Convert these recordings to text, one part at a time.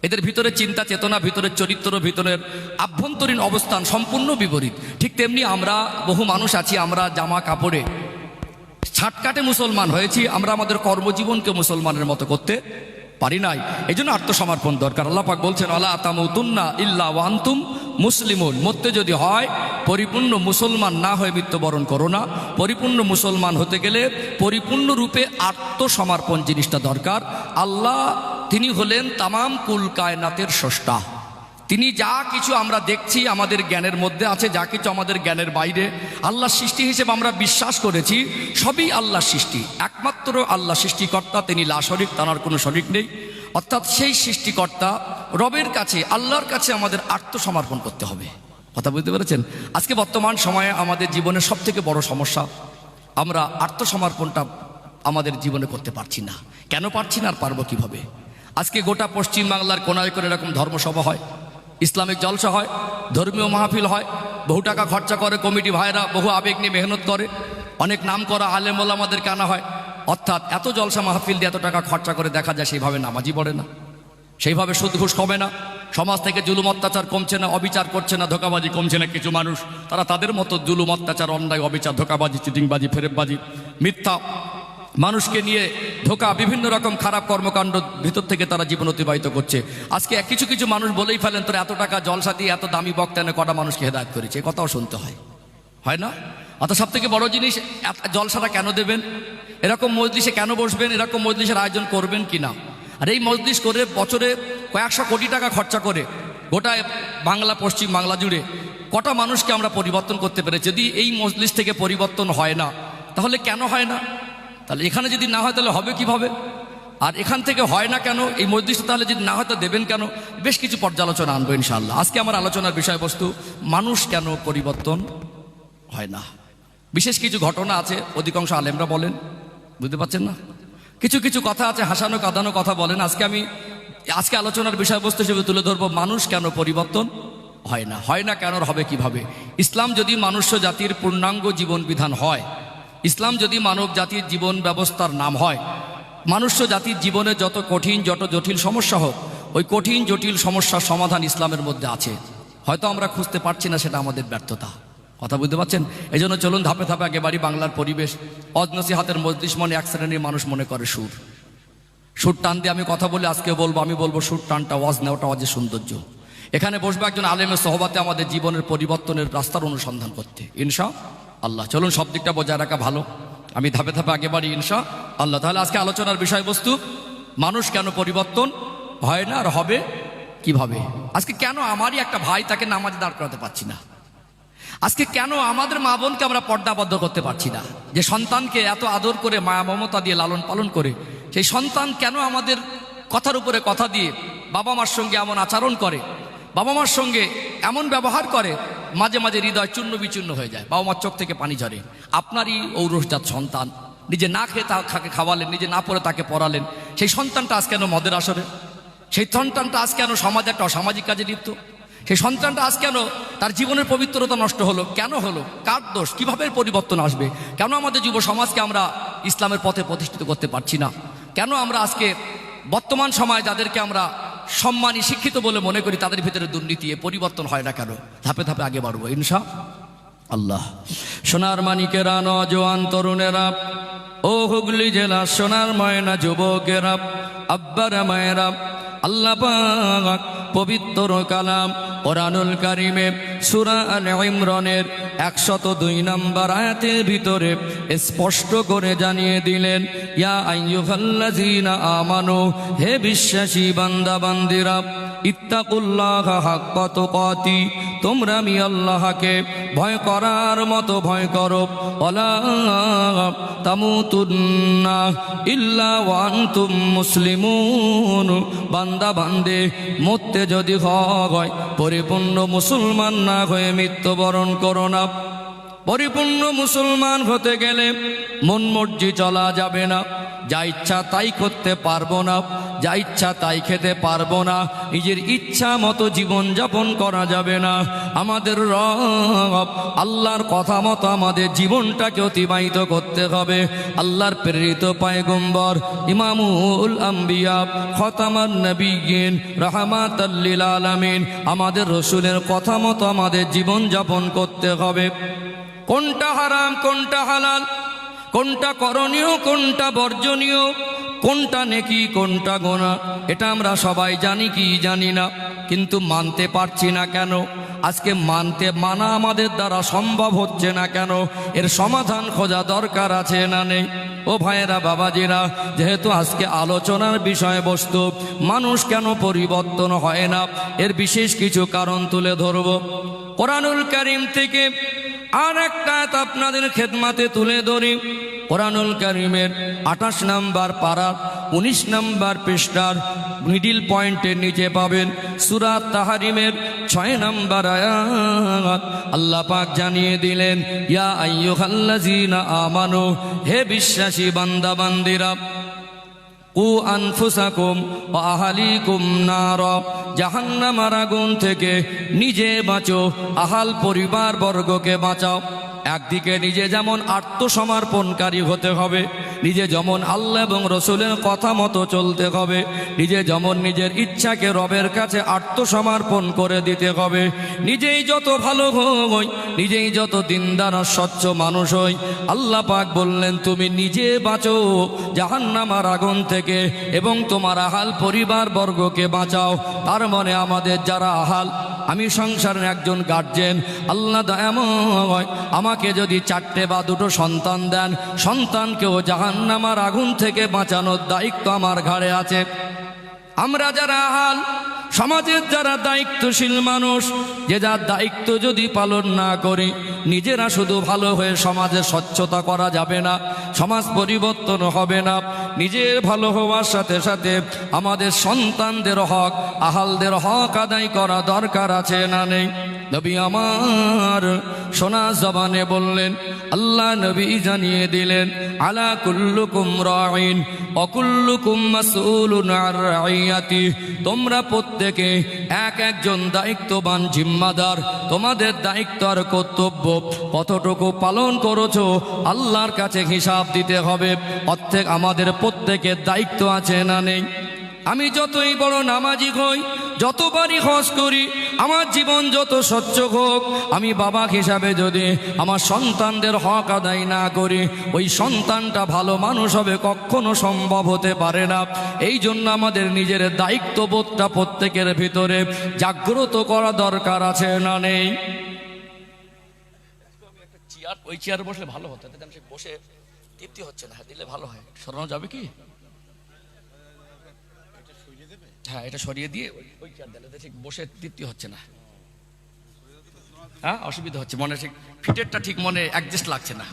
এদের ভিতরে চিন্তা চেতনা, ভিতরের চরিত্র, ভিতরের আভ্যন্তরীণ অবস্থান সম্পূর্ণ বিপরীত। ঠিক তেমনি আমরা বহু মানুষ আছি, আমরা জামা কাপড়ে ছাটকাটে মুসলমান হয়েছি, আমরা আমাদের কর্মজীবনকে মুসলমানের মতো করতে পারি নাই। এই জন্য আত্মসমর্পণ দরকার। আল্লাহ পাক বলছেন, আলা তামুতুন্না ইল্লা ওয়া আনতুম মুসলিমুন। মরতে যদি হয় পরিপূর্ণ মুসলমান না হয়ে মৃত্যুবরণ করো না। পরিপূর্ণ মুসলমান হতে গেলে পরিপূর্ণরূপে আত্মসমর্পণ জিনিসটা দরকার। আল্লাহ তিনি হলেন তামাম কুল কায়নাতের স্রষ্টা। তিনি যা কিছু আমরা দেখছি আমাদের জ্ঞানের মধ্যে আছে, যা কিছু আমাদের জ্ঞানের বাইরে আল্লাহ সৃষ্টি হিসেবে আমরা বিশ্বাস করেছি, সবই আল্লাহ সৃষ্টি। একমাত্র আল্লাহ সৃষ্টিকর্তা, তিনি লা শরীক, তার কোনো শরীক নেই। অর্থাৎ সেই সৃষ্টিকর্তা রবের কাছে, আল্লাহর কাছে আমাদের আত্মসমর্পণ করতে হবে। কথা বুঝতে পেরেছেন? আজকে বর্তমান সময়ে আমাদের জীবনের সবথেকে বড় সমস্যা, আমরা আত্মসমর্পণটা আমাদের জীবনে করতে পারছি না। কেন পারছি না আর পারবো কিভাবে? আজকে গোটা পশ্চিম বাংলার কোনায় করে এরকম ধর্মসভা হয়, ইসলামিক জলসা হয়, ধর্মীয় মাহফিল হয়, বহু টাকা খরচা করে কমিটি ভাইরা, বহু আবেগ নিয়ে মেহনত করে, অনেক নাম করা আলেম ওলামাদেরকে আনা হয়। অর্থাৎ এত জলসা মাহফিল দিয়ে এত টাকা খরচা করে দেখা যায় সেইভাবে নামাজই পড়ে না, সেইভাবে সুদ ঘুষ কমে না, সমাজ থেকে জুলুম অত্যাচার কমছে না, অবিচার করছে না, ধোকাবাজি কমছে না। কিছু মানুষ তারা তাদের মতো জুলুম অত্যাচার, অন্যায়, অবিচার, ধোকাবাজি, চিটিংবাজি, ফেরেববাজি, মিথ্যা, মানুষকে নিয়ে ধোকা, বিভিন্ন রকম খারাপ কর্মকাণ্ড ভিতর থেকে তারা জীবন অতিবাহিত করছে। আজকে কিছু কিছু মানুষ বলেই ফেলেন, তোর এত টাকা জলসা দিয়ে এত দামি বক্তা এনে কটা মানুষকে হেদায়েত করেছে, এ কথাও শুনতে হয়, হয় না? অর্থাৎ সব থেকে বড় জিনিস, জলসাটা কেন দেবেন, এরকম মজলিসে কেন বসবেন, এরকম মজলিসের আয়োজন করবেন কি না? আর এই মজলিস করে বছরে কয়েকশো কোটি টাকা খরচা করে গোটা বাংলা, পশ্চিম বাংলা জুড়ে কটা মানুষকে আমরা পরিবর্তন করতে পেরেছি। যদি এই মজলিস থেকে পরিবর্তন হয় না, তাহলে কেন হয় না? তাহলে এখানে যদি না হয় তাহলে হবে কিভাবে? আর এখান থেকে হয় না কেন? এই মজলিসটা তাহলে যদি না হয় তো দেবেন কেন? বেশ কিছু পর্যালোচনা আনবো ইনশাআল্লাহ। আজকে আমার আলোচনার বিষয়বস্তু, মানুষ কেন পরিবর্তন হয় না। বিশেষ কিছু ঘটনা আছে, অধিকাংশ আলেমরা বলেন, বুঝতে পারছেন না? কিছু কিছু কথা আছে, হাসানো কাঁদানো কথা বলেন। আজকে আলোচনার বিষয়বস্তু হিসেবে তুলে ধরবো, মানুষ কেন পরিবর্তন হয় না। হয় না কেন, হবে কিভাবে? ইসলাম যদি মনুষ্য জাতির পূর্ণাঙ্গ জীবন বিধান হয়, ইসলাম যদি মানব জাতির জীবন ব্যবস্থার নাম হয়, মনুষ্য জাতির জীবনে যত কঠিন, যত জটিল সমস্যা হোক, ওই কঠিন জটিল সমস্যার সমাধান ইসলামের মধ্যে আছে। হয়তো আমরা খুঁজতে পারছি না, সেটা আমাদের ব্যর্থতা। কথা বুঝতে পারছেন? এই জন্য চলুন ধাপে ধাপে একেবারে বাংলার পরিবেশ, অজনসিহাতের মজলিস মনে এক শ্রেণীর মানুষ মনে করে সুর টান দিয়ে আমি কথা বলি। আজকে বলবো, আমি বলবো সুর টানটা, ওয়াজ নেওয়াটা ওয়াজের সৌন্দর্য। এখানে বসবো একজন আলেমের সহবাতে আমাদের জীবনের পরিবর্তনের রাস্তার অনুসন্ধান করতে, ইনশাআল্লাহ। চলুন সব দিকটা বজায় রাখা ভালো, আমি ধাপে ধাপে আগে বাড়ি ইনশাআল্লাহ। তাহলে আজকে আলোচনার বিষয়বস্তু, মানুষ কেন পরিবর্তন হয় না আর হবে কিভাবে। আজকে কেন আমারই একটা ভাই, তাকে নামাজে দাঁড় করাতে পারছি না? আজকে কেন আমাদের মা বোনকে আমরা পর্দাবদ্ধ করতে পারছি না? যে সন্তানকে এত আদর করে, মায়া মমতা দিয়ে লালন পালন করে, সেই সন্তান কেন আমাদের কথার উপরে কথা দিয়ে বাবা মার সঙ্গে এমন আচরণ করে, বাবা মার সঙ্গে এমন ব্যবহার করে, মাঝে মাঝে হৃদয় চূর্ণ বিচূর্ণ হয়ে যায়, বাবা মার চোখ থেকে পানি ঝরে। আপনারই ঔরসজাত সন্তান, নিজে না খেয়ে তাকে খাওয়ালেন, নিজে না পড়ে তাকে পড়ালেন, সেই সন্তানটা আজ কেন মদের আসরে, সেই সন্তানটা আজ কেন সমাজে একটা অসামাজিক কাজে লিপ্ত, সেই সন্তানটা আজ কেন তার জীবনের পবিত্রতা নষ্ট হলো? কেন হলো? কার দোষ? কিভাবে পরিবর্তন আসবে? কেন আমাদের যুব সমাজকে আমরা ইসলামের পথে প্রতিষ্ঠিত করতে পারছি না? কেন আমরা আজকে বর্তমান সময়ে যাদেরকে আমরা সম্মানী, শিক্ষিত বলে মনে করি, তাদের ভিতরে দুর্নীতি, পরিবর্তন হয় না কেন? ধাপে ধাপে আগে বাড়বো ইনশাআল্লাহ। সোনার মানিকেরা, নওজোয়ান তরুণেরা, ও হুগলি জেলা সোনার ময়না যুবকেরা, আব্বারা মায়েরা, আল্লাহ পাক পবিত্র কালাম কোরআনুল কারিমে সূরা আল ইমরানের 102 নম্বর আয়াতের ভিতরে স্পষ্ট করে জানিয়ে দিলেন, ইয়া আইয়ুহাল্লাযীনা আমানু, হে বিশ্বাসী বান্দা বান্দিরা, ইত্তাকুল্লাহা হাক্কা তুকাতি, তোমরা আমি আল্লাহকে ভয় করার মতো ভয় করো, ওয়ালা তামুতুন্না ইল্লা ওয়া আনতুম মুসলিমুন। বান্দা বান্দে, মরতে যদি হয় পরিপূর্ণ মুসলমান না হয়ে মৃত্যুবরণ করো না। পরিপূর্ণ মুসলমান হতে গেলে মন মর্জি চলা যাবে না, যা ইচ্ছা তাই করতে পারবো না, যা ইচ্ছা তাই খেতে পারবো না, নিজের ইচ্ছা মতো জীবন যাপন করা যাবে না। আমাদের রব আল্লাহর কথা মতো আমাদের জীবনটাকে অতিবাহিত করতে হবে। আল্লাহর প্রেরিত পয়গম্বর ইমামুল আম্বিয়া খতামান নবিয়্যিন রাহমাতাল লিল আলামিন আমাদের রসুলের কথা মতো আমাদের জীবন যাপন করতে হবে। কোনটা হারাম কোনটা হালাল, কোনটা করণীয় কোনটা বর্জনীয়, কোনটা নেকি কোনটা গোনা, এটা আমরা সবাই জানি কি জানি না, কিন্তু মানতে পারছি না কেন? আজকে মানা আমাদের দ্বারা সম্ভব হচ্ছে না কেন? এর সমাধান খোঁজা দরকার আছে না নেই? ও ভাইয়েরা বাবাজিরা, যেহেতু আজকে আলোচনার বিষয়বস্তু মানুষ কেন পরিবর্তন হয় না, এর বিশেষ কিছু কারণ তুলে ধরব। কোরআনুল কারীম থেকে আর একটা আয়াত আপনাদের খেদমাতে তুলে ধরি। কোরআনুল কারীমের 28 নম্বর পারা 19 নম্বর পৃষ্ঠার মিডিল পয়েন্টের নিচে পাবেন সূরা তাহরিমের 6 নম্বর আয়াত। আল্লাহ পাক জানিয়ে দিলেন, ইয়া আইয়ুহাল্লাযীনা আমানু, হে বিশ্বাসী বান্দা বান্দিরা, কু আনফুসাকুম ওয়া আহলিকুম নার, জাহান্নামের আগুন থেকে নিজে বাঁচো, আহাল পরিবার বর্গকে বাঁচাও। একদিকে নিজে যেমন আত্মসমর্পণকারী হতে হবে, নিজে যেমন আল্লাহ এবং রসুলের কথা মতো চলতে হবে, নিজে যেমন নিজের ইচ্ছাকে রবের কাছে আত্মসমর্পণ করে দিতে হবে, নিজেই যত ভালো হই, নিজেই যত দিনদার স্বচ্ছ মানুষ হই, আল্লাহ পাক বললেন তুমি নিজে বাঁচো জাহান্নামের আগুন থেকে এবং তোমার আহাল পরিবার বর্গকে বাঁচাও। তার মানে আমাদের যারা আহাল, আমি সংসারের একজন গার্জেন, আল্লাহ দয়াময় আমাকে যদি 4টে বা 2টো সন্তান দেন, সন্তানকেও জাহান্নামের আগুন থেকে বাঁচানোর দায়িত্ব আমার ঘাড়ে আছে। আমরা যারা আহাল, সমাজের যারা দায়িত্বশীল মানুষ, যে যার দায়িত্ব যদি পালন না করি, নিজেরা শুধু ভালো হয়ে সমাজে স্বচ্ছতা করা যাবে না, সমাজ পরিবর্তন হবে না। নিজের ভালো হওয়ার সাথে সাথে আমাদের সন্তানদের হক, আহালদের হক আদায় করা দরকার আছে না নেই? নবী আমার সোনা জবানে বললেন, আল্লাহ নবী জানিয়ে দিলেন, আলা কুল্লুকুম রাঈন ওয়া কুল্লুকুম মাসউলুন আন রাইয়াতি, তোমরা প্রত্যেকে এক একজন দায়িত্ববান জিম্মাদার, তোমাদের দায়িত্ব আর কর্তব্য কতটুকু পালন করেছো আল্লাহর কাছে হিসাব দিতে হবে। অর্থাৎ আমাদের প্রত্যেকের দায়িত্ব আছে না নেই? আমি যতই বড় নামাজি হই, যতবারই হজ করি, আমার জীবন যত স্বচ্ছ হোক, আমি বাবা হিসাবে যদি আমার সন্তানদের হক আদায় না করি, ওই সন্তানটা ভালো মানুষ হবে কখনো সম্ভব হতে পারে না। এই জন্য আমাদের নিজের দায়িত্ববোধটা প্রত্যেকের ভিতরে জাগ্রত করা দরকার আছে না নেই? ওই চেয়ারে বসলে ভালো হতো, বসে তৃপ্তি হচ্ছে না, দিলে ভালো হয়। সরানো যাবে কি? হ্যাঁ, এটা সরিয়ে দিয়ে ওই চেয়ার দিলে ঠিক বসে তৃপ্তি হচ্ছে না। হ্যাঁ, অসুবিধা হচ্ছে, মনে ঠিক ফিটেরটা ঠিক মনে অ্যাডজাস্ট লাগছে না।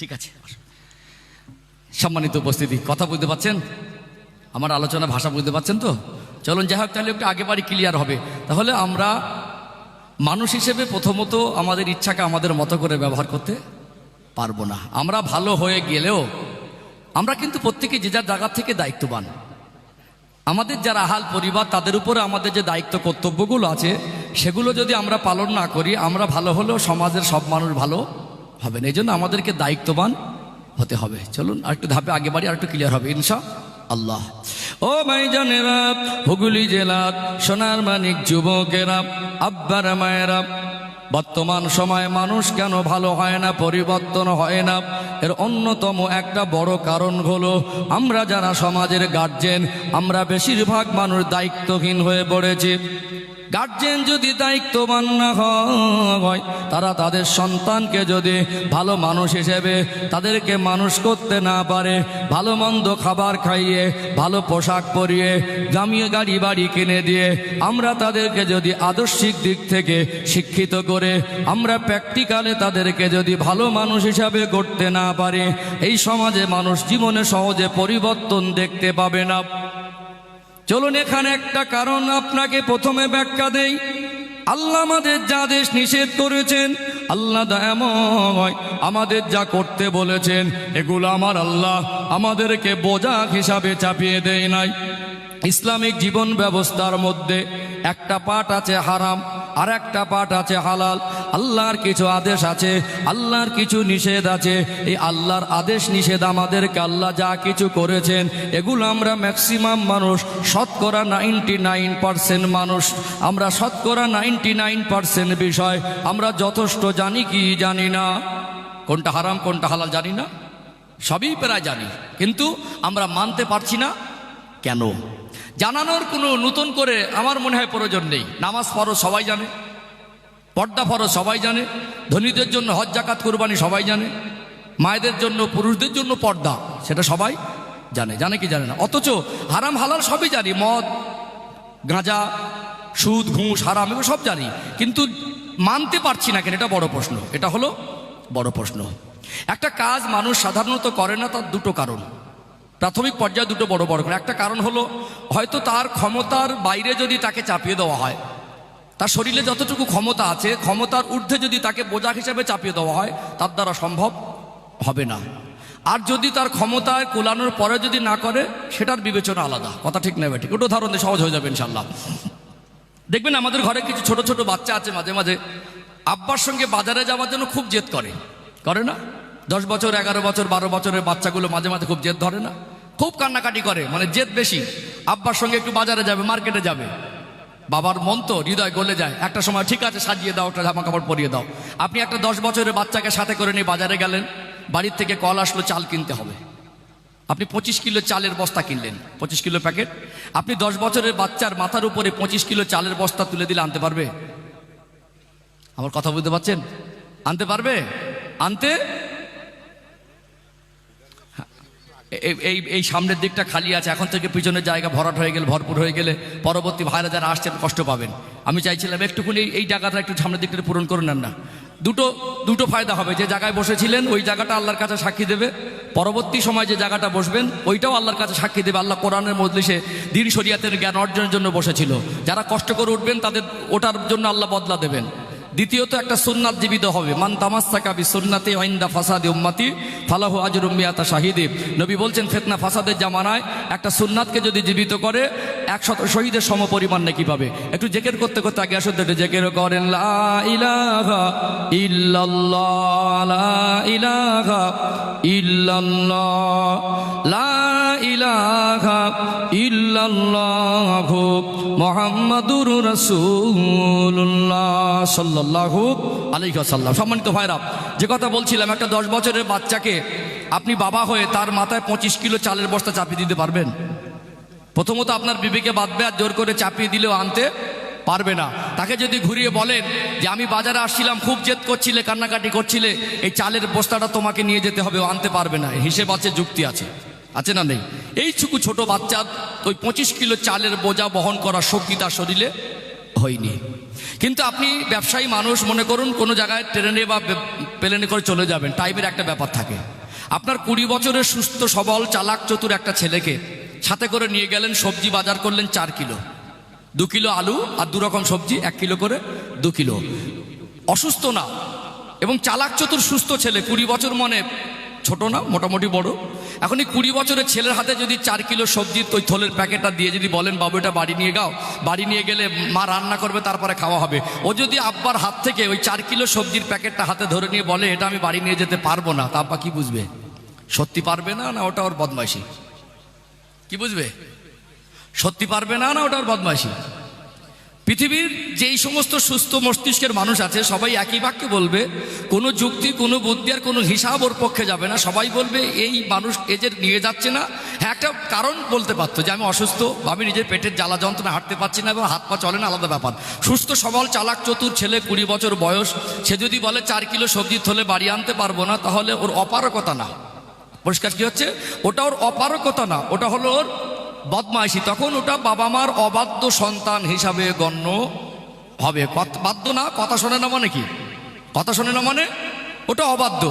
ঠিক আছে, সম্মানিত উপস্থিতি, কথা বুঝতে পারছেন? আমার আলোচনা ভাষা বুঝতে পারছেন তো? চলুন যাই হোক, তাহলে একটু আগে বাড়ি ক্লিয়ার হবে। তাহলে আমরা মানুষ হিসেবে প্রথমত আমাদের ইচ্ছাকে আমাদের মতো করে ব্যবহার করতে পারবো না। আমরা ভালো হয়ে গেলেও আমরা কিন্তু প্রত্যেকে যে যার জায়গা থেকে দায়িত্ববান। আমাদের যারা আহাল পরিবার, তাদের উপরে আমাদের যে দায়িত্ব কর্তব্যগুলো আছে, সেগুলো যদি আমরা পালন না করি, আমরা ভালো হলেও সমাজের সব মানুষ ভালো হবে না। এই জন্য আমাদেরকে দায়িত্ববান হতে হবে। চলুন আর একটু ধাপে আগে বাড়ি, আর একটু ক্লিয়ার হবে ইনশাআল্লাহ। ও ভাইজানেরা, হুগলি জেলার সোনার মানিক যুবকেরা, আব্বারা মায়েরা, বর্তমান সময়ে মানুষ কেন ভালো হয় না, পরিবর্তন হয় না, এর অন্যতম একটা বড় কারণ হলো আমরা যারা সমাজের গার্জেন, আমরা বেশিরভাগ মানুষ দায়িত্বহীন হয়ে পড়েছি। গার্জেন যদি দায়িত্ববান না হয়, তারা তাদের সন্তানকে যদি ভালো মানুষ হিসেবে তাদেরকে মানুষ করতে না পারে, ভালো মন্দ খাবার খাইয়ে, ভালো পোশাক পরিয়ে, দামি গাড়ি বাড়ি কিনে দিয়ে আমরা তাদেরকে যদি আদর্শিক দিক থেকে শিক্ষিত করে আমরা প্র্যাকটিক্যালে তাদেরকে যদি ভালো মানুষ হিসাবে গড়তে না পারি, এই সমাজে মানুষ জীবনে সহজে পরিবর্তন দেখতে পাবে না। চলুন এখানে একটা কারণ আপনাকে প্রথমে ব্যাখ্যা দেই। আল্লাহ আমাদের যা আদেশ নিষেধ করেছেন, আল্লাহ দয়াময় আমাদের যা করতে বলেছেন, এগুলো আমার আল্লাহ আমাদেরকে বোঝা হিসাবে চাপিয়ে দেয় নাই। ইসলামিক জীবন ব্যবস্থার মধ্যে একটা পার্ট আছে হারাম, আর একটা পার্ট আছে হালাল। আল্লাহর কিছু আদেশ আছে, আল্লাহর কিছু নিষেধ আছে। এই আল্লাহর আদেশ নিষেধ আমাদেরকে আল্লাহ যা কিছু করেছেন, এগুলো আমরা ম্যাক্সিমাম মানুষ, শতকরা 99% মানুষ, আমরা শতকরা 99% বিষয় আমরা যথেষ্ট জানি কি জানি না। কোনটা হারাম কোনটা হালাল জানি না, সবই প্রায় জানি, কিন্তু আমরা মানতে পারছি না। কেন? জানানোর কোনো নতুন করে আমার মনে হয় প্রয়োজন নেই। নামাজ ফরজ সবাই জানে, পর্দা ফরজ সবাই জানে, ধনীদের জন্য হজ জাকাত কুরবানি সবাই জানে, মায়েদের জন্য পুরুষদের জন্য পর্দা সেটা সবাই জানে, জানে কি জানে না? অথচ হারাম হালাল সবই জানি, মদ গাঁজা সুদ ঘুষ হারাম এগুলো সব জানি, কিন্তু মানতে পারছি না কেন? এটা বড় প্রশ্ন, এটা হলো বড় প্রশ্ন। একটা কাজ মানুষ সাধারণত করে না, তার দুটো কারণ, প্রাথমিক পর্যায়ে দুটো বড় বড় কারণ। একটা কারণ হলো হয়তো তার ক্ষমতার বাইরে যদি তাকে চাপিয়ে দেওয়া হয়, তার শরীরে যতটুকু ক্ষমতা আছে ক্ষমতার ঊর্ধ্বে যদি তাকে বোঝা হিসেবে চাপিয়ে দেওয়া হয়, তার দ্বারা সম্ভব হবে না। আর যদি তার ক্ষমতায় কোলানোর পরে যদি না করে, সেটার বিবেচনা আলাদা। কথা ঠিক নেবে ঠিক, ওটা ধারণে সহজ হয়ে যাবে ইনশাল্লাহ। দেখবেন আমাদের ঘরে কিছু ছোট ছোট বাচ্চা আছে, মাঝে মাঝে আব্বার সঙ্গে বাজারে যাওয়ার জন্য খুব জেদ করে, করে না? 10 বছর 11 বছর 12 বছরের বাচ্চাগুলো মাঝে মাঝে খুব জেদ ধরে না, খুব কান্নাকাটি করে, মানে জেদ বেশি। আব্বার সঙ্গে একটু বাজারে যাবে, মার্কেটে যাবে, বাবার মন তো হৃদয় গলে যায়। একটা সময় ঠিক আছে সাজিয়ে দাও, একটা জামা কাপড় পরিয়ে দাও। আপনি একটা 10 বছরের বাচ্চাকে সাথে করে নিয়ে বাজারে গেলেন, বাড়ির থেকে কল আসলো চাল কিনতে হবে, আপনি 25 কিলো চালের বস্তা কিনলেন, 25 কিলো প্যাকেট। আপনি 10 বছরের বাচ্চার মাথার উপরে 25 কিলো চালের বস্তা তুলে দিলে আনতে পারবে? আমার কথা বুঝতে পারছেন? আনতে পারবে? আনতে এই সামনের দিকটা খালি আছে, এখন থেকে পিছনের জায়গা ভরাট হয়ে গেলে, ভরপুর হয়ে গেলে পরবর্তী ভাইরা যারা আসছেন কষ্ট পাবেন। আমি চাইছিলাম একটুখানি এই জায়গাটা একটু সামনের দিকটা পূরণ করে নেন না। দুটো ফায়দা হবে, যে জায়গায় বসেছিলেন ওই জায়গাটা আল্লাহর কাছে সাক্ষী দেবে, পরবর্তী সময় যে জায়গাটা বসবেন ওইটাও আল্লাহর কাছে সাক্ষী দেবে। আল্লাহ কোরআনের মজলিসে দ্বীন শরিয়াতের জ্ঞান অর্জনের জন্য বসেছিল, যারা কষ্ট করে উঠবেন তাদের ওটার জন্য আল্লাহ বদলা দেবেন। দ্বিতীয়ত একটা সুন্নাত জীবিত হবে, মান তামাসসাকা বিসুন্নতি ইনদা ফাসাদি উম্মতি ফালাহু আজরুম মিয়াতা শাহিদ। নবী বলছেন ফিতনা ফাসাদের জামানায় একটা সুন্নাতকে যদি জীবিত করে 100 শহীদের সমপরিমাণ নাকি পাবে। একটু জিকির করতে করতে আগে আসুন, একটু জিকির করেন লা ইলাহা ইল্লাল্লাহ, লা ইলাহা ইল্লাল্লাহ, লা ইলাহা ইল্লাল্লাহু মুহাম্মাদুর রাসূলুল্লাহ সাল্লাল্লাহু আলাইহি ওয়াসাল্লাম। সম্মানিত ভাইরা, যে কথা বলছিলাম, একটা 10 বছরের বাচ্চাকে আপনি বাবা হয়ে তার মাথায় 25 কিলো চালের বস্তা চাপিয়ে দিতে পারবেন? প্রথমত আপনার বিবেকে বাঁধবে, আর জোর করে চাপিয়ে দিলেও আনতে পারবে না। তাকে যদি ঘুরিয়ে বলেন যে আমি বাজারে আসছিলাম, খুব জেদ করছিলে, কান্নাকাটি করছিলে, এই চালের বস্তাটা তোমাকে নিয়ে যেতে হবে, ও আনতে পারবে না। হিসেব আছে, যুক্তি আছে, আছে না নেই? এইটুকু ছোট বাচ্চা ওই 25 কিলো চালের বোঝা বহন করার শক্তি তার শরীরে হয়নি। কিন্তু আপনি ব্যবসায়ী মানুষ, মনে করুন কোনো জায়গায় ট্রেনে বা প্লেনে করে চলে যাবেন, টাইমের একটা ব্যাপার থাকে। আপনার 20 বছরের সুস্থ সবল চালাক চতুর একটা ছেলেকে সাথে করে নিয়ে গেলেন, সবজি বাজার করলেন 4 কিলো, 2 কিলো আলু আর 2 রকম সবজি 1 কিলো করে, 2 কিলো। অসুস্থ না এবং চালাক চতুর সুস্থ ছেলে, 20 বছর মনে ছোট না, মোটামুটি বড়। এখন এই 20 বছরের ছেলের হাতে যদি 4 কিলো সবজির ওই থলের প্যাকেটটা দিয়ে যদি বলেন বাবু এটা বাড়ি নিয়ে যাও, বাড়ি নিয়ে গেলে মা রান্না করবে, তারপরে খাওয়া হবে, ও যদি আব্বার হাত থেকে ওই 4 কিলো সবজির প্যাকেটটা হাতে ধরে নিয়ে বলে এটা আমি বাড়ি নিয়ে যেতে পারবো না, তা আব্বা কি বুঝবে? সত্যি পারবে না, না ওটা ওর বদমাইশি? কি বুঝবে? সত্যি পারবে না, না ওটার বদমাইশি। পৃথিবীর যেই সমস্ত সুস্থ মস্তিষ্কের মানুষ আছে সবাই একই বাক্যে বলবে, কোনো যুক্তি, কোনো বুদ্ধি আর কোনো হিসাব ওর পক্ষে যাবে না। সবাই বলবে এই মানুষ এদের নিয়ে যাচ্ছে না। হ্যাঁ, একটা কারণ বলতে পারতো যে আমি অসুস্থ, আমি নিজের পেটের জ্বালা যন্ত্রণা, হাঁটতে পারছি না এবং হাত পা চলে না, আলাদা ব্যাপার। সুস্থ সবল চালাক চতুর ছেলে, 20 বছর বয়স, সে যদি বলে 4 কিলো সবজি থলে বাড়ি আনতে পারবো না, তাহলে ওর অপারকতা না। পরিষ্কার কি হচ্ছে? ওটা ওর অপারকতা না, ওটা হলো ওর বদমাইশি। তখন ওটা বাবা মার অবাধ্য সন্তান হিসাবে গণ্য হবে। বাধ্য না, কথা শোনে না মানে কি? কথা শোনে না মানে ওটা অবাধ্য,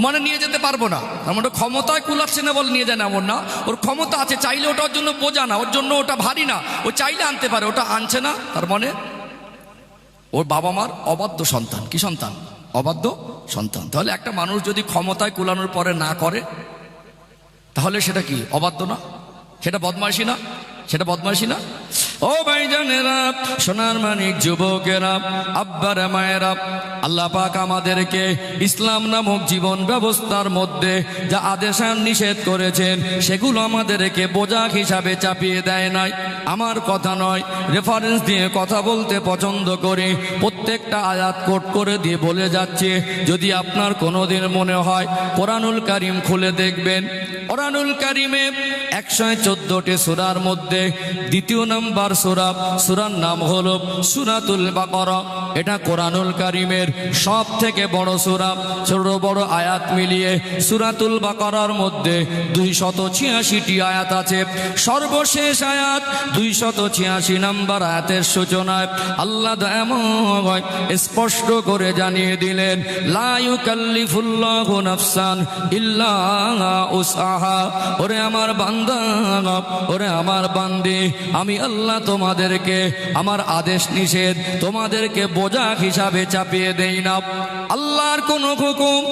মানে নিয়ে যেতে পারবো না। তার মানে ক্ষমতায় কুলাচ্ছে না বলে নিয়ে যায় না এমন না, ওর ক্ষমতা আছে, চাইলে ওটা ওর জন্য বোঝা না, ওর জন্য ওটা ভারী না, ও চাইলে আনতে পারে, ওটা আনছে না, তার মানে ওর বাবা মার অবাধ্য সন্তান। কি সন্তান? অবাধ্য সন্তান। তাহলে একটা মানুষ যদি ক্ষমতায় কুলানোর পরে না করে, তাহলে সেটা কি? অবাধ্য না? সেটা বদমাইশি না? সেটা বদমাইশি না? ও ভাইজানেরা, সোনার মানিক যুবকেরা, আব্বারা মায়েরা, আল্লাহ পাক আমাদেরকে ইসলাম নামক জীবন ব্যবস্থার মধ্যে যা আদেশ আর নিষেধ করেছেন সেগুলো আমাদেরকে বোঝা হিসাবে চাপিয়ে দেয় নাই। আমার কথা নয়, রেফারেন্স দিয়ে কথা বলতে পছন্দ করি। প্রত্যেকটা আয়াত কোট করে দিয়ে বলে যাচ্ছে। যদি আপনার কোনোদিন মনে হয় কোরআনুল কারীম খুলে দেখবেন, কোরআনুল কারীমে 114টি সূরার মধ্যে 2 নম্বর সূরার নাম হলো সূরাতুল বাকারা। এটা কোরআনুল কারীমের সব থেকে বড় সূরা। ছোট বড় আয়াত মিলিয়ে সূরাতুল বাকারার মধ্যে 286টি আয়াত আছে। সর্বশেষ আয়াত 286 নম্বর আয়াতের সূচনায় আল্লাহ দয়াময় স্পষ্ট করে জানিয়ে দিলেন, লা ইউকাল্লিফুল্লাহু নাফসান ইল্লা উসআহা। ওরে আমার বান্দা, ওরে আমার বান্দি, আমি আল্লাহ তোমাদেরকে আমার আদেশ নিষেধ তোমাদেরকে বোঝা হিসাবে চাপিয়ে দেই না। আল্লাহর কোন হুকুম,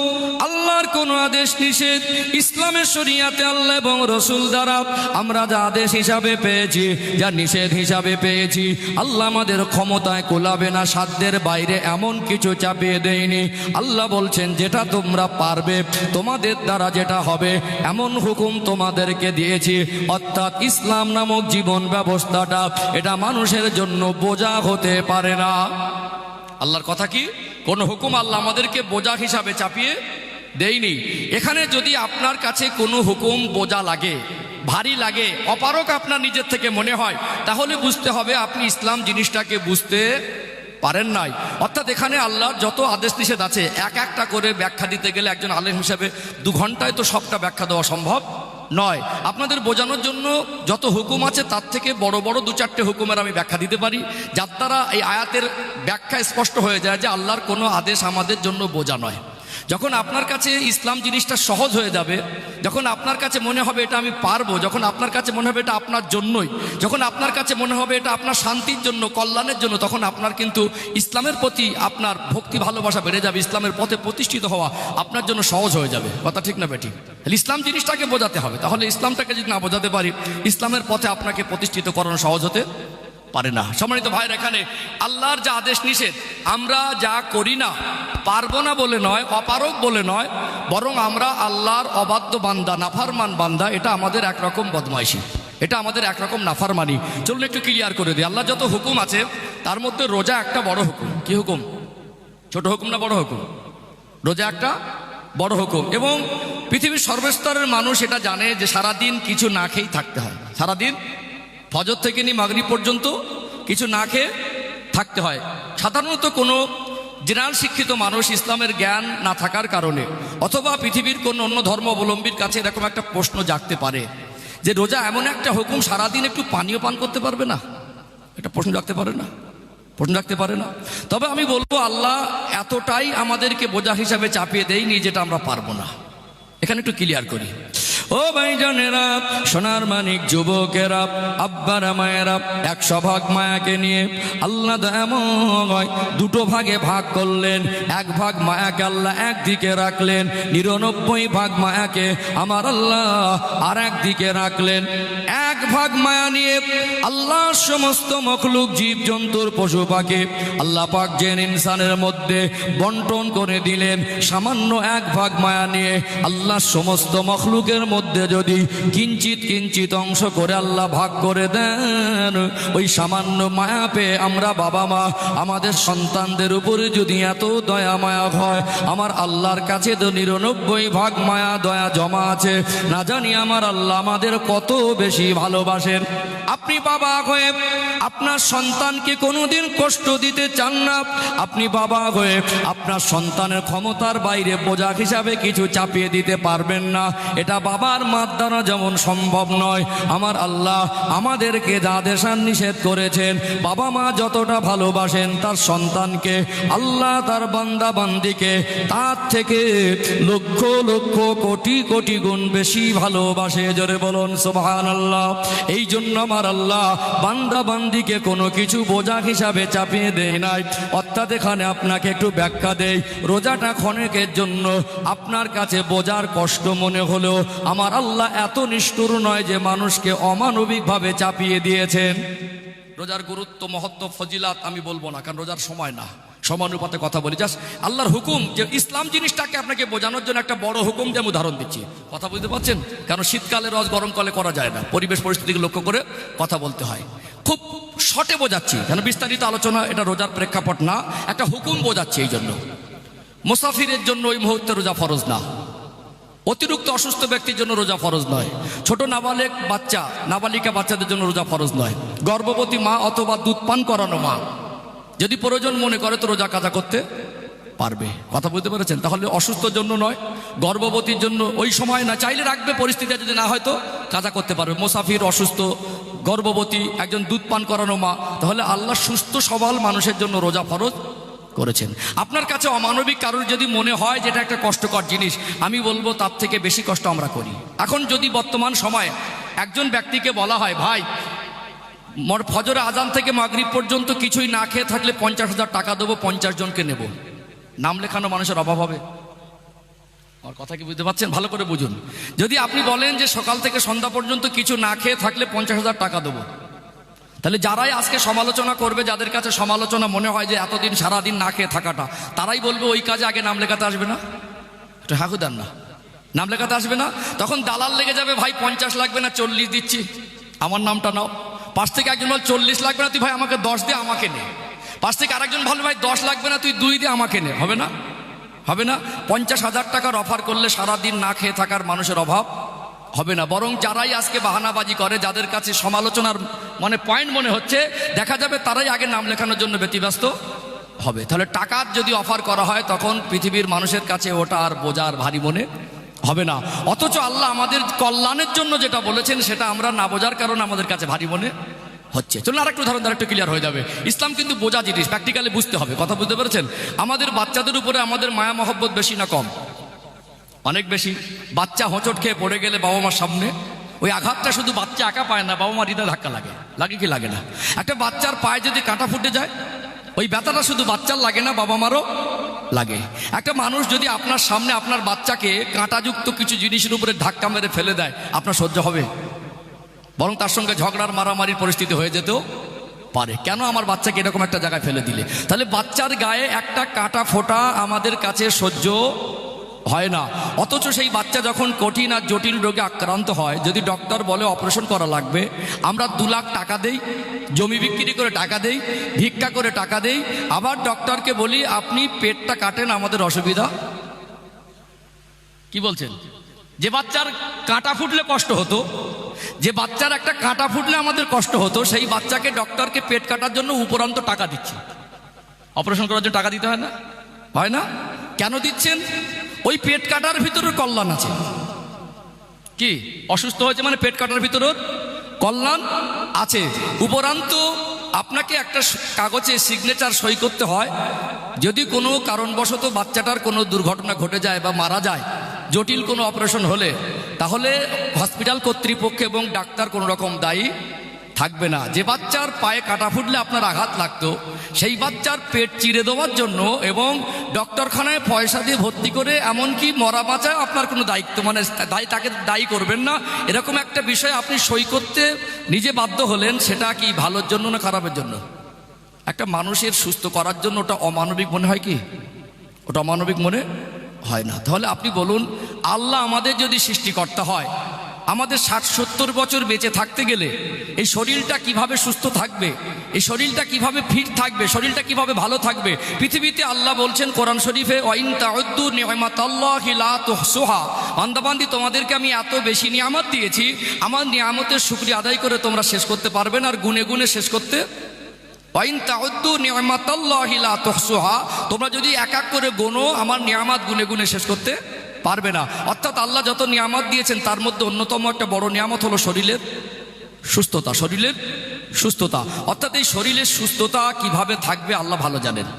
আল্লাহর কোন আদেশ নিষেধ ইসলামের শরিয়াতে আল্লাহ এবং রসুল দ্বারা আমরা যা আদেশ হিসাবে পেয়েছি, যা নিষেধ হিসাবে পেয়েছি, আল্লাহ আমাদের ক্ষমতায় কোলাবে না, সাধ্যের বাইরে এমন কিছু চাপিয়ে দেয়নি। আল্লাহ বলছেন যেটা তোমরা পারবে, তোমাদের দ্বারা যেটা হবে এমন হুকুম তোমাদেরকে দিয়েছি। অর্থাৎ ইসলাম নামক জীবন ব্যবস্থাটা এটা মানুষের জন্য বোঝা হতে পারে না। আল্লাহর কথা কি? কোন হুকুম আল্লাহ আমাদেরকে বোঝা হিসাবে চাপিয়ে দেয়নি। এখানে যদি আপনার কাছে কোনো হুকুম বোঝা লাগে, ভারী লাগে, অপারক আপনার নিজের থেকে মনে হয়, তাহলে বুঝতে হবে আপনি ইসলাম জিনিসটাকে বুঝতে পারেন নাই। অর্থাৎ এখানে আল্লাহর যত আদেশ নিষেধ আছে এক একটা করে ব্যাখ্যা দিতে গেলে একজন আলেম হিসাবে 2 ঘন্টায় তো সবটা ব্যাখ্যা দেওয়া সম্ভব নয়। আপনাদের বোঝানোর জন্য যত হুকুম আছে তার থেকে বড় বড় 2-4টে হুকুমের আমি ব্যাখ্যা দিতে পারি, যার দ্বারা এই আয়াতের ব্যাখ্যা স্পষ্ট হয়ে যায় যে আল্লাহর কোনো আদেশ আমাদের জন্য বোঝা নয়। যখন আপনার কাছে ইসলাম জিনিসটা সহজ হয়ে যাবে, যখন আপনার কাছে মনে হবে এটা আমি পারবো, যখন আপনার কাছে মনে হবে এটা আপনার জন্যই, যখন আপনার কাছে মনে হবে এটা আপনার শান্তির জন্য, কল্যাণের জন্য, তখন আপনার কিন্তু ইসলামের প্রতি আপনার ভক্তি ভালোবাসা বেড়ে যাবে। ইসলামের পথে প্রতিষ্ঠিত হওয়া আপনার জন্য সহজ হয়ে যাবে। কথা ঠিক না বেঠিক? ইসলাম জিনিসটাকে বোঝাতে হবে। তাহলে ইসলামটাকে যদি না বোঝাতে পারি, ইসলামের পথে আপনাকে প্রতিষ্ঠিত করানো সহজ হতে পারে না। সম্মানিত ভাইরা, এখানে আল্লাহর যা আদেশ নিষেধ আমরা যা করি না, পারবো না বলে নয়, অপারক বলে নয়, বরং আমরা আল্লাহর অবাধ্য বান্দা, নাফরমান বান্দা, এটা আমাদের একরকম বদমাইশি, এটা আমাদের একরকম নাফরমানি। চলুন একটু ক্লিয়ার করে দিই। আল্লাহ যত হুকুম আছে তার মধ্যে রোজা একটা বড় হুকুম। কি হুকুম? ছোট হুকুম না বড় হুকুম? রোজা একটা বড় হুকুম। এবং পৃথিবীর সর্বস্তরের মানুষ এটা জানে যে সারাদিন কিছু না খেয়েই থাকতে হয়। সারাদিন ফজর থেকে নিয়ে মাগরিব পর্যন্ত কিছু না খেয়ে থাকতে হয়। সাধারণত কোনো জেনারেল শিক্ষিত মানুষ ইসলামের জ্ঞান না থাকার কারণে অথবা পৃথিবীর কোনো অন্য ধর্মাবলম্বীর কাছে এরকম একটা প্রশ্ন জাগতে পারে যে রোজা এমন একটা হুকুম, সারাদিন একটু পানীয় পান করতে পারবে না? এটা প্রশ্ন জাগতে পারে না? প্রশ্ন রাখতে পারে না? তবে আমি বলবো আল্লাহ এতটাই আমাদেরকে বোঝা হিসাবে চাপিয়ে দেয়নি যেটা আমরা পারবো না। এখানে একটু ক্লিয়ার করি। ও ভাইজানেরা, সোনার মানিক যুবকেরা, আব্বারা মায়েরা, 100 ভাগ মায়াকে নিয়ে আল্লাহ দয়াময় 2 ভাগে ভাগ করলেন। 1 ভাগ মায়াকে আল্লাহ একদিকে রাখলেন, 99 ভাগ মায়াকে আমার আল্লাহ আর একদিকে রাখলেন। 1 ভাগ মায়া নিয়ে আল্লাহ সমস্ত মখলুক, জীব জন্তুর, পশু পাখি আল্লাহ পাক জিন ইনসানের মধ্যে বন্টন করে দিলেন। সামান্য 1 ভাগ মায়া নিয়ে আল্লাহ সমস্ত মখলুকের মধ্যে মধ্যে যদি কিঞ্চিত কিঞ্চিত অংশ করে আল্লাহ ভাগ করে দেন, ওই সামান্য মায়া পেয়ে আমরা বাবা মা আমাদের সন্তানদের উপরে যদি এত দয়া মায়া হয়, আমার আল্লাহর কাছে তো 99 ভাগ মায়া দয়া জমা আছে। না জানি আমার আল্লাহ আমাদের কত বেশি ভালোবাসেন। আপনি বাবা হয়ে আপনার সন্তানকে কোনোদিন কষ্ট দিতে চান না। আপনি বাবা হয়ে আপনার সন্তানের ক্ষমতার বাইরে বোঝা হিসাবে কিছু চাপিয়ে দিতে পারবেন না। এটা বাবার মার দ্বারা যেমন সম্ভব নয়, আমার আল্লাহ আমাদেরকে যা দেশান নিষেধ করেছেন, বাবা মা যতটা ভালোবাসেন তার সন্তানকে, আল্লাহ তার বান্দা বান্দিকে তার থেকে লক্ষ লক্ষ কোটি কোটি গুণ বেশি ভালোবাসে। জোরে বলুন সুবহানাল্লাহ। এই জন্য আমার আল্লাহ বান্দা বান্দিকে কোনো কিছু বোঝা হিসাবে চাপিয়ে দেয় নাই। অর্থাৎ এখানে আপনাকে একটু ব্যাখ্যা দেই, রোজাটা ক্ষণেকের জন্য আপনার কাছে বোঝার কষ্ট মনে হলেও আমার আল্লাহ এত নিষ্ঠুর নয় যে মানুষকে অমানবিকভাবে চাপিয়ে দিয়েছেন। রোজার গুরুত্ব মহত্ব ফজিলাত আমি বলবো না, কারণ রোজার সময় না, সমানুপাতে কথা বলি। জাস্ট আল্লাহর হুকুম যে ইসলাম জিনিসটাকে আপনাকে বোঝানোর জন্য একটা বড় হুকুম যে আমি উদাহরণ দিচ্ছি। কথা বুঝতে পারছেন? কারণ শীতকালে রস গরমকালে করা যায় না, পরিবেশ পরিস্থিতিকে লক্ষ্য করে কথা বলতে হয়। খুব শর্টে বোঝাচ্ছি, যেন বিস্তারিত আলোচনা এটা রোজার প্রেক্ষাপট না, একটা হুকুম বোঝাচ্ছি। এই জন্য মুসাফিরের জন্য ওই মুহূর্তে রোজা ফরজ না, অতিরিক্ত অসুস্থ ব্যক্তির জন্য রোজা ফরজ নয়, ছোট নাবালেক বাচ্চা নাবালিকা বাচ্চাদের জন্য রোজা ফরজ নয়, গর্ভবতী মা অথবা দুধ পান করানো মা যদি প্রয়োজন মনে করে তো রোজা কাজা করতে পারবে। কথা বুঝতে পেরেছেন? তাহলে অসুস্থর জন্য নয়, গর্ভবতীর জন্য ওই সময় না, চাইলে রাখবে, পরিস্থিতি যদি না হয় তো কাজা করতে পারবে। মুসাফির, অসুস্থ, গর্ভবতী, একজন দুধ পান করানো মা, তাহলে আল্লাহ সুস্থ সবল মানুষের জন্য রোজা ফরজ করেছেন। আপনার কাছে অমানবিক কারোর যদি মনে হয় যেটা একটা কষ্টকর জিনিস, আমি বলবো তার থেকে বেশি কষ্ট আমরা করি। এখন যদি বর্তমান সময়ে একজন ব্যক্তিকে বলা হয়, ভাই ফজরে আজান থেকে মাগরিব পর্যন্ত কিছুই না খেয়ে থাকলে 50,000 টাকা দেবো, 50 জনকে নেব, নাম লেখানো মানুষের অভাব হবে? আমার কথা কি বুঝতে পারছেন? ভালো করে বুঝুন। যদি আপনি বলেন যে সকাল থেকে সন্ধ্যা পর্যন্ত কিছু না খেয়ে থাকলে 50,000 টাকা দেবো, তাহলে যারাই আজকে সমালোচনা করবে, যাদের কাছে সমালোচনা মনে হয় যে এতদিন সারাদিন না খেয়ে থাকাটা, তারাই বলবে ওই কাজে আগে নাম লেখাতে আসবে না? একটু হাঁকু দেন না, নাম লেখাতে আসবে না? তখন দালাল লেগে যাবে, ভাই 50 লাগবে না 40 দিচ্ছি, আমার নামটা নাও। পাশ থেকে একজন বল 40 লাগবে না, তুই ভাই আমাকে 10 দে, আমাকে নে। পাশ থেকে আরেকজন ভালো, ভাই 10 লাগবে না, তুই 2 দে, আমাকে নে। হবে না? হবে না? 50,000 টাকার অফার করলে সারাদিন না খেয়ে থাকার মানুষের অভাব হবে না। বরং যারাই আজকে বাহানাবাজি করে, যাদের কাছে সমালোচনার পয়েন্ট মনে হচ্ছে, দেখা যাবে তারাই আগে নাম লেখানোর জন্য ব্যতিব্যস্ত হবে। তাহলে টাকার যদি অফার করা হয় তখন পৃথিবীর মানুষের কাছে ওটা আর বোঝার ভারী মনে হবে না। অথচ আল্লাহ আমাদের কল্যাণের জন্য যেটা বলেছেন সেটা আমরা না বোঝার কারণে আমাদের কাছে ভারী মনে হচ্ছে। চলুন আরেকটু উদাহরণ দ্বারা একটু ক্লিয়ার হয়ে যাবে। ইসলাম কিন্তু বোঝা জিনিস, প্র্যাকটিক্যালি বুঝতে হবে। কথা বুঝতে পেরেছেন? আমাদের বাচ্চাদের উপরে আমাদের মায়া মহব্বত বেশি না কম? অনেক বেশি। বাচ্চা হোঁচট খেয়ে পড়ে গেলে বাবা মার সামনে ওই আঘাতটা শুধু বাচ্চা একা পায় না, বাবা মার হৃদয় ধাক্কা লাগে। লাগে কি লাগে না? একটা বাচ্চার পায়ে যদি কাঁটা ফুটে যায়, ওই ব্যথাটা শুধু বাচ্চার লাগে না, বাবা মারও লাগে। একটা মানুষ যদি আপনার সামনে আপনার বাচ্চাকে কাঁটাযুক্ত কিছু জিনিসের উপরে ধাক্কা মেরে ফেলে দেয়, আপনার সহ্য হবে? বরং তার সঙ্গে ঝগড়ার মারামারির পরিস্থিতি হয়ে যেতেও পারে। কেন? আমার বাচ্চাকে এরকম একটা জায়গায় ফেলে দিলে। তাহলে বাচ্চার গায়ে একটা কাঁটা ফোটা আমাদের কাছে সহ্য হয় না। অথচ সেই বাচ্চা যখন কঠিন আর জটিল রোগে আক্রান্ত হয়, যদি ডক্টর বলে অপারেশন করা লাগবে, আমরা 2 লাখ টাকা দেই, জমি বিক্রি করে টাকা দেই, ভিক্ষা করে টাকা দেই, আবার ডক্টরকে বলি আপনি পেটটা কাটেন, আমাদের অসুবিধা। কি বলছেন? যে বাচ্চার কাঁটা ফুটলে কষ্ট হতো, যে বাচ্চার একটা কাঁটা ফুটলে আমাদের কষ্ট হতো, সেই বাচ্চাকে ডক্টরকে পেট কাটার জন্য উপরন্ত টাকা দিচ্ছে। অপারেশন করার জন্য টাকা দিতে হয় না? হয় না? কেন দিচ্ছেন? ওই পেট কাটার ভিতরে কল্যাণ আছে। কি অসুস্থ হয়েছে মানে পেট কাটার ভিতরে কল্যাণ আছে। উপরান্ত আপনাকে একটা কাগজে সিগনেচার সই করতে হয়, যদি কোনো কারণবশত বাচ্চাটার কোনো দুর্ঘটনা ঘটে যায় বা মারা যায়, জটিল কোনো অপারেশন হলে, তাহলে হসপিটাল কর্তৃপক্ষ এবং ডাক্তার কোনো রকম দায়ী থাকবে না। যে বাচ্চার পায়ে কাটা ফুটলে আপনার আঘাত লাগতো, সেই বাচ্চার পেট চিরে দেওয়ার জন্য এবং ডক্টরখানায় পয়সা দিয়ে ভর্তি করে এমনকি মরা বাঁচায় আপনার কোনো দায়িত্ব, তাকে দায়ী করবেন না। এরকম একটা বিষয় আপনি সই করতে নিজে বাধ্য হলেন, সেটা কি ভালোর জন্য না খারাপের জন্য? একটা মানুষের সুস্থ করার জন্য ওটা অমানবিক মনে হয় কি? ওটা অমানবিক মনে হয় না। তাহলে আপনি বলুন, আল্লাহ আমাদের যদি সৃষ্টিকর্তা হয়, আমাদের 60-70 বছর বেঁচে থাকতে গেলে এই শরীরটা কিভাবে সুস্থ থাকবে, এই শরীরটা কিভাবে ফিট থাকবে, শরীরটা কিভাবে ভালো থাকবে। পৃথিবীতে আল্লাহ বলছেন কোরআন শরীফে, ওয়াইন তাউদ্দু নি'মাতাল্লাহি লা তুহসুহা, বান্দাবান্দি তোমাদেরকে আমি এত বেশি নিয়ামত দিয়েছি, আমার নিয়ামতের শুকরিয়া আদায় করে তোমরা শেষ করতে পারবে না, আর গুনে গুনে শেষ করতে। ওয়াইন তাউদ্দু নি'মাতাল্লাহি লা তুহসুহা, তোমরা যদি এক এক করে গোনো আমার নিয়ামত গুনে গুনে শেষ করতে পারবে না। অর্থাৎ আল্লাহ যত নিয়ামত দিয়েছেন তার মধ্যে অন্যতম একটা বড় নিয়ামত হলো শরীরের সুস্থতা, শরীরের সুস্থতা। অর্থাৎ এই শরীরের সুস্থতা কিভাবে থাকবে আল্লাহ ভালো জানেন।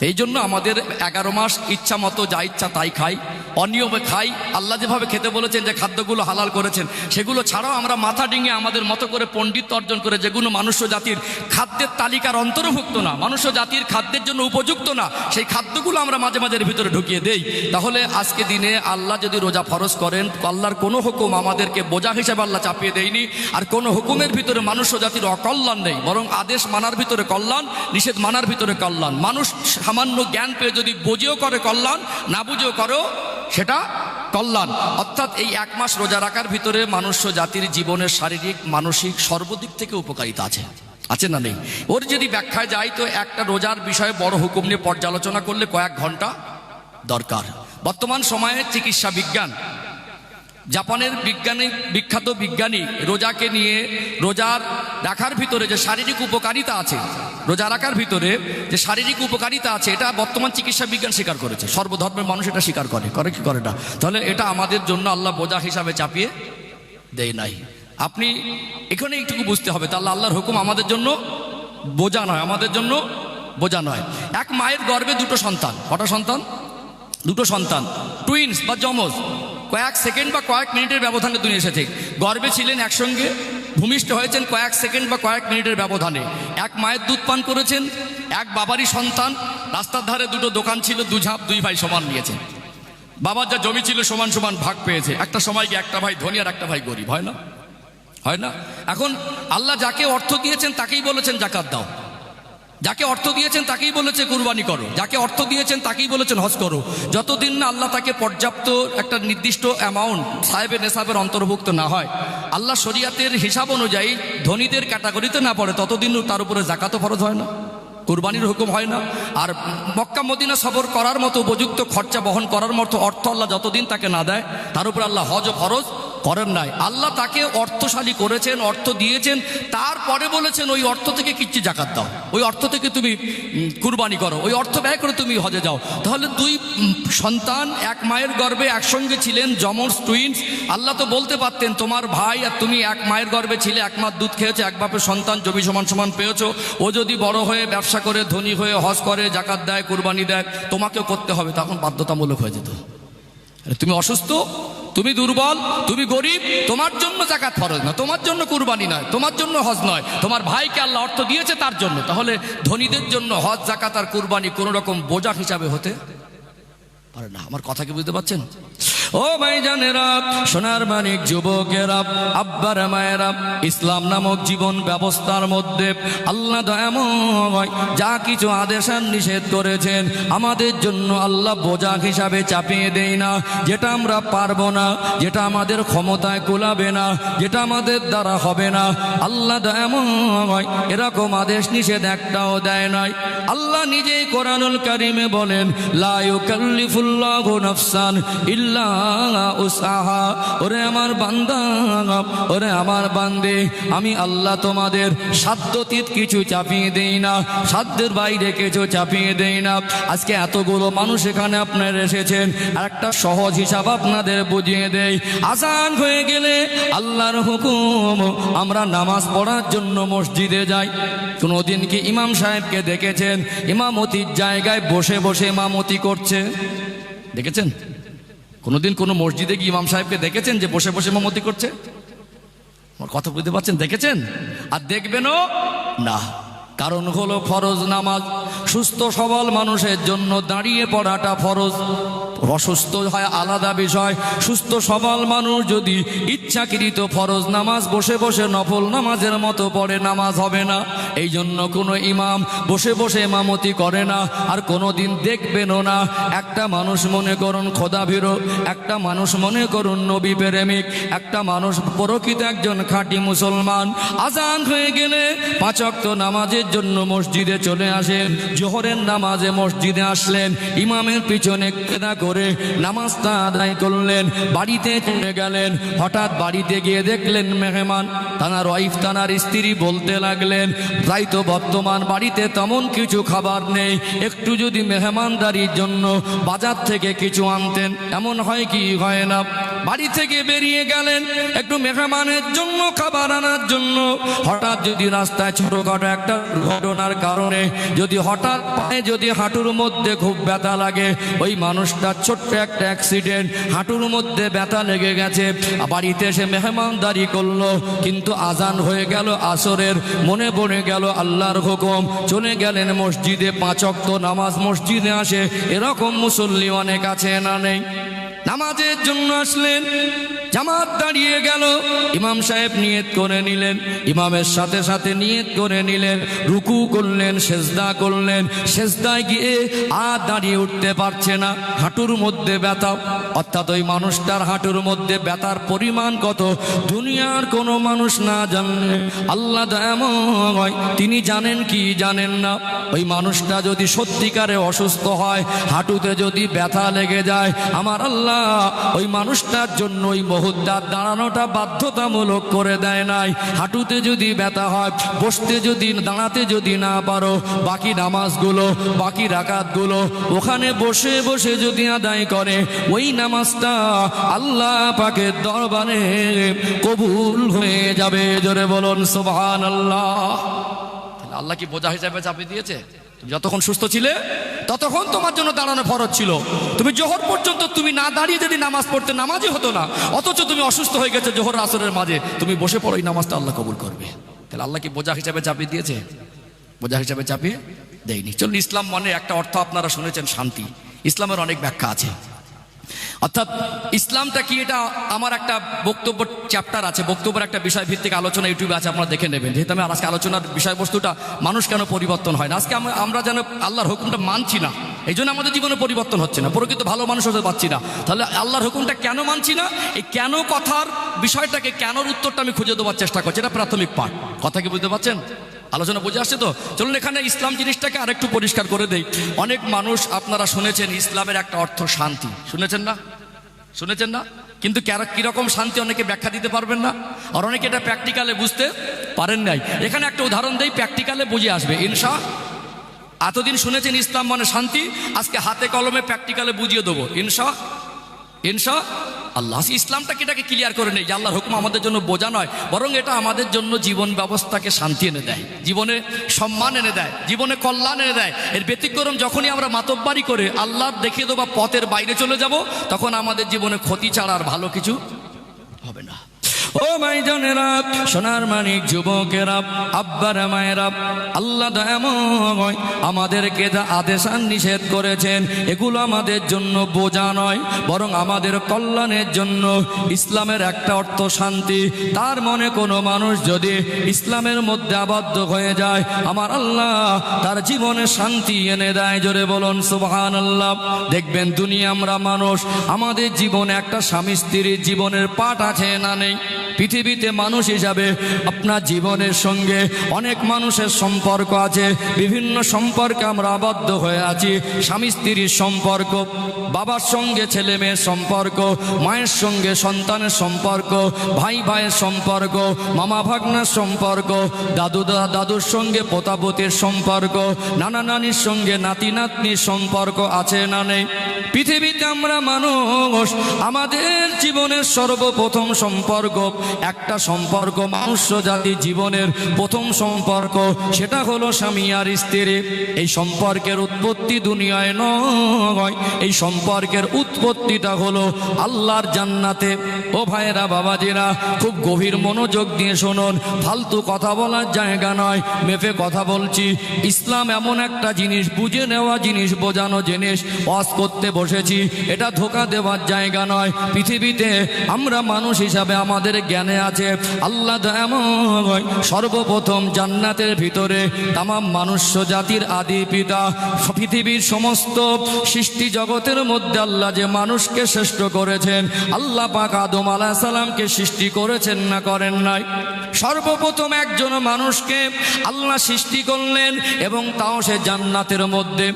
এই জন্য আমাদের 11 মাস ইচ্ছা মতো যা ইচ্ছা তাই খাই, অনিয়মে খাই। আল্লাহ যেভাবে খেতে বলেছেন, যে খাদ্যগুলো হালাল করেছেন, সেগুলো ছাড়াও আমরা মাথা ডিঙে আমাদের মতো করে পণ্ডিত অর্জন করে যেগুলো মানুষ্য জাতির খাদ্যের তালিকার অন্তর্ভুক্ত না, মানুষ্য জাতির খাদ্যের জন্য উপযুক্ত না, সেই খাদ্যগুলো আমরা মাঝে মাঝে ভিতরে ঢুকিয়ে দেই। তাহলে আজকে দিনে আল্লাহ যদি রোজা ফরজ করেন, আল্লাহর কোনো হুকুম আমাদেরকে বোঝা হিসেবে আল্লাহ চাপিয়ে দেয়নি, আর কোনো হুকুমের ভিতরে মানুষ্য জাতির অকল্যাণ নেই, বরং আদেশ মানার ভিতরে কল্যাণ, নিষেধ মানার ভিতরে কল্যাণ। মানুষ সামান্য জ্ঞান পেয়ে যদি বুঝেও করে কল্যাণ, না বুঝেও করো সেটা কল্যাণ। অর্থাৎ এই 1 মাস রোজা রাখার ভিতরে মানুষ্য জাতির জীবনের শারীরিক মানসিক সর্বদিক থেকে উপকারিতা আছে, আছে না নেই? ওর যদি ব্যাখ্যায় যায় তো একটা রোজার বিষয়ে বড় হুকুম নিয়ে পর্যালোচনা করলে কয়েক ঘন্টা দরকার। বর্তমান সময়ে চিকিৎসা বিজ্ঞান, জাপানের বিখ্যাত বিজ্ঞানী রোজাকে নিয়ে, রোজার রাখার ভিতরে যে শারীরিক উপকারিতা আছে, রোজা রাখার ভিতরে যে শারীরিক উপকারিতা আছে, এটা বর্তমান চিকিৎসা বিজ্ঞান স্বীকার করেছে। সর্বধর্মের মানুষ এটা স্বীকার করে কি করে না? তাহলে এটা আমাদের জন্য আল্লাহ বোঝা হিসাবে চাপিয়ে দেয় নাই। আপনি এখানে একটু বুঝতে হবে, তাহলে আল্লাহর হুকুম আমাদের জন্য বোঝা নয়, আমাদের জন্য বোঝা নয়। এক মায়ের গর্ভে 2টো সন্তান, কটা সন্তান? 2টো সন্তান, টুইন্স বা যমজ, কয়েক সেকেন্ড বা কয়েক মিনিটের ব্যবধানে দুনিয়া এসেছে। গর্ভে ছিলেন একসঙ্গে, ভূমিষ্ঠ হয়েছেন কয়েক সেকেন্ড বা কয়েক মিনিটের ব্যবধানে। এক মায়ের দুধ পান করেছেন, এক বাবারই সন্তান। রাস্তার ধারে 2টো দোকান ছিল, 2 ঝাঁপ 2 ভাই সমান নিয়েছেন। বাবার যা জমি ছিল সমান সমান ভাগ পেয়েছে। একটা সময় গিয়ে একটা ভাই ধনী আর একটা ভাই গরিব, হয় না? হয় না? এখন আল্লাহ যাকে অর্থ দিয়েছেন তাকেই বলেছেন জাকাত দাও, যাকে অর্থ দিয়েছেন তাকেই বলেছে কুরবানি করো, যাকে অর্থ দিয়েছেন তাকেই বলেছেন হজ করো। যতদিন না আল্লাহ তাকে পর্যাপ্ত একটা নির্দিষ্ট অ্যামাউন্ট সাহেবের নেশাবের অন্তর্ভুক্ত না হয়, আল্লাহ শরিয়াতের হিসাব অনুযায়ী ধনীদের ক্যাটাগরিতে না পড়ে, ততদিন তার উপরে জাকাতও ফরজ হয় না, কুরবানির হুকুম হয় না। আর মক্কা মদিনা সফর করার মতো উপযুক্ত খরচা বহন করার মতো অর্থ আল্লাহ যতদিন তাকে না দেয়, তার উপর আল্লাহ হজ ফরজ করেন নাই। আল্লাহ তাকে অর্থশালী করেছেন, অর্থ দিয়েছেন, তারপরে বলেছেন ওই অর্থ থেকে কিচ্ছু জাকাত দাও, ওই অর্থ থেকে তুমি কুরবানি করো, ওই অর্থ ব্যয় করে তুমি হজে যাও। তাহলে 2 সন্তান এক মায়ের গর্ভে একসঙ্গে ছিলেন, যমজ টুইন্স। আল্লাহ তো বলতে পারতেন তোমার ভাই আর তুমি এক মায়ের গর্ভে ছিলে, এক মাস দুধ খেয়েছো, এক বাপের সন্তান, জমি সমান সমান পেয়েছো। ও যদি বড় হয়ে ব্যবসা করে ধনী হয়ে হজ করে, জাকাত দেয়, কুরবানি দেয়, তোমাকেও করতে হবে, তখন বাধ্যতামূলক হয়ে যেত। তুমি অসুস্থ, তুমি দুর্বল, তুমি গরিব, তোমার জন্য জাকাত ফরজ না, তোমার জন্য কুরবানি নয়, তোমার জন্য হজ নয়, তোমার ভাইকে আল্লাহ অর্থ দিয়েছে তার জন্য। তাহলে ধনীদের জন্য হজ, জাকাত আর কুরবানি কোনো রকম বোঝা হিসাবে হতে পারে না। আমার কথা কি বুঝতে পারছেন? ও ভাইজানেরা, সোনার মানিক যুবকেরা, আব্বার মায়েরা, ইসলাম নামক জীবন ব্যবস্থার মধ্যে আল্লাহ দয়াময় যা কিছু আদেশ আর নিষেধ করেছেন আমাদের জন্য আল্লাহ বোঝা হিসাবে চাপিয়ে দেয় না। যেটা আমরা পারবো না, যেটা আমাদের ক্ষমতায় কুলাবে না, যেটা আমাদের দ্বারা হবে না, আল্লাহ দয়াময় এরকম আদেশ নিষেধ একটাও দেয় নাই। আল্লাহ নিজেই কোরআনুল কারিমে বলেন, লা ইউকাল্লিফুল্লাহু নাফসান ইল্লা উসআহা। ওরে আমার বান্দা, ওরে আমার বান্দে, আমি আল্লাহ তোমাদের সাধ্যতীত কিছু চাপিয়ে দেই না, সাধ্যের বাইরে কিছু চাপিয়ে দেই না। আজকে এতগুলো মানুষ এখানে আপনারা এসেছেন, আর একটা সহজ হিসাব আপনাদের বুঝিয়ে দেই। আযান হয়ে গেলে আল্লাহর হুকুম, আমরা নামাজ পড়ার জন্য মসজিদে যাই। কোনোদিন কি ইমাম সাহেবকে দেখেছেন ইমামতির জায়গায় বসে বসে ইমামতি করছে? দেখেছেন? কোনোদিন কোনো মসজিদে গিয়ে ইমাম সাহেবকে দেখেছেন যে বসে বসে ইমামতি করছে? আমার কথা বুঝতে পারছেন? দেখেছেন? আর দেখবেনও না। কারণ হলো ফরজ নামাজ। সুস্থ সবল মানুষের জন্য দাঁড়িয়ে পড়াটা ফরজ। অসুস্থ হয় আলাদা বিষয়, সুস্থ সবল মানুষ যদি ইচ্ছাকৃত ফরজ নামাজ বসে বসে নফল নামাজের মতো পড়ে, নামাজ হবে না। এই জন্য কোনো ইমাম বসে বসে ইমামতি করে না, আর কোনো দিন দেখবেনও না। একটা মানুষ মনে করুন খোদাভীরু, একটা মানুষ মনে করুন নবী প্রেমিক, একটা মানুষ প্রকৃত একজন খাঁটি মুসলমান, আজান হয়ে গেলে 5 ওয়াক্ত নামাজের জন্য মসজিদে চলে আসেন। জোহরের নামাজে মসজিদে আসলেন, ইমামের পিছনে কেদা করে নামাজটা আদায় করলেন, বাড়িতে চলে গেলেন। হঠাৎ বাড়িতে গিয়ে দেখলেন মেহমান, তানার ওয়াইফ তানার স্ত্রী বলতে লাগলেন, তাই তো বর্তমান বাড়িতে তেমন কিছু খাবার নেই, একটু যদি মেহমানদারির জন্য বাজার থেকে কিছু আনতেন। এমন হয় কি হয় না? বাড়ি থেকে বেরিয়ে গেলেন একটু মেহমানের জন্য খাবার আনার জন্য, হঠাৎ যদি রাস্তায় ছোটখাটো একটা ঘটনার কারণে যদি হঠাৎ পায়ে যদি হাঁটুর মধ্যে খুব ব্যথা লাগে, ওই মানুষটার ছোট্ট একটা অ্যাক্সিডেন্ট, হাঁটুর মধ্যে ব্যথা লেগে গেছে, বাড়িতে এসে মেহমানদারি করলো, কিন্তু আজান হয়ে গেল আসরের, মনে পড়ে গেল আল্লাহর হুকুম, চলে গেলেন মসজিদে। 5 ওয়াক্ত নামাজ মসজিদে আসে, এরকম মুসল্লি অনেক আছে না নেই? নামাজের জন্য আসলেন, জামাত দাঁড়িয়ে গেল, ইমাম সাহেব নিয়ত করে নিলেন, ইমামের সাথে সাথে নিয়ত করে নিলেন, রুকু করলেন, সেজদা করলেন, সেজদায় গিয়ে আর দাঁড়িয়ে উঠতে পারছে না, হাঁটুর মধ্যে ব্যথা। অর্থাৎ ওই মানুষটার হাঁটুর মধ্যে ব্যথার পরিমাণ কত দুনিয়ার কোনো মানুষ না জানলে আল্লাহ দয়াময় তিনি জানেন কি জানেন না? ওই মানুষটা যদি সত্যিকারে অসুস্থ হয়, হাঁটুতে যদি ব্যথা লেগে যায়, আমার আল্লাহ ওই মানুষটার জন্য ওই মুহূর্তে দাঁড়ানোটা বাধ্যতামূলক করে দেয় নাই। হাঁটুতে যদি ব্যথা হয়, বসতে যদি দাঁড়াতে যদি না পারো, বাকি নামাজগুলো বাকি রাকাতগুলো ওখানে বসে বসে যদি আদায় করে, ওই নামাজটা আল্লাহ পাকের দরবারে কবুল হয়ে যাবে। জোরে বলুন সুবহানাল্লাহ। আল্লাহ কি বোঝা হিসাবে চাপিয়ে দিয়েছে? যতক্ষণ সুস্থ ছিলে ততক্ষণ তোমার জন্য দাঁড়ানো ফরজ ছিল। তুমি জোহর পর্যন্ত তুমি না দাঁড়িয়ে যদি নামাজ পড়তে, নামাজই হতো না। অথচ তুমি অসুস্থ হয়ে গেছো জোহর আসরের মাঝে, তুমি বসে পড়ো, এই নামাজটা আল্লাহ কবুল করবে। তাহলে আল্লাহ কি বোঝা হিসাবে চাপিয়ে দিয়েছে? বোঝা হিসাবে চাপিয়ে দেয়নি। চলুন, ইসলাম মানে একটা অর্থ আপনারা শুনেছেন শান্তি। ইসলামের অনেক ব্যাখ্যা আছে। অর্থাৎ ইসলামটা কি, এটা আমার একটা বক্তব্য চ্যাপ্টার আছে, বক্তব্যের একটা বিষয় ভিত্তিক আলোচনা ইউটিউবে আছে, আপনারা দেখে নেবেন। যেহেতু আমি আজকে আলোচনার বিষয়বস্তুটা মানুষ কেন পরিবর্তন হয় না, আজকে আমরা যেন আল্লাহর হুকুমটা মানছি না, এই জন্য আমাদের জীবনে পরিবর্তন হচ্ছে না, প্রকৃত ভালো মানুষ হতে পারছি না। তাহলে আল্লাহর হুকুমটা কেন মানছি না, এই কেন কথার বিষয়টাকে, কেনর উত্তরটা আমি খুঁজে দেওয়ার চেষ্টা করছি। এটা প্রাথমিক পাঠ। কথা কি বুঝতে পারছেন? আলোচনা বুঝে আসছে তো? চলুন এখানে ইসলাম জিনিসটাকে আরেকটু পরিষ্কার করে দেই। অনেক মানুষ আপনারা শুনেছেন ইসলামের একটা অর্থ শান্তি, শুনেছেন না? শুনেছেন না? কিন্তু কিরকম শান্তি অনেকে ব্যাখ্যা দিতে পারবেন না, আর অনেকে এটা প্র্যাকটিক্যালে বুঝতে পারেন নাই। এখানে একটা উদাহরণ দেই, প্র্যাকটিক্যালে বুঝে আসবে ইনশাআল্লাহ। এতদিন শুনেছেন ইসলাম মানে শান্তি, আজকে হাতে কলমে প্র্যাকটিক্যালে বুঝিয়ে দেবো ইনশাআল্লাহ। ইসলামটাকে এটাকে ক্লিয়ার করে নেই যে আল্লাহর হুকুম আমাদের জন্য বোঝা নয়, বরং এটা আমাদের জন্য জীবন ব্যবস্থাকে শান্তি এনে দেয়, জীবনে সম্মান এনে দেয়, জীবনে কল্যাণ এনে দেয়। এর ব্যতিক্রম যখনই আমরা মাতব্বারি করে আল্লাহ দেখিয়ে দেবো পথের বাইরে চলে যাব, তখন আমাদের জীবনে ক্ষতি ছাড়া আর ভালো কিছু হবে না। ও ভাইজানেরা, সোনার মানিক যুবকেরা, আব্বারা মায়েরা, আল্লাহ দয়াময় আমাদেরকে যা আদেশ আর নিষেধ করেছেন, এগুলো আমাদের জন্য বোঝা নয়, বরং আমাদের কল্যাণের জন্য। ইসলামের একটা অর্থ শান্তি। তার মনে কোনো মানুষ যদি ইসলামের মধ্যে আবদ্ধ হয়ে যায়, আমার আল্লাহ তার জীবনে শান্তি এনে দেয়। জোরে বলুন সুবহানাল্লাহ। দেখবেন দুনিয়া আমরা মানুষ, আমাদের জীবনে একটা স্বামী স্ত্রীর জীবনের পাঠ আছে না নেই? পৃথিবীতে মানুষ হিসাবে আপনার জীবনের সঙ্গে অনেক মানুষের সম্পর্ক আছে, বিভিন্ন সম্পর্কে আমরা আবদ্ধ হয়ে আছি। স্বামী স্ত্রীর সম্পর্ক, বাবার সঙ্গে ছেলে মেয়ের সম্পর্ক, মায়ের সঙ্গে সন্তানের সম্পর্ক, ভাই ভাইয়ের সম্পর্ক, মামা ভাগ্নার সম্পর্ক, দাদুর সঙ্গে পোতাপতির সম্পর্ক, নানা নানির সঙ্গে নাতি নাতনির সম্পর্ক আছে না নেই? পৃথিবীতে আমরা মানুষ, আমাদের জীবনের সর্বপ্রথম সম্পর্ক একটা সম্পর্ক মনুষ্য জাতির জীবনের প্রথম সম্পর্ক, সেটা হলো স্বামী আর স্ত্রী। এই সম্পর্কের উৎপত্তি দুনিয়ায় নয়, এই সম্পর্কের উৎপত্তিটা হলো আল্লাহর জান্নাতে। ও ভাইরা বাবাজিরা, খুব গভীর মনোযোগ দিয়ে শুনুন, ফালতু কথা বলার জায়গা নয়, মেপে কথা বলছি। ইসলাম এমন একটা জিনিস, বুঝে নেওয়া জিনিস, বোঝানো জিনিস। ওয়াজ করতে বসেছি, এটা ধোঁকা দেওয়ার জায়গা নয়। পৃথিবীতে আমরা মানুষ হিসাবে আমাদের জ্ঞানে আছে আল্লাহ দয়াময় সর্বপ্রথম জান্নাতের ভিতরে তামাম মনুষ্য জাতির আদি পিতা, পৃথিবীর সমস্ত সৃষ্টি জগতের মধ্যে আল্লাহ যে মানুষকে শ্রেষ্ঠ করেছেন, আল্লাহ পাক আদম আলাইহিস সালামকে সৃষ্টি করেছেন না করেন নাই? সর্বপ্রথম একজন মানুষকে আল্লাহ সৃষ্টি করলেন, এবং তাও সে জান্নাতের মধ্যে।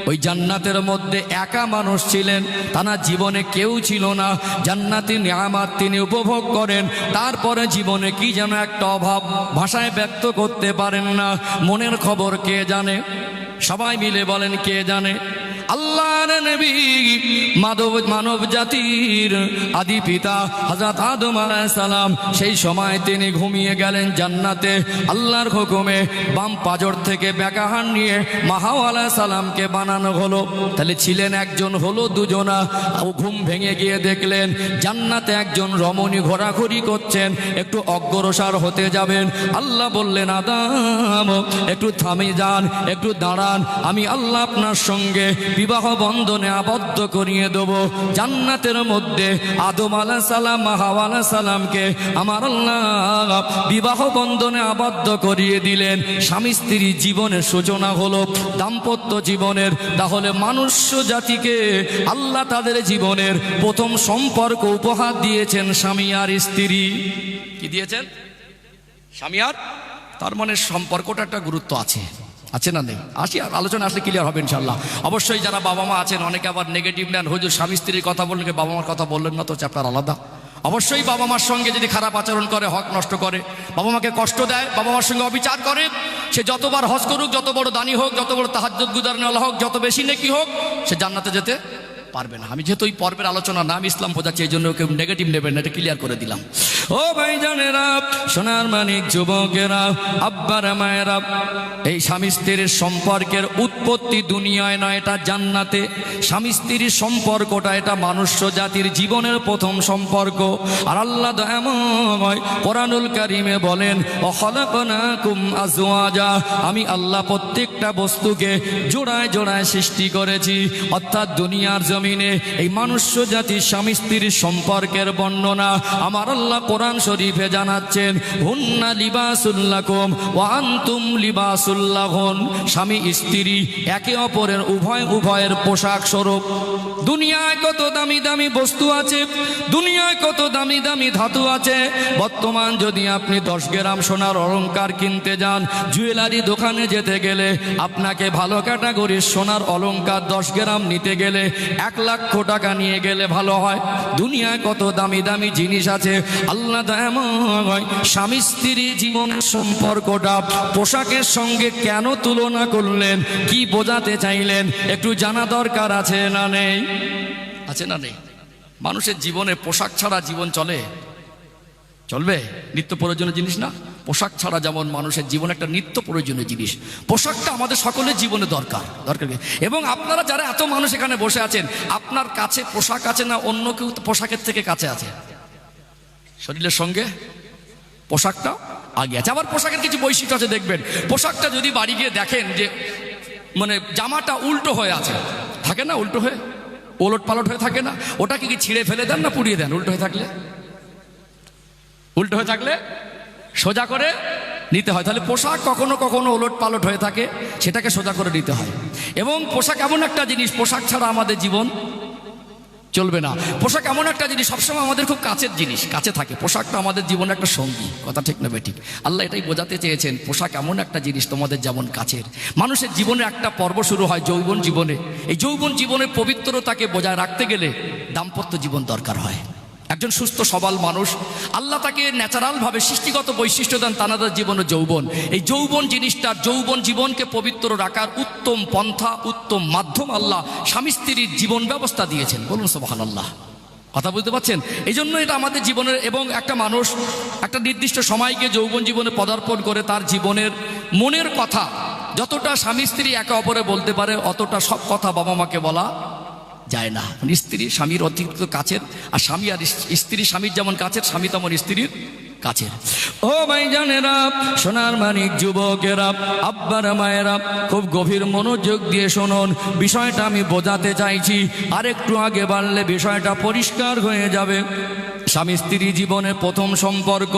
ওই জান্নাতের মধ্যে একা মানুষ ছিলেন, তার জীবনে কেউ ছিল না। জান্নাতি নিয়ামত তিনি উপভোগ করেন, তারপরে জীবনে কি যেন একটা অভাব, ভাষায় ব্যক্ত করতে পারেন না। মনের খবর কে জানে? সবাই মিলে বলেন, কে জানে? আল্লাহর নবী মানব জাতির আদি পিতা হযরত আদম আলাইহিস সালাম, সেই সময় তিনি ঘুমিয়ে গেলেন জান্নাতে। আল্লাহর হুকুমে বাম পাজর থেকে বেকাহান নিয়ে মা হাওয়া আলাইহিস সালামকে বানানো হলো। তাহলে ছিলেন একজন, হলো দুজনা। ঘুম ভেঙে গিয়ে দেখলেন জান্নাতে একজন রমণী ঘোরাঘুরি করছেন, একটু অগ্রসর হতে যাবেন। আল্লাহ বললেন, আদম একটু থামে যান, একটু দাঁড়ান, আমি আল্লাহ আপনার সঙ্গে বিবাহ বন্ধনে আবদ্ধ করিয়ে দেব। জান্নাতের মধ্যে আদম আলাইহিস সালাম হাওয়া আলাইহিস সালামকে আমার আল্লাহ বিবাহ বন্ধনে আবদ্ধ করিয়ে দিলেন। স্বামী স্ত্রী জীবনের সূচনা হলো দাম্পত্য জীবনের। তাহলে মনুষ্য জাতিকে আল্লাহ তাদের জীবনের প্রথম সম্পর্ক উপহার দিয়েছেন স্বামী আর স্ত্রী। কি দিয়েছেন? স্বামী আর, তার মানে সম্পর্কটা একটা গুরুত্ব আছে, আছে না নেই? আসি, আর আলোচনা আসলে ক্লিয়ার হবে ইনশাল্লাহ। অবশ্যই যারা বাবা মা আছেন, অনেকে আবার নেগেটিভ নেন, হুজুর স্বামী স্ত্রীর কথা বললেন, বাবা মার কথা বললেন না, তো চ্যাপ্টার আলাদা। অবশ্যই বাবা মার সঙ্গে যদি খারাপ আচরণ করে, হক নষ্ট করে, বাবা মাকে কষ্ট দেয়, বাবা মার সঙ্গে অবিচার করে, সে যতবার হজ করুক, যত বড় দানি হোক, যত বড় তাহাজ্জুদ গুজারনেওয়ালা হোক, যত বেশি নেকি হোক, সে জান্নাতে যেতে পারবে না। আমি যেহেতু এই পর্বের আলোচনা নাম ইসলাম বোঝাচ্ছি, এই জন্য কেউ নেগেটিভ নেবেন না, এটা ক্লিয়ার করে দিলাম। ও ভাইজানেরা, সোনার মানিক যুবকেরা, আব্বারা মায়েরা, এই স্বামী স্ত্রীর সম্পর্কের উৎপত্তি দুনিয়ায় নয়, এটা জান্নাতে। স্বামী স্ত্রীর সম্পর্কটা এটা মনুষ্য জাতির জীবনের প্রথম সম্পর্ক। আর আল্লাহ দয়াময় কোরআনুল কারীমে বলেন, ও খলাকনাকুম আজওয়াজা, আমি আল্লাহ প্রত্যেকটা বস্তুকে জোড়ায় জোড়ায় সৃষ্টি করেছি। অর্থাৎ দুনিয়ার জমিনে এই মনুষ্য জাতির স্বামী স্ত্রীর সম্পর্কের বর্ণনা আমার আল্লাহ কোরআন শরীফে জানাচ্ছেন, হুন্না লিবাসুল লাকুম ওয়া আনতুম লিবাসুল লাহুন। স্বামী স্ত্রী একে অপরের উভয়ের পোশাক স্বরূপ। দুনিয়ায় কত দামি দামি বস্তু আছে, দুনিয়ায় কত দামি দামি ধাতু আছে। বর্তমান যদি আপনি 10 গ্রাম সোনার অলংকার কিনতে যান, জুয়েলারি দোকানে যেতে গেলে আপনাকে ভালো ক্যাটাগরির সোনার অলংকার 10 গ্রাম নিতে গেলে 1 লক্ষ টাকা নিয়ে গেলে ভালো হয়। দুনিয়ায় কত দামি দামি জিনিস আছে। আল্লাহ দয়াময় স্বামী স্ত্রী জীবন সম্পর্কটা পোশাকের সঙ্গে কেন তুলনা করলেন, কি বোঝাতে চাইলেন, একটু জানা দরকার আছে না নেই? আছে না নেই? মানুষের জীবনে পোশাক ছাড়া জীবন চলবে? নিত্য প্রয়োজনীয় জিনিস না? পোশাক ছাড়া যেমন মানুষের জীবন একটা নিত্য প্রয়োজনীয় জিনিস, পোশাকটা আমাদের সকলের জীবনে দরকার। এবং আপনারা যারা এত মানুষ এখানে বসে আছেন, আপনার কাছে পোশাক আছে না অন্য কেউ পোশাকের থেকে কাছে আছে? শরীরের সঙ্গে পোশাকটা আগে আছে। আবার পোশাকের কিছু বৈশিষ্ট্য আছে, দেখবেন পোশাকটা যদি বাড়ি গিয়ে দেখেন যে মানে জামাটা উল্টো হয়ে আছে, থাকে না উল্টো হয়ে, ওলট পালট হয়ে থাকে না, ওটাকে কি ছিঁড়ে ফেলে দেন না পুড়িয়ে দেন? উল্টো হয়ে থাকলে সোজা করে নিতে হয়। তাহলে পোশাক কখনো কখনো ওলট পালট হয়ে থাকে, সেটাকে সোজা করে নিতে হয়। এবং পোশাক এমন একটা জিনিস, পোশাক ছাড়া আমাদের জীবন চলবে না। পোশাক এমন একটা জিনিস সবসময় আমাদের খুব কাছের জিনিস, কাছে থাকে। পোশাকটা আমাদের জীবনে একটা সঙ্গী, কথা ঠিক না বেঠিক? আল্লাহ এটাই বোঝাতে চেয়েছেন, পোশাক এমন একটা জিনিস তোমাদের যেমন কাছের। মানুষের জীবনে একটা পর্ব শুরু হয় যৌবন জীবনে। এই যৌবন জীবনের পবিত্রতাকে বজায় রাখতে গেলে দাম্পত্য জীবন দরকার হয়। একজন সুস্থ সবল মানুষ, আল্লাহ তাকে ন্যাচারালভাবে সৃষ্টিগত বৈশিষ্ট্য দেন তানাদের জীবনে যৌবন। এই যৌবন জিনিসটা, যৌবন জীবনকে পবিত্র রাখার উত্তম পন্থা, উত্তম মাধ্যম আল্লাহ স্বামী স্ত্রীর জীবন ব্যবস্থা দিয়েছেন। বলুন সুবহানাল্লাহ। কথা বুঝতে পারছেন? এই জন্য এটা আমাদের জীবনের, এবং একটা মানুষ একটা নির্দিষ্ট সময়কে যৌবন জীবনে পদার্পণ করে তার জীবনের মনের কথা যতটা স্বামী স্ত্রী একে অপরে বলতে পারে, অতটা সব কথা বাবা মাকে বলা যায় না। স্ত্রী স্বামীর অতিরিক্ত কাছের, আর স্বামী আর স্ত্রী স্বামীর যেমন কাছের, স্বামী তেমন স্ত্রীর কাছের। ও ভাইজানেরা, সোনার মানিক যুবকেরা, আব্বারা মায়েরা, খুব গভীর মনোযোগ দিয়ে শুনুন। বিষয়টা আমি বোঝাতে চাইছি, আর একটু আগে বাড়লে বিষয়টা পরিষ্কার হয়ে যাবে। স্বামী স্ত্রী জীবনের প্রথম সম্পর্ক,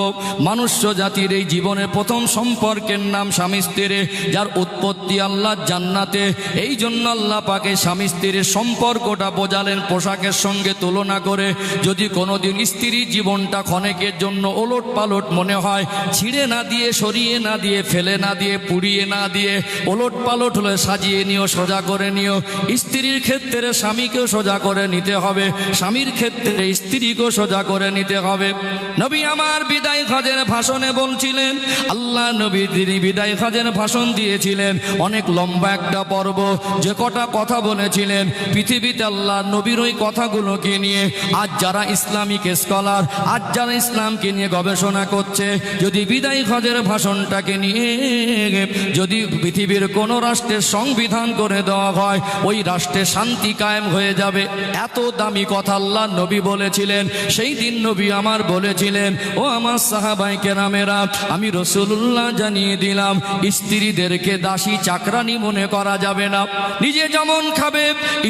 মনুষ্য জাতির এই জীবনের প্রথম সম্পর্কের নাম স্বামী স্ত্রী, যার উৎপত্তি আল্লাহ জান্নাতে। এই জন্য আল্লাহ পাকে স্বামী স্ত্রীর সম্পর্কটা বোঝালেন পোশাকের সঙ্গে তুলনা করে। যদি কোনোদিন স্ত্রীর জীবনটা ক্ষণেকের জন্য ওলট পালট মনে হয়, ছিঁড়ে না দিয়ে, সরিয়ে না দিয়ে, ফেলে না দিয়ে, পুড়িয়ে না দিয়ে, ওলট পালট হলে সাজিয়ে নিও, সোজা করে নিও। স্ত্রীর ক্ষেত্রে স্বামীকেও সোজা করে নিতে হবে, স্বামীর ক্ষেত্রে স্ত্রীকেও সোজা করে নিতে হবে। নবী আমার বিদায় হজের ভাষণে বলছিলেন, আল্লাহ নবী তিনি বিদায় হজের ভাষণ দিয়েছিলেন, অনেক লম্বা একটা পর্ব। যে কটা কথা বলেছিলেন পৃথিবীতে আল্লাহ নবীর ওই কথাগুলোকে নিয়ে আজ যারা ইসলামিক স্কলার, আজ যারা ইসলামকে নিয়ে গবেষণা করছে, যদি বিদায় হজের ভাষণটাকে নিয়ে যদি পৃথিবীর কোনো রাষ্ট্রের সংবিধান করে দেওয়া হয়, ওই রাষ্ট্রে শান্তি কায়েম হয়ে যাবে। এত দামি কথা আল্লাহ নবী বলেছিলেন। সেই দিন নবী আমার বলেছিলেন, ও আমার সাহাবায়ে কেরামেরা, আমি রাসূলুল্লাহ জানিয়ে দিলাম, স্ত্রীদেরকে দাসী চাকরানি মনে করা যাবে না। নিজে যেমন খাবে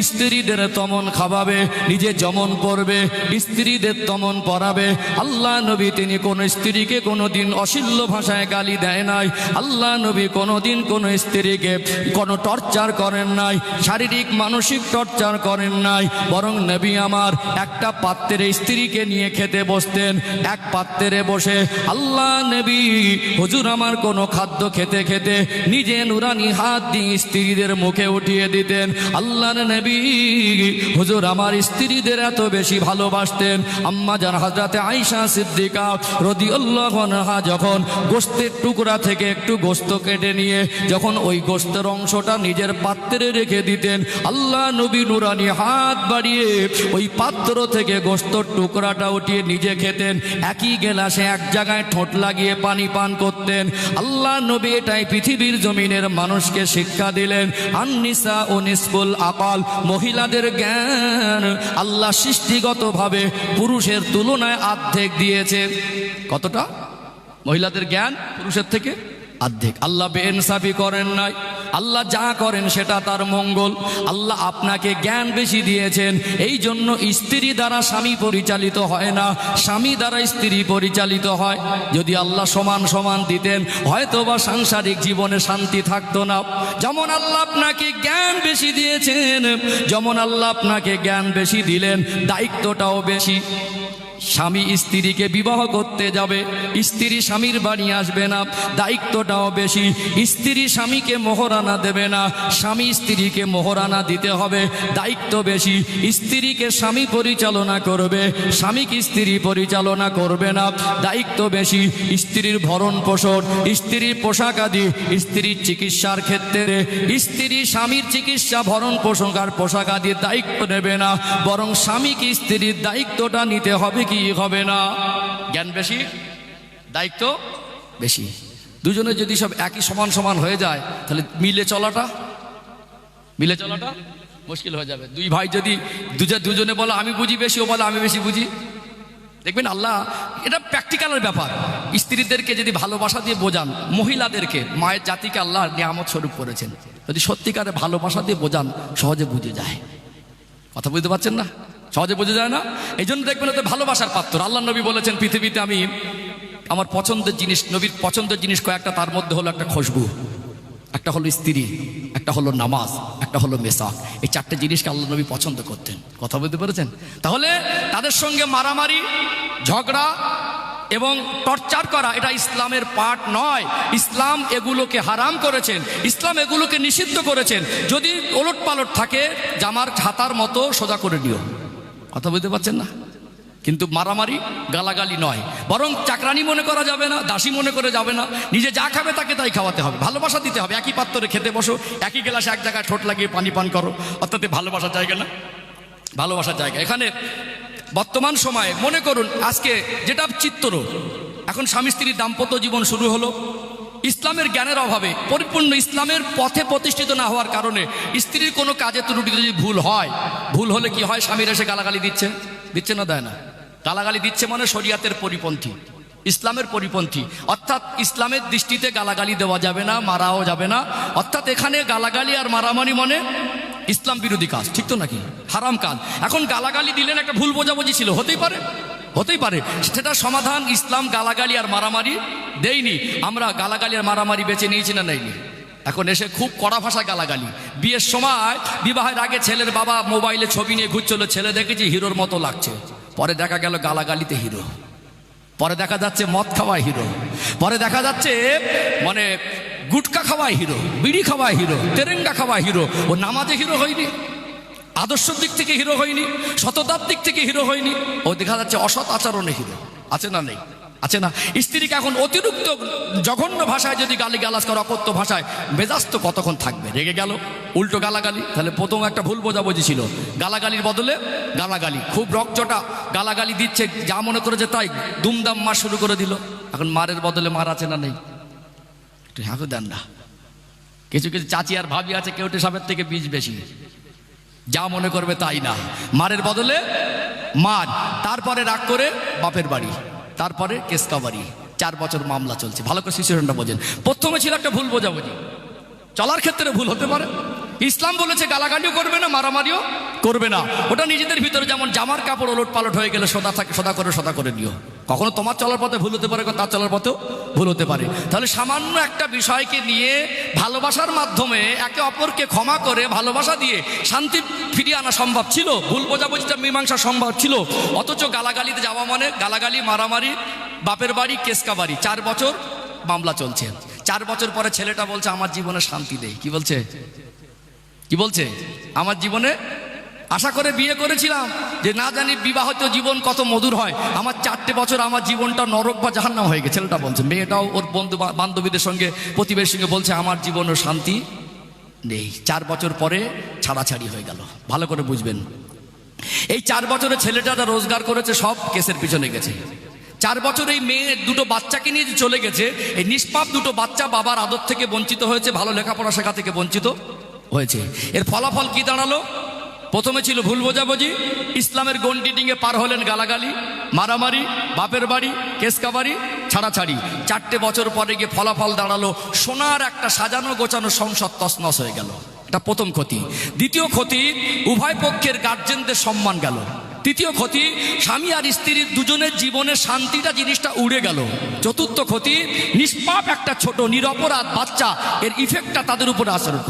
স্ত্রীদের তেমন খাওয়াবে, নিজে যেমন পড়বে স্ত্রীদের তেমন পড়াবে। আল্লাহ নবী তিনি কোন স্ত্রীকে কোনোদিন অশ্লীল ভাষায় গালি দেয় নাই। আল্লাহ নবী কোনোদিন কোন স্ত্রীকে কোনো টর্চার করেন নাই, শারীরিক মানসিক টর্চার করেন নাই। বরং নবী আমার একটা পাত্রে স্ত্রীকে নিয়ে খেতে বসতেন, এক পাত্রে বসে আল্লাহ নবী হুজুর আমার কোনো খাদ্য খেতে খেতে নিজে নুরানি হাত দিয়ে স্ত্রীদের মুখে উঠিয়ে দিতেন। আল্লাহর নবী হুজুর আমার স্ত্রীদের এত বেশি ভালোবাসতেন। আম্মা জান হযরতে আয়েশা সিদ্দিকা রাদিয়াল্লাহু আনহা যখন গোশতের টুকরা থেকে একটু গোশত কেটে নিয়ে যখন ওই গোশতের অংশটা নিজের পাত্রে রেখে দিতেন, আল্লাহ নবী নুরানি হাত বাড়িয়ে ওই পাত্র থেকে গোশতের টুকরাটা উঠিয়ে নিজে খেতেন। একই গেলাসে এক জায়গায় ঠোঁট লাগিয়ে পানি পান করতেন। আল্লাহ নবী এটাই পৃথিবীর জমিনের মানুষকে শিক্ষা দিলেন। আন-নিসা ও নিসফুল আকাল, মহিলাদের জ্ঞান আল্লাহ সৃষ্টিগতভাবে পুরুষের তুলনায় অর্ধেক দিয়েছে। কতটা? মহিলাদের জ্ঞান পুরুষের থেকে অর্ধেক। আল্লাহ বেইনসাফি করেন নাই, আল্লাহ যা করেন সেটা তার মঙ্গল। আল্লাহ আপনাকে জ্ঞান বেশি দিয়েছেন, এই জন্য স্ত্রী দ্বারা স্বামী পরিচালিত হয় না, স্বামী দ্বারা স্ত্রী পরিচালিত হয়। যদি আল্লাহ সমান সমান দিতেন, হয়তো বা সাংসারিক জীবনে শান্তি থাকতো না। যেমন আল্লাহ আপনাকে জ্ঞান বেশি দিয়েছেন, যেমন আল্লাহ আপনাকে জ্ঞান বেশি দিলেন, দায়িত্বটাও বেশি। স্বামী স্ত্রীকে বিবাহ করতে যাবে, স্ত্রী স্বামীর বাড়ি আসবে না, দায়িত্বটাও বেশি। স্ত্রী স্বামীকে মোহরানা দেবে না, স্বামী স্ত্রীকে মোহরানা দিতে হবে, দায়িত্ব বেশি। স্ত্রীকে স্বামী পরিচালনা করবে, স্বামীকে স্ত্রী পরিচালনা করবে না, দায়িত্ব বেশি। স্ত্রীর ভরণ পোষণ, স্ত্রীর পোশাক আদি, স্ত্রীর চিকিৎসার ক্ষেত্রে স্ত্রী স্বামীর চিকিৎসা, ভরণ পোষণ আর পোশাক আদির দায়িত্ব নেবে না, বরং স্বামীকে স্ত্রীর দায়িত্বটা নিতে হবে কি হবে না? জ্ঞান বেশি, দায়িত্ব বেশি। দুজনে যদি সব একই সমান সমান হয়ে যায়, তাহলে মিলে চলাটা মুশকিল হয়ে যাবে। দুই ভাই যদি দুজনে বলে আমি বুঝি বেশি, ও বলে আমি বেশি বুঝি, দেখবেন আল্লাহ এটা প্র্যাকটিক্যালের ব্যাপার। স্ত্রীদেরকে যদি ভালোবাসা দিয়ে বোঝান, মহিলাদেরকে মায়ের জাতিকে আল্লাহ নিয়ামত স্বরূপ করেছেন, যদি সত্যিকারে ভালোবাসা দিয়ে বোঝান, সহজে বুঝে যায়। কথা বুঝতে পারছেন না? সহজে বোঝা যায় না। এই জন্য দেখবেন ওদের ভালোবাসার পাত্র। আল্লাহ নবী বলেছেন, পৃথিবীতে আমি আমার পছন্দের জিনিস, নবীর পছন্দের জিনিস কয়েকটা, তার মধ্যে হলো একটা খুশবু, একটা হলো স্ত্রী, একটা হলো নামাজ, একটা হলো মেসাক। এই চারটে জিনিসকে আল্লাহ নবী পছন্দ করতেন। কথা বলতে পেরেছেন? তাহলে তাদের সঙ্গে মারামারি, ঝগড়া এবং টর্চার করা এটা ইসলামের পার্ট নয়। ইসলাম এগুলোকে হারাম করেছেন, ইসলাম এগুলোকে নিষিদ্ধ করেছেন। যদি ওলট পালট থাকে, জামার ছাতার মতো সোজা করে দিও। কথা বুঝতে পারছেন না? কিন্তু মারামারি, গালাগালি নয়, বরং চাকরানি মনে করা যাবে না, দাসী মনে করে যাবে না। নিজে যা খাবে তাকে তাই খাওয়াতে হবে, ভালোবাসা দিতে হবে। একই পাত্রে খেতে বসো, একই গ্লাসে এক জায়গায় ঠোঁট লাগিয়ে পানি পান করো, অর্থাৎ ভালোবাসার জায়গা না, ভালোবাসার জায়গা। এখানে বর্তমান সময়ে মনে করুন আজকে যেটা চিত্র, এখন স্বামী স্ত্রীর দাম্পত্য জীবন শুরু হলো, ইসলামের জ্ঞানের অভাবে, পরিপূর্ণ ইসলামের পথে প্রতিষ্ঠিত না হওয়ার কারণে স্ত্রীর কোনো কাজে ত্রুটিতে যদি ভুল হয়, ভুল হলে কি হয়, স্বামীর এসে গালাগালি দিচ্ছে না দেয় না? গালাগালি দিচ্ছে মানে শরিয়াতের পরিপন্থী, ইসলামের পরিপন্থী, অর্থাৎ ইসলামের দৃষ্টিতে গালাগালি দেওয়া যাবে না, মারাও যাবে না। অর্থাৎ এখানে গালাগালি আর মারামারি মানে ইসলাম বিরোধী কাজ, ঠিক তো নাকি? হারাম কাজ। এখন গালাগালি দিলেন, একটা ভুল বোঝাবুঝি ছিল, হতেই পারে, সেটা সমাধান ইসলাম গালাগালি আর মারামারি দেয়নি। আমরা গালাগালি আর মারামারি বেছে নিয়েছি না নেইনি? এখন এসে খুব কড়া ভাষা গালাগালি। বিয়ের সময়, বিবাহের আগে ছেলের বাবা মোবাইলে ছবি নিয়ে ঘুরছিল, ছেলে দেখেছি হিরোর মতো লাগছে, পরে দেখা গেল গালাগালিতে হিরো, পরে দেখা যাচ্ছে মদ খাওয়ায় হিরো, পরে দেখা যাচ্ছে মানে গুটকা খাওয়ায় হিরো, বিড়ি খাওয়ায় হিরো, তেরেঙ্গা খাওয়ায় হিরো। ও নামাজে হিরো হয়নি, আদর্শের দিক থেকে হিরো হয়নি, সততার দিক থেকে হিরো হয়নি, ও দেখা যাচ্ছে অসৎ আচরণে হিরো। আছে না নেই? আছে না? স্ত্রীকে এখন অতিরিক্ত জঘন্য ভাষায় যদি গালিগালাজ করে, অকথ্য ভাষায়, মেজাজ তো কতক্ষণ থাকবে? রেগে গেল, উল্টো গালাগালি। তাহলে প্রথম একটা ভুল বোঝাবুঝি ছিল, গালাগালির বদলে গালাগালি, খুব রকচটা গালাগালি দিচ্ছে, যা মনে করেছে তাই দুমদাম মার শুরু করে দিল। এখন মারের বদলে মার আছে না নেই? একটু হাঁকু দেন না। কিছু কিছু চাচি আর ভাবি আছে, কেউটে সাপের থেকে বীজ বেশি, যা মনে করবে তাই না, মারের বদলে মার। তারপরে রাগ করে বাপের বাড়ি, তারপরে কেসকা বাড়ি, 4 বছর মামলা চলছে। ভালো করে সিচুয়েশনটা বোঝেন। প্রথমে ছিল একটা ভুল বোঝাবুঝি, চলার ক্ষেত্রে ভুল হতে পারে। ইসলাম বলেছে গালাগালিও করবে না, মারামারিও করবে না। ওটা নিজেদের ভিতরে, যেমন জামার কাপড় ওলট পালট হয়ে গেলে সদা করে নিও। কখনো তোমার চলার পথে ভুল হতে পারে, তার চলার পথেও ভুল হতে পারে। তাহলে সামান্য একটা বিষয়কে নিয়ে ভালোবাসার মাধ্যমে একে অপরকে ক্ষমা করে ভালোবাসা দিয়ে শান্তি ফিরিয়ে আনা সম্ভব ছিল, ভুল বোঝাবুঝিটা মীমাংসা সম্ভব ছিল। অথচ গালাগালিতে যাওয়া মানে গালাগালি, মারামারি, বাপের বাড়ি, কেসকা বাড়ি, 4 বছর মামলা চলছে। 4 বছর পরে ছেলেটা বলছে আমার জীবনে শান্তি নেই। কি বলছে? আমার জীবনে, আশা করে বিয়ে করেছিলাম যে না জানি বিবাহিত জীবন কত মধুর হয়, আমার 4টে বছর আমার জীবনটা নরক বা জাহান্নাম হয়ে গেছে। ছেলেটা বলছে, মেয়েটাও ওর বন্ধু বান্ধবীদের সঙ্গে, প্রতিবেশীর সঙ্গে বলছে আমার জীবনে শান্তি নেই। 4 বছর পরে ছাড়াছাড়ি হয়ে গেল। ভালো করে বুঝবেন, এই 4 বছরে ছেলেটা যা রোজগার করেছে সব কেসের পিছনে গেছে। 4 বছর এই মেয়ে 2টো বাচ্চাকে নিয়ে চলে গেছে। এই নিষ্পাপ 2টো বাচ্চা বাবার আদর থেকে বঞ্চিত হয়েছে, ভালো লেখাপড়া শেখা থেকে বঞ্চিত হয়েছে। এর ফলাফল কি দাঁড়ালো? প্রথমে ছিল ভুল বোঝাবুঝি, ইসলামের গন্ডি ডিঙে পার হলেন গালাগালি, মারামারি, বাপের বাড়ি, কেসকা বাড়ি, ছাড়াছাড়ি। 4টে বছর পরে গিয়ে ফলাফল দাঁড়ালো সোনার একটা সাজানো গোছানো সংসার তছনছ হয়ে গেল। এটা প্রথম ক্ষতি। দ্বিতীয় ক্ষতি, উভয় পক্ষের গার্জেনদের সম্মান গেল। তৃতীয় ক্ষতি, স্বামী আর স্ত্রীর দুজনের জীবনের শান্তিটা জিনিসটা উড়ে গেল। চতুর্থ ক্ষতি, নিষ্পাপ একটা ছোট নিরপরাধ বাচ্চা, এর ইফেক্টটা তাদের উপরে আচরণ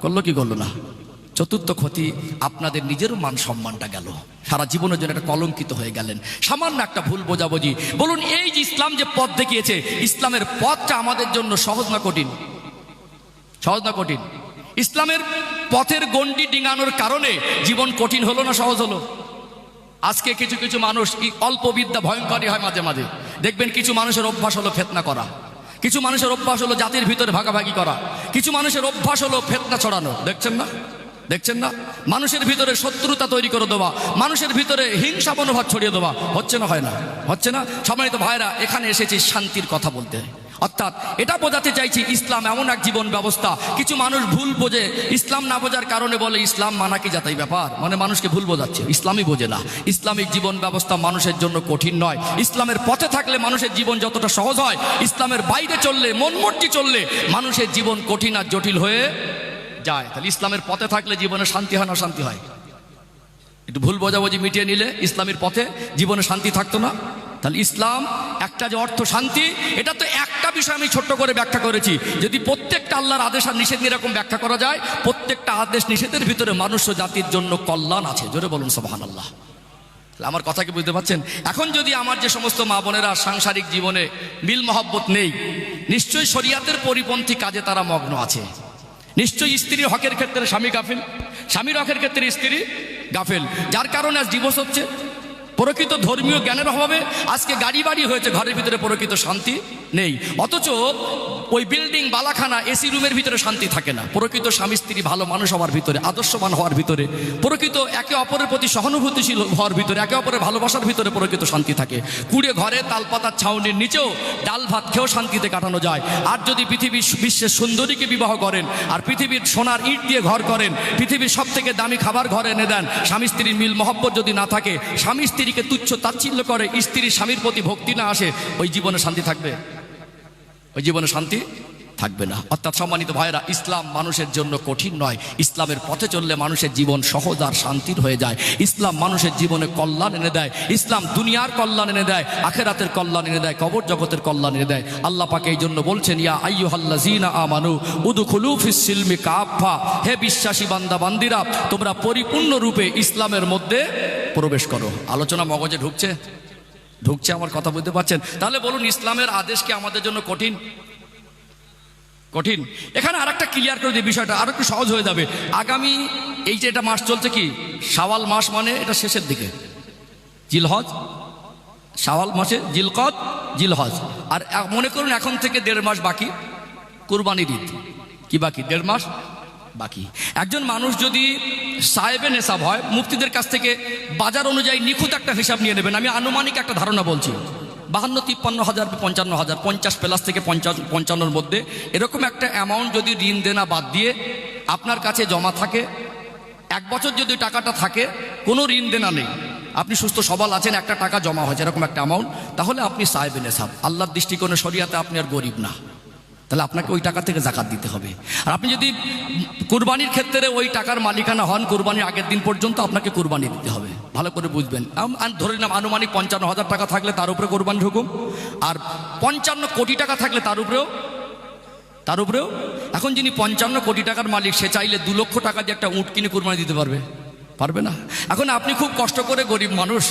করলো কি করলো না? চতুর্থ ক্ষতি, আপনাদের নিজেরও মান সম্মানটা গেল, সারা জীবনের জন্য একটা কলঙ্কিত হয়ে গেলেন সামান্য একটা ভুল বোঝাবুঝি। বলুন, এই যে ইসলাম যে পথ দেখিয়েছে, ইসলামের পথটা আমাদের জন্য সহজ না কঠিন? সহজ না কঠিন? ইসলামের পথের গণ্ডি ডিঙানোর কারণে জীবন কঠিন হলো না সহজ হলো? আজকে কিছু কিছু মানুষ, অল্প বিদ্যা ভয়ঙ্করই হয় মাঝে মাঝে। দেখবেন কিছু মানুষের অভ্যাস হলো ফিতনা করা, কিছু মানুষের অভ্যাস হলো জাতির ভিতরে ভাগাভাগি করা, কিছু মানুষের অভ্যাস হলো ফিতনা ছড়ানো। দেখছেন না? মানুষের ভিতরে শত্রুতা তৈরি করে দেওয়া, মানুষের ভিতরে হিংসা মনোভাব ছড়িয়ে দেওয়া। হচ্ছে না? হয় না? হচ্ছে না? সম্মানিত ভাইরা, এখানে এসেছি শান্তির কথা বলতে। অর্থাৎ এটা বোঝাতে চাইছি, ইসলাম এমন এক জীবন ব্যবস্থা। কিছু মানুষ ভুল বোঝে, ইসলাম না বোঝার কারণে বলে ইসলাম মানা কি যাতাই ব্যাপার, মানে মানুষকে ভুল বোঝাচ্ছে। ইসলামই বোঝে না। ইসলামিক জীবন ব্যবস্থা মানুষের জন্য কঠিন নয়। ইসলামের পথে থাকলে মানুষের জীবন যতটা সহজ হয়, ইসলামের বাইরে চললে, মন মর্জি চললে মানুষের জীবন কঠিন আর জটিল হয়ে যায়। তাহলে ইসলামের পথে থাকলে জীবনে শান্তি হয় না শান্তি হয়? একটু ভুল বোঝাবুঝি মিটিয়ে নিলে ইসলামের পথে জীবনে শান্তি থাকতো না? তাহলে ইসলাম একটা যে অর্থ শান্তি, এটা তো একটা বিষয় আমি ছোট্ট করে ব্যাখ্যা করেছি। যদি প্রত্যেকটা আল্লাহর আদেশ আর নিষেধ এরকম ব্যাখ্যা করা যায়, প্রত্যেকটা আদেশ নিষেধের ভিতরে মানুষ ও জাতির জন্য কল্যাণ আছে। জোরে বলুন সুবহানাল্লাহ। আমার কথা কি বুঝতে পারছেন? এখন যদি আমার যে সমস্ত মা বোনেরা সাংসারিক জীবনে মিল মহব্বত নেই, নিশ্চয়ই শরিয়াতের পরিপন্থী কাজে তারা মগ্ন আছে। নিশ্চয়ই স্ত্রীর হকের ক্ষেত্রে স্বামী গাফেল, স্বামীর হকের ক্ষেত্রে স্ত্রী গাফেল, যার কারণে আজ ডিভোর্স হচ্ছে। প্রকৃত ধর্মীয় জ্ঞানের অভাবে আজকে গাড়ি বাড়ি হয়েছে, ঘরের ভিতরে প্রকৃত শান্তি নেই। অথচ ওই বিল্ডিং বালাখানা এসি রুমের ভিতরে শান্তি থাকে না। প্রকৃত স্বামী স্ত্রী ভালো মানুষ হওয়ার ভিতরে, আদর্শবান হওয়ার ভিতরে, প্রকৃত একে অপরের প্রতি সহানুভূতিশীল হওয়ার ভিতরে, একে অপরের ভালোবাসার ভিতরে প্রকৃত শান্তি থাকে। কুড়ে ঘরে তালপাতার ছাউনির নিচেও ডাল ভাত খেয়েও শান্তিতে কাটানো যায়। আর যদি পৃথিবীর বিশ্বের সুন্দরীকে বিবাহ করেন, আর পৃথিবীর সোনার ইট দিয়ে ঘর করেন, পৃথিবীর সব থেকে দামি খাবার ঘরে এনে দেন, স্বামী স্ত্রীর মিল মহব্বত যদি না থাকে, স্বামী স্ত্রীকে তুচ্ছ তাচ্ছিল্য করে, স্ত্রীর স্বামীর প্রতি ভক্তি না আসে, ওই জীবনে শান্তি থাকবে? ওই জীবনে শান্তি থাকবে না। অর্থাৎ সম্মানিত ভাইরা, ইসলাম মানুষের জন্য কঠিন নয়। ইসলামের পথে চললে মানুষের জীবন সহজ আর শান্তির হয়ে যায়। ইসলাম মানুষের জীবনে কল্যাণ এনে দেয়। ইসলাম দুনিয়ার কল্যাণ এনে দেয়, আখেরাতের কল্যাণ এনে দেয়, কবর জগতের কল্যাণ এনে দেয়। আল্লাহ পাক এই জন্য বলছেন, ইয়া আইয়ুহাল্লাযীনা আমানু উদখুলু ফিস সিলমি কাফা, হে বিশ্বাসী বান্দা বান্দিরা, তোমরা পরিপূর্ণরূপে ইসলামের মধ্যে প্রবেশ করো। আলোচনা মগজে ঢুকছে? ঢুকছে? আমার কথা বুঝতে পারছেন? তাহলে বলুন, ইসলামের আদেশ কি আমাদের জন্য কঠিন? কঠিন? এখানে আর একটা ক্লিয়ার করে দিই, বিষয়টা আরো একটু সহজ হয়ে যাবে। আগামী এই যে এটা মাস চলছে কি, শাওয়াল মাস, মানে এটা শেষের দিকে, জিলহজ, শাওয়াল মাসে জিলকদ, জিলহজ, আর মনে করুন এখন থেকে 1.5 মাস বাকি কুরবানির ঈদ। কি বাকি? 1.5 মাস বাকি। একজন মানুষ যদি সাহেবে নেশাব হয়, মুফতিদের কাছ থেকে বাজার অনুযায়ী নিখুঁত একটা হিসাব নিয়ে নেবেন। আমি আনুমানিক একটা ধারণা বলছি, 52-53 হাজার, 55 হাজার, 50 প্লাস থেকে 55-55-র মধ্যে এরকম একটা অ্যামাউন্ট যদি ঋণ দেনা বাদ দিয়ে আপনার কাছে জমা থাকে, 1 বছর যদি টাকাটা থাকে, কোনো ঋণ দেনা নেই, আপনি সুস্থ সবল আছেন, একটা টাকা জমা হয়েছে এরকম একটা অ্যামাউন্ট, তাহলে আপনি সাহেবে নেশাব। আল্লাহর দৃষ্টিকোণে, শরিয়াতে আপনি আর গরিব না, তাহলে আপনাকে ওই টাকা থেকে জাকাত দিতে হবে। আর আপনি যদি কুরবানির ক্ষেত্রে ওই টাকার মালিকানা হন, কুরবানির আগের দিন পর্যন্ত আপনাকে কুরবানি দিতে হবে। ভালো করে বুঝবেন। ধরে নিলাম আনুমানিক 55 হাজার টাকা থাকলে তার উপরে কোরবানির হুকুম, আর 55 কোটি টাকা থাকলে তার উপরেও। এখন যিনি 55 কোটি টাকার মালিক, সে চাইলে 2 লক্ষ টাকা দিয়ে একটা উট কিনে কুরবানি দিতে পারবে না। এখন আপনি খুব কষ্ট করে, গরিব মানুষ,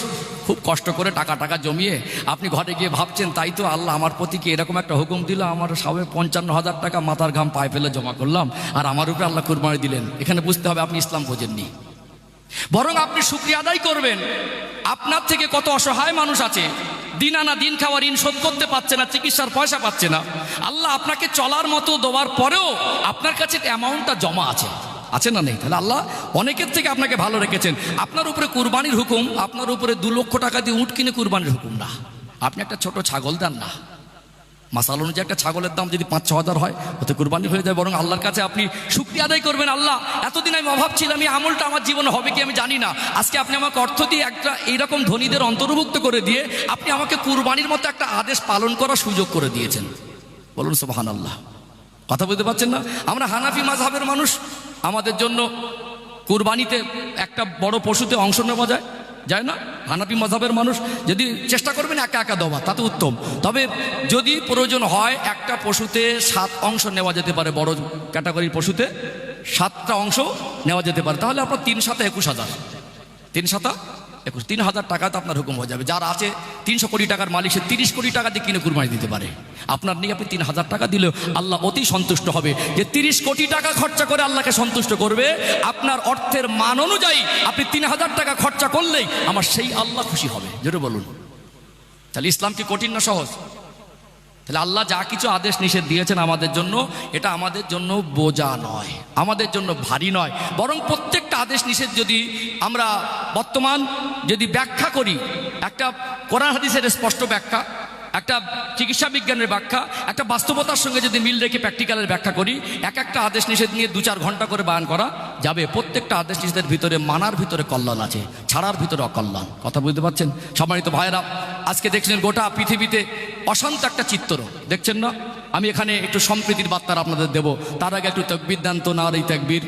খুব কষ্ট করে টাকা জমিয়ে আপনি ঘরে গিয়ে ভাবছেন, তাই তো আল্লাহ আমার প্রতি কি এরকম একটা হুকুম দিল, আমার সবে 55 হাজার টাকা মাথার ঘাম পায়ে ফেলে জমা করলাম, আর আমার উপরে আল্লাহ কুরবানি দিলেন। এখানে বুঝতে হবে আপনি ইসলাম বোঝেননি। বরং আপনি শুকরিয়া আদায় করবেন, আপনার থেকে কত অসহায় মানুষ আছে, দিন আনা দিন খাওয়া ঋণ শোধ করতে পারছে না, চিকিৎসার পয়সা পাচ্ছে না। আল্লাহ আপনাকে চলার মতো দেওয়ার পরেও আপনার কাছে অ্যামাউন্টটা জমা আছে না নেই? তাহলে আল্লাহ অনেকের থেকে আপনাকে ভালো রেখেছেন। আপনার উপরে কুরবানির হুকুম, আপনার উপরে 2 লক্ষ টাকা দিয়ে উট কিনে কুরবানির হুকুম না। আপনি একটা ছোট ছাগল দেন না, মাসাল অনুযায়ী একটা ছাগলের দাম যদি 5-6 হাজার হয়, ওতে কুরবানি হয়ে যায়। বরং আল্লাহর কাছে আপনি শুকরিয়া আদায় করবেন, আল্লাহ এতদিন আমি অভাব ছিলাম, এই আমলটা আমার জীবনে হবে কি আমি জানি না, আজকে আপনি আমাকে অর্থ দিয়ে একটা এইরকম ধনীদের অন্তর্ভুক্ত করে দিয়ে আপনি আমাকে কুরবানির মতো একটা আদেশ পালন করার সুযোগ করে দিয়েছেন। বলুন সুবহানাল্লাহ। কথা বুঝতে পারছেন না? আমরা হানাফি মাযহাবের মানুষ, আমাদের জন্য কুরবানিতে একটা বড় পশুতে অংশ নেওয়া যায় না। হানাফি মাযহাবের মানুষ যদি চেষ্টা করবেন একা দেওয়া, তাতে উত্তম। তবে যদি প্রয়োজন হয় একটা পশুতে 7 অংশ নেওয়া যেতে পারে, বড় ক্যাটাগরির পশুতে 7টা অংশ নেওয়া যেতে পারে, তাহলে আপনার 3-7 21,000, 3,000 টাকাতে আপনার হুকুম হয়ে যাবে। যার আছে 300 কোটি টাকার মালিক, সে 30 কোটি টাকা দিয়ে কিনে কুরবানি দিতে পারে। আপনার নিয়ে আপনি 3,000 টাকা দিলেও আল্লাহ অতি সন্তুষ্ট হবে। যে 30 কোটি টাকা খরচা করে আল্লাহকে সন্তুষ্ট করবে, আপনার অর্থের মান অনুযায়ী আপনি 3,000 টাকা খরচা করলেই আমার সেই আল্লাহ খুশি হবে। যেটা বলুন, তাহলে ইসলাম কি কঠিন না সহজ? তাহলে আল্লাহ যা কিছু আদেশ নিষেধ দিয়েছেন আমাদের জন্য, এটা আমাদের জন্য বোঝা নয়, আমাদের জন্য ভারী নয়। বরং প্রত্যেকটা আদেশ নিষেধ যদি আমরা বর্তমান যদি ব্যাখ্যা করি, একটা কোরআন হাদিসের স্পষ্ট ব্যাখ্যা, একটা চিকিৎসা বিজ্ঞানের ব্যাখ্যা, একটা বাস্তবতার সঙ্গে যদি মিল রেখে প্র্যাকটিক্যালের ব্যাখ্যা করি, একটা আদেশ নিষেধ নিয়ে 2-4 ঘন্টা করে বয়ান করা যাবে। প্রত্যেকটা আদেশ নিষেধের ভিতরে মানার ভিতরে কল্যাণ আছে, ছাড়ার ভিতরে অকল্যাণ। কথা বুঝতে পারছেন? সম্মানিত ভাইয়েরা, আজকে দেখছেন গোটা পৃথিবীতে অশান্ত একটা চিত্র, দেখছেন না? আমি এখানে একটু সম্প্রীতির বার্তা আপনাদের দেব, তার আগে একটু তাকবীর দেন তো। নারে তাকবীর।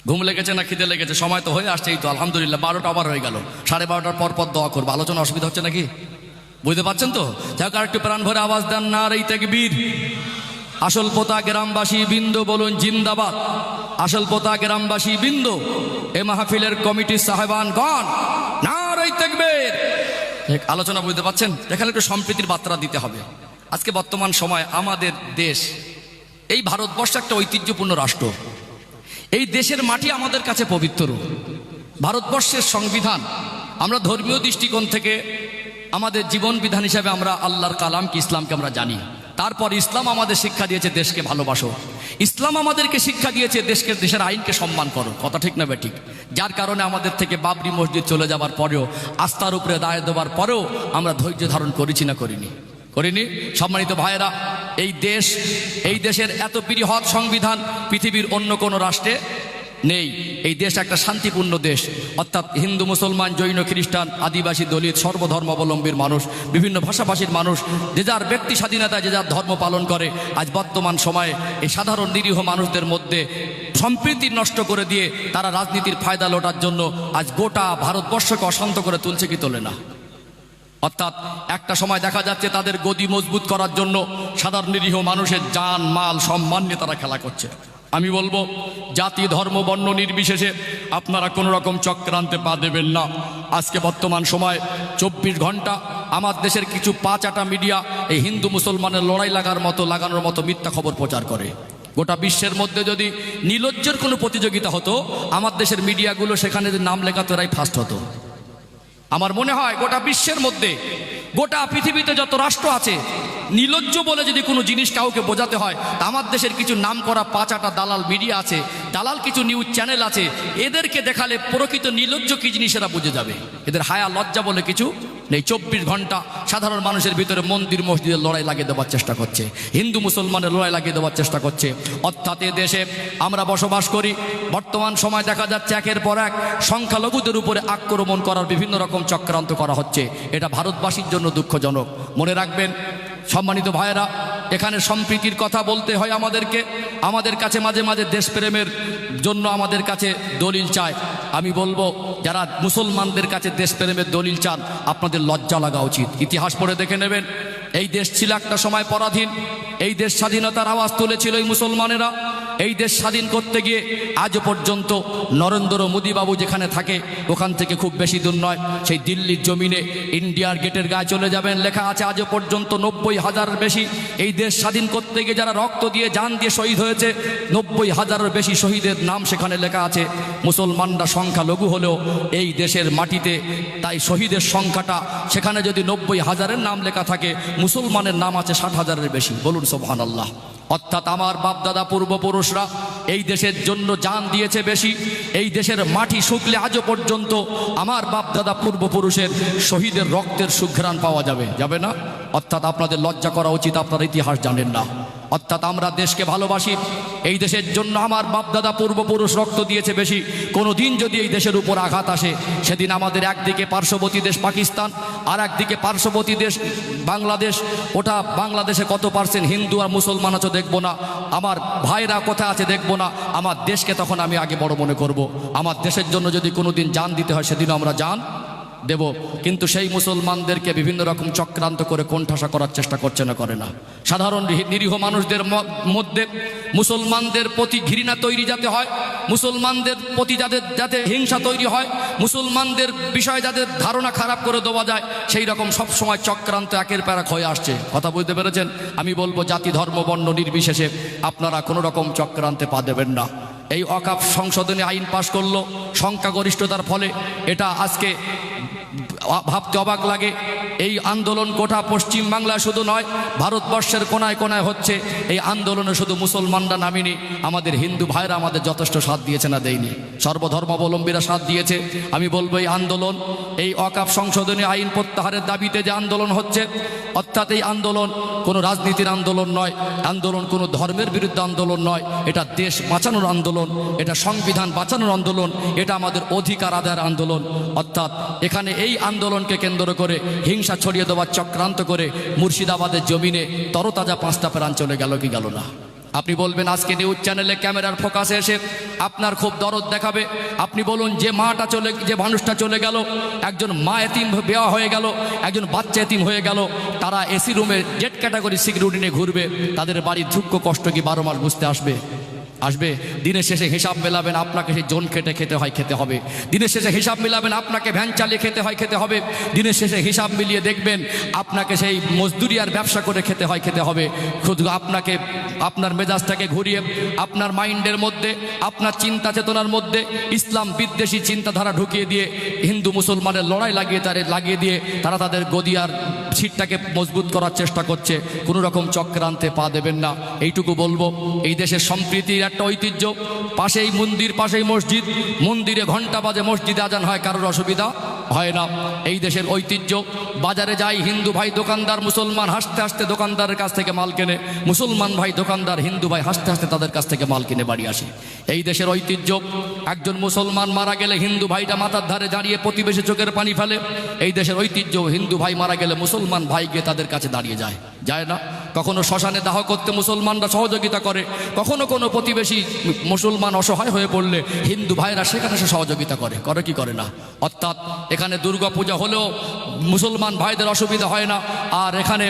ঘুম লেগেছে না খিদে লেগেছে? সময় তো হয়ে আসছে, এই তো আলহামদুলিল্লাহ 12টা আবার হয়ে গেল। 12:30টার পর দোয়া করবো। আলোচনা অসুবিধা হচ্ছে নাকি? বুঝতে পারছেন তো? যাক, আর একটু প্রাণ ভরে আওয়াজ দেন নারে তাকবীর। আসল পোতা গ্রামবাসী বৃন্দ বলুন জিন্দাবাদ। আসল পোতা গ্রামবাসী বৃন্দ, এ মাহফিলের কমিটির সাহেবানগণ, নারে তাকবীর। আলোচনা বুঝতে পারছেন? এখানে একটু সম্প্রীতির বার্তা দিতে হবে। আজকে বর্তমান সময় আমাদের দেশ, এই ভারতবর্ষ একটা ঐতিহ্যপূর্ণ রাষ্ট্র। এই দেশের মাটি আমাদের কাছে পবিত্র। ভারতবর্ষের সংবিধান, আমরা ধর্মীয় দৃষ্টিকোণ থেকে আমাদের জীবন বিধান হিসাবে আমরা আল্লাহর কালাম কি ইসলামকে আমরা জানি। তারপর ইসলাম আমাদের শিক্ষা দিয়েছে দেশকে ভালোবাসো, ইসলাম আমাদেরকে শিক্ষা দিয়েছে দেশের আইনকে সম্মান করো। কথা ঠিক না ঠিক? যার কারণে আমাদের থেকে বাবরি মসজিদ চলে যাবার পরেও, আস্থার উপরে দায় দেওয়ার পরেও আমরা ধৈর্য ধারণ করেছি না করিনি? সম্মানিত ভাইয়েরা, এই দেশের এত বৃহৎ সংবিধান পৃথিবীর অন্য কোনো রাষ্ট্রে নেই। এই দেশ একটা শান্তিপূর্ণ দেশ, অর্থাৎ হিন্দু, মুসলমান, জৈন, খ্রিস্টান, আদিবাসী, দলিত, সর্বধর্মাবলম্বীর মানুষ, বিভিন্ন ভাষাভাষীর মানুষ যে যার ব্যক্তি স্বাধীনতায় যে যার ধর্ম পালন করে। আজ বর্তমান সময়ে এই সাধারণ নিরীহ মানুষদের মধ্যে সম্প্রীতি নষ্ট করে দিয়ে তারা রাজনীতির ফায়দা লোটার জন্য আজ গোটা ভারতবর্ষকে অশান্ত করে তুলছে কি তোলে না? অর্থাৎ একটা সময় দেখা যাচ্ছে তাদের গদি মজবুত করার জন্য সাধারণ নিরীহ মানুষের জান, মাল, সম্মান নিয়ে তারা খেলা করছে। আমি বলবো, জাতি, ধর্ম, বর্ণ নির্বিশেষে আপনারা কোনো রকম চক্রান্তে পা দেবেন না। আজকে বর্তমান সময় 24 ঘন্টা আমার দেশের কিছু পাঁচাটা মিডিয়া এই হিন্দু মুসলমানের লড়াই লাগানোর মতো মিথ্যা খবর প্রচার করে। গোটা বিশ্বের মধ্যে যদি নির্লজ্জের কোনো প্রতিযোগিতা হতো, আমার দেশের মিডিয়াগুলো সেখানে যদি নাম লেখাতো এরাই ফার্স্ট হতো। আমার মনে হয় গোটা বিশ্বের মধ্যে, গোটা পৃথিবীতে যত রাষ্ট্র আছে, নির্লজ্জ বলে যদি কোনো জিনিস কাউকে বোঝাতে হয়, তা আমার দেশের কিছু নাম করা পাঁচাটা দালাল মিডিয়া আছে, দালাল কিছু নিউজ চ্যানেল আছে, এদেরকে দেখালে প্রকৃত নির্লজ্জ কি জিনিস এরা বুঝে যাবে। এদের হায়া লজ্জা বলে কিছু নেই। 24 ঘন্টা সাধারণ মানুষের ভিতরে মন্দির মসজিদের লড়াই লাগিয়ে দেওয়ার চেষ্টা করছে, হিন্দু মুসলমানের লড়াই লাগিয়ে দেওয়ার চেষ্টা করছে। অর্থাৎ এ দেশে আমরা বসবাস করি, বর্তমান সময় দেখা যাচ্ছে একের পর এক সংখ্যালঘুদের উপরে আক্রমণ করার বিভিন্ন রকম চক্রান্ত করা হচ্ছে। এটা ভারতবাসীর জন্য দুঃখজনক। মনে রাখবেন সম্মানিত ভাইয়েরা, এখানে সম্প্রীতির কথা বলতে হয় আমাদের কাছে মাঝে মাঝে দেশপ্রেমের জন্য আমাদের কাছে দলিল চায়। আমি বলবো, যারা মুসলমানদের কাছে দেশপ্রেমের দলিল চান, আপনাদের লজ্জা লাগা উচিত। ইতিহাস পড়ে দেখে নেবেন, এই দেশ ছিল একটা সময় পরাধীন, এই দেশ স্বাধীনতার আওয়াজ তুলেছিল এই মুসলমানেরা। এই দেশ স্বাধীন করতে গিয়ে আজও পর্যন্ত নরেন্দ্র মোদী বাবু যেখানে থাকে, ওখান থেকে খুব বেশি দূর নয়, সেই দিল্লির জমিনে ইন্ডিয়ার গেটের গায়ে চলে যাবেন, লেখা আছে আজও পর্যন্ত 90,000-এর বেশি এই দেশ স্বাধীন করতে গিয়ে যারা রক্ত দিয়ে, জান দিয়ে শহীদ হয়েছে, 90,000-এর বেশি শহীদের নাম সেখানে লেখা আছে। মুসলমানরা সংখ্যালঘু হলেও এই দেশের মাটিতে, তাই শহীদের সংখ্যাটা সেখানে যদি 90,000-এর নাম লেখা থাকে, মুসলমানের নাম আছে 60,000-এর বেশি। বলুন সুবহানাল্লাহ। অর্থাৎ আমার বাপদাদা পূর্বপুরুষরা এই দেশের জন্য জান দিয়েছে বেশি। এই দেশের মাটি শুকলে আজও পর্যন্ত আমার বাপদাদা পূর্বপুরুষের শহীদের রক্তের সুঘ্রাণ পাওয়া যাবে না? অর্থাৎ আপনাদের লজ্জা করা উচিত, আপনারা ইতিহাস জানেন না। অর্থাৎ আমরা দেশকে ভালোবাসি, এই দেশের জন্য আমার বাপদাদা পূর্বপুরুষ রক্ত দিয়েছে বেশি। কোনো দিন যদি এই দেশের উপর আঘাত আসে, সেদিন আমাদের একদিকে পার্শ্ববর্তী দেশ পাকিস্তান, আর একদিকে পার্শ্ববর্তী দেশ বাংলাদেশ। ওটা বাংলাদেশে কত পার্সেন্ট হিন্দু আর মুসলমান আছে দেখবো না, আমার ভাইরা কোথায় আছে দেখবো না। আমার দেশকে তখন আমি আগে বড় মনে করব। আমার দেশের জন্য যদি কোনো দিন জান দিতে হয়, সেদিনও আমরা জান দেব। কিন্তু সেই মুসলমানদেরকে বিভিন্ন রকম চক্রান্ত করে কোণঠাসা করার চেষ্টা করছে না, করে না। সাধারণ নিরীহ মানুষদের মধ্যে মুসলমানদের প্রতি ঘৃণা তৈরি যাতে হয়, মুসলমানদের প্রতি যাতে হিংসা তৈরি হয়, মুসলমানদের বিষয়ে যাদের ধারণা খারাপ করে দেওয়া যায়, সেই রকম সবসময় চক্রান্ত একের পর এক হয়ে আসছে। কথা বুঝতে পেরেছেন? আমি বলবো, জাতি, ধর্ম, বর্ণ নির্বিশেষে আপনারা কোনো রকম চক্রান্তে পা দেবেন না। এই ওয়াকফ সংশোধনী আইন পাশ করলো সংখ্যাগরিষ্ঠতার ফলে। এটা আজকে ভাবতে অবাক লাগে। এই আন্দোলন গোটা পশ্চিম বাংলা শুধু নয়, ভারতবর্ষের কোনায় কোনায় হচ্ছে। এই আন্দোলনে শুধু মুসলমানরা নামিনি, আমাদের হিন্দু ভাইরা আমাদের যথেষ্ট সাথ দিয়েছে না দেয়নি? সর্বধর্মাবলম্বীরা সাথ দিয়েছে। আমি বলবো, এই আন্দোলন, এই ওয়াকফ সংশোধনী আইন প্রত্যাহারের দাবিতে যে আন্দোলন হচ্ছে, অর্থাৎ এই আন্দোলন কোনো রাজনীতির আন্দোলন নয়, আন্দোলন কোনো ধর্মের বিরুদ্ধে আন্দোলন নয়, এটা দেশ বাঁচানোর আন্দোলন, এটা সংবিধান বাঁচানোর আন্দোলন, এটা আমাদের অধিকার আদায়ের আন্দোলন। অর্থাৎ এখানে এই আন্দোলনকে কেন্দ্র করে হিংসা ছড়িয়ে দেওয়ার চক্রান্ত করে মুর্শিদাবাদের জমিনে তরতাজা 5টা প্রাণ চলে গেল কি গেল না? আপনি বলবেন, আজকে নিউজ চ্যানেলে ক্যামেরার ফোকাসে এসে আপনার খুব দরদ দেখাবে। আপনি বলুন, যে মানুষটা চলে গেল, একজন মা এতিম বেওয়া হয়ে গেল, একজন বাচ্চা এতিম হয়ে গেল, তারা এসি রুমে জেট ক্যাটাগরি সিকিউরিটি নিয়ে ঘুরবে, তাদের বাড়ির দুঃখ কষ্ট কি 12 মাস বুঝতে আসবে? আসবে। দিনের শেষে হিসাব মেলাবেন, আপনাকে সেই জোন খেটে খেতে হয়, খেতে হবে। দিনের শেষে হিসাব মেলাবেন, আপনাকে ভ্যান চালিয়ে খেতে হয়, খেতে হবে। দিনের শেষে হিসাব মিলিয়ে দেখবেন আপনাকে সেই মজদুরি আর ব্যবসা করে খেতে হয়, খেতে হবে। শুধু আপনাকে আপনার মেজাজটাকে ঘুরিয়ে আপনার মাইন্ডের মধ্যে, আপনার চিন্তা চেতনার মধ্যে ইসলাম বিদ্বেষী চিন্তাধারা ঢুকিয়ে দিয়ে হিন্দু মুসলমানের লড়াই লাগিয়ে দিয়ে তারা তাদের গদিয়ার ছিটটাকে মজবুত করার চেষ্টা করছে। কোনো রকম চক্রান্তে পা দেবেন না, এইটুকু বলবো। এই দেশের সম্প্রীতির একটা ঐতিহ্য, পাশেই মন্দির, পাশেই মসজিদ, মন্দিরে ঘন্টা বাজে, মসজিদে আজান হয়, কারোর অসুবিধা হয় না। এই দেশের ঐতিহ্য। বাজারে যাই, হিন্দু ভাই দোকানদার মুসলমান হাসতে হাসতে দোকানদারের কাছ থেকে মাল কেনে, মুসলমান ভাই দোকানদার হিন্দু ভাই হাসতে হাসতে তাদের কাছ থেকে মাল কিনে বাড়ি আসে। এই দেশের ঐতিহ্য। একজন মুসলমান মারা গেলে হিন্দু ভাইটা মাথার ধারে দাঁড়িয়ে প্রতিবেশী চোখের পানি ফেলে। এই দেশের ঐতিহ্য। হিন্দু ভাই মারা গেলে মুসলমান ভাই গিয়ে তাদের কাছে দাঁড়িয়ে যায় না। কখনো শ্মশানে দাহ করতে মুসলমানরা সহযোগিতা করে, কখনো কোনো প্রতিবেশী মুসলমান অসহায় হয়ে পড়লে হিন্দু ভাইরা সেখানে সে সহযোগিতা করে কি করে না। অর্থাৎ এখানে দুর্গা পূজা হলেও মুসলমান ভাইদের অসুবিধা হয় না, আর এখানে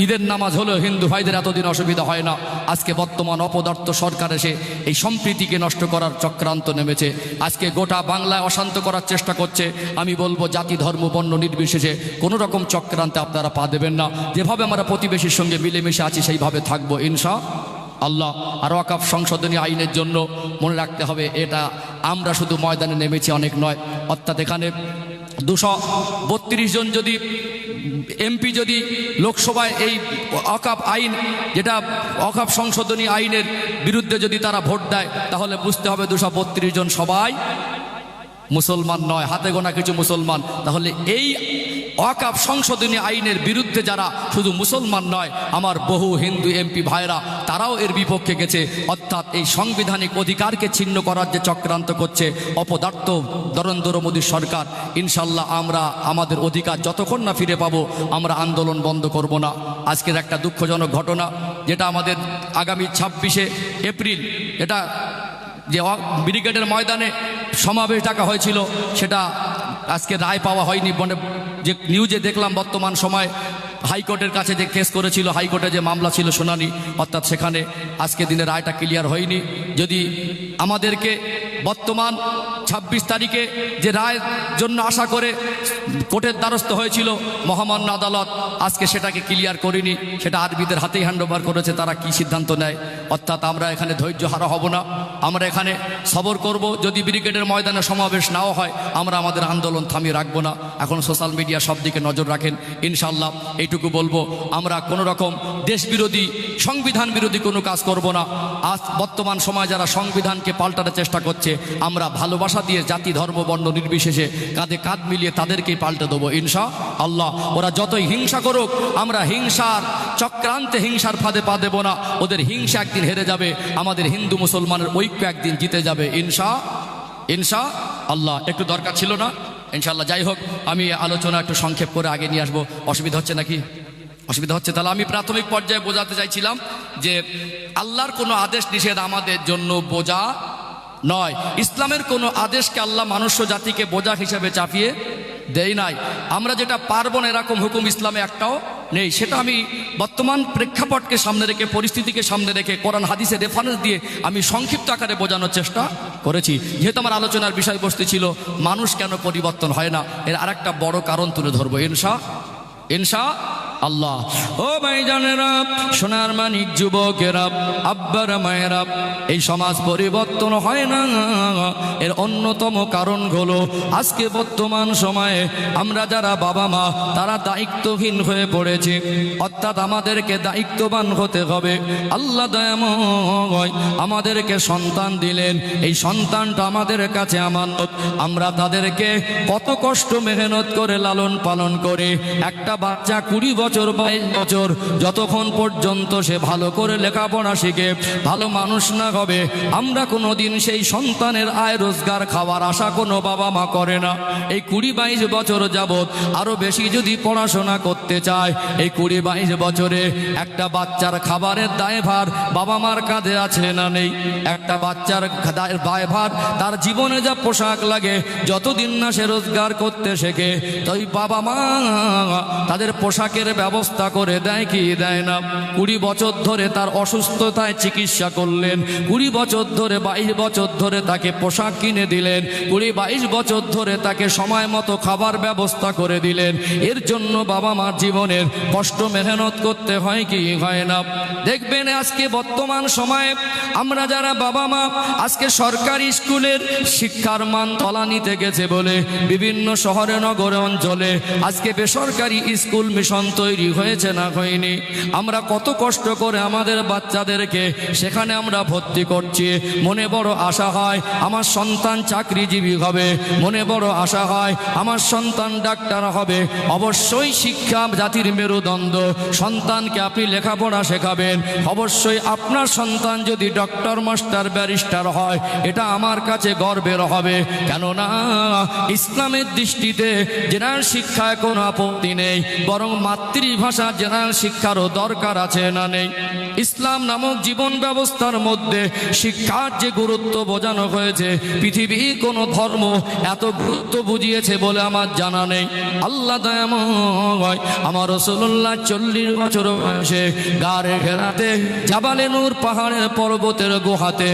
ঈদের নামাজ হলেও হিন্দু ভাইদের এতদিন অসুবিধা হয় না। আজকে বর্তমান অপদার্থ সরকার এসে এই সম্প্রীতিকে নষ্ট করার চক্রান্ত নেমেছে। আজকে গোটা বাংলায় অশান্ত করার চেষ্টা করছে। আমি বলবো জাতি ধর্ম বর্ণ নির্বিশেষে কোনো রকম চক্রান্তে আপনারা পা দেবেন না। যেভাবে আমরা প্রতিবেশীর সঙ্গে মিলেমিশে আছি সেইভাবে থাকবো ইনশাআল্লাহ। আর ওয়াকফ সংশোধনী আইনের জন্য মনে রাখতে হবে, এটা আমরা শুধু ময়দানে নেমেছি, অনেক নয়। অর্থাৎ এখানে 232 জন যদি এমপি যদি লোকসভায় এই ওয়াকফ আইন, যেটা ওয়াকফ সংশোধনী আইনের বিরুদ্ধে যদি তারা ভোট দেয়, তাহলে বুঝতে হবে 232 জন সবাই মুসলমান নয়, হাতে গোনা কিছু মুসলমান। তাহলে এই ওয়াকফ সংশোধনী আইনের বিরুদ্ধে যারা শুধু মুসলমান নয়, আমার বহু হিন্দু এমপি ভাইরা, তারাও এর বিপক্ষে গেছে। অর্থাৎ এই সাংবিধানিক অধিকারকে ছিন্ন করার যে চক্রান্ত করছে অপদার্থ নরেন্দ্র মোদীর সরকার, ইনশাল্লাহ আমরা আমাদের অধিকার যতক্ষণ না ফিরে পাবো আমরা আন্দোলন বন্ধ করব না। আজকের একটা দুঃখজনক ঘটনা, যেটা আমাদের আগামী 26শে এপ্রিল, এটা যে ব্রিগেডের ময়দানে সমাবেশ ডাকা হয়েছিল, সেটা আজকে রায় পাওয়া হয়নি। মানে যে নিউজে দেখলাম বর্তমান সময় হাইকোর্টের কাছে যে কেস করেছিল, হাইকোর্টে যে মামলা ছিল শুনানি, অর্থাৎ সেখানে আজকে দিনে রায়টা ক্লিয়ার হয়নি। যদি আমাদেরকে বর্তমান 26 তারিখে যে রায়ের জন্য আশা করে কোর্টের দ্বারস্থ হয়েছিল মহামান্য আদালত, আজকে সেটাকে ক্লিয়ার করেনি, সেটা আরবিদের হাতেই হ্যান্ডওভার করেছে, তারা কি সিদ্ধান্ত নেয়। অর্থাৎ আমরা এখানে ধৈর্য হারা হব না, আমরা এখানে সবর করব। যদি ব্রিগেডের ময়দানে সমাবেশ নাও হয়, আমরা আমাদের আন্দোলন থামিয়ে রাখবো না। এখন সোশ্যাল মিডিয়া সব দিকে নজর রাখেন ইনশাল্লাহ। এইটুকু বলবো, আমরা কোনো রকম দেশ বিরোধী, সংবিধান বিরোধী কোনো কাজ করব না। আজ বর্তমান সময় যারা সংবিধানকে পাল্টানোর চেষ্টা করছে, আমরা ভালোবাসা দিয়ে জাতি ধর্ম বর্ণ নির্বিশেষে কাঁধে কাঁধ মিলিয়ে তাদেরকেই পাল্টে দেবো ইনশাআল্লাহ। ওরা যতই হিংসা করুক, আমরা হিংসার চক্রান্তে, হিংসার ফাঁদে পা দেব না। ওদের হিংসা একদিন হেরে যাবে, আমাদের হিন্দু মুসলমানের ঐক্য একদিন জিতে যাবে ইনশাআল্লাহ। একটু দরকার ছিল না ইনশাআল্লাহ। যাই হোক, আমি আলোচনা একটু সংক্ষেপ করে আগে নিয়ে আসবো। অসুবিধা হচ্ছে নাকি? অসুবিধা হচ্ছে? তাহলে আমি প্রাথমিক পর্যায়ে বোঝাতে চাইছিলাম যে আল্লাহর কোনো আদেশ নিষেধ আমাদের জন্য বোঝা নয়। ইসলামের কোনো আদেশকে আল্লাহ মনুষ্য জাতিকে বোঝা হিসেবে চাপিয়ে দেয় নাই। আমরা যেটা পারবো না এরকম হুকুম ইসলামে একটাও নেই। সেটা আমি বর্তমান প্রেক্ষাপটকে সামনে রেখে, পরিস্থিতিকে সামনে রেখে, কোরআন হাদিসের রেফারেন্স দিয়ে আমি সংক্ষিপ্ত আকারে বোঝানোর চেষ্টা করেছি। যেহেতু আমার আলোচনার বিষয়বস্তু ছিল মানুষ কেন পরিবর্তন হয় না, এর আরেকটা বড় কারণ তুলে ধরবো ইনশাআল্লাহ। ও ভাইজানেরা, সোনার মানিক যুবকেরা, আব্বারা মায়েরা, এই সমাজ পরিবর্তন হয় না, এর অন্যতম কারণ হলো আজকে বর্তমান সময়ে আমরা যারা বাবা মা, তারা দায়িত্বহীন হয়ে পড়েছে। অর্থাৎ আমাদেরকে দায়িত্ববান হতে হবে। আল্লাহ দয়াময় আমাদেরকে সন্তান দিলেন, এই সন্তানটা আমাদের কাছে আমানত। আমরা তাদেরকে কত কষ্ট মেহনত করে লালন পালন করে, একটা বাচ্চা 20 বছর 22 বছর যতক্ষণ পর্যন্ত সে ভালো করে লেখাপড়া শিখে ভালো মানুষ না হবে, আমরা কোনোদিন সেই সন্তানের আয় রোজগার খাওয়ার আশা কোনো বাবা মা করে না। এই 20-22 বছর যাবৎ আরো বেশি যদি পড়াশোনা করতে চায়, এই 20-22 বছরে একটা বাচ্চার খাবারের দায়ভার বাবা মার কাঁধে আছে না নেই? একটা বাচ্চার দায়ভার, তার জীবনে যা পোশাক লাগে, যতদিন না সে রোজগার করতে শেখে, তাই বাবা মা তাদের পোশাকের ব্যবস্থা করে দেয় কি দেয় না? 20 বছর ধরে তার অসুস্থতায় চিকিৎসা করলেন, 20 বছর ধরে 22 বছর ধরে তাকে পোশাক কিনে দিলেন, 20-22 বছর ধরে তাকে সময় মতো খাবার ব্যবস্থা করে দিলেন। এর জন্য বাবা মার জীবনের কষ্ট মেহনত করতে হয় কি হয় না? দেখবেন আজকে বর্তমান সময়ে আমরা যারা বাবা মা আজকে সরকারি স্কুলের শিক্ষার মান তলানিতে গেছে বলে বিভিন্ন শহরে নগরে অঞ্চলে আজকে বেসরকারি স্কুল মিশন তৈরি হয়েছে না হয়নি? আমরা কত কষ্ট করে আমাদের বাচ্চাদেরকে সেখানে আমরা ভর্তি করছি। মনে বড় আশা হয় আমার সন্তান চাকরিজীবী হবে, মনে বড় আশা হয় আমার সন্তান ডাক্তার হবে। অবশ্যই শিক্ষা জাতির মেরুদণ্ড। সন্তানকে আপনি লেখাপড়া শেখাবেন, অবশ্যই আপনার সন্তান যদি ডক্টর মাস্টার ব্যারিস্টার হয় এটা আমার কাছে গর্বের হবে। কেননা ইসলামের দৃষ্টিতে জেনারেল শিক্ষায় কোনো আপত্তি নেই, বরং মাতৃভাষা জেনারেল শিক্ষারও দরকার আছে না নেই? ইসলাম নামক জীবন ব্যবস্থার মধ্যে শিক্ষার যে গুরুত্ব বোঝানো হয়েছে পৃথিবীর কোনো ধর্ম এত গুরুত্ব বুঝিয়েছে বলে আমার জানা নেই। আল্লাহ দয়াময় আমার রাসূলুল্লাহ 40 বছর বয়সে গারে ঘেরাতে জাবালে নূর পাহাড়ের পর্বতের গুহাতে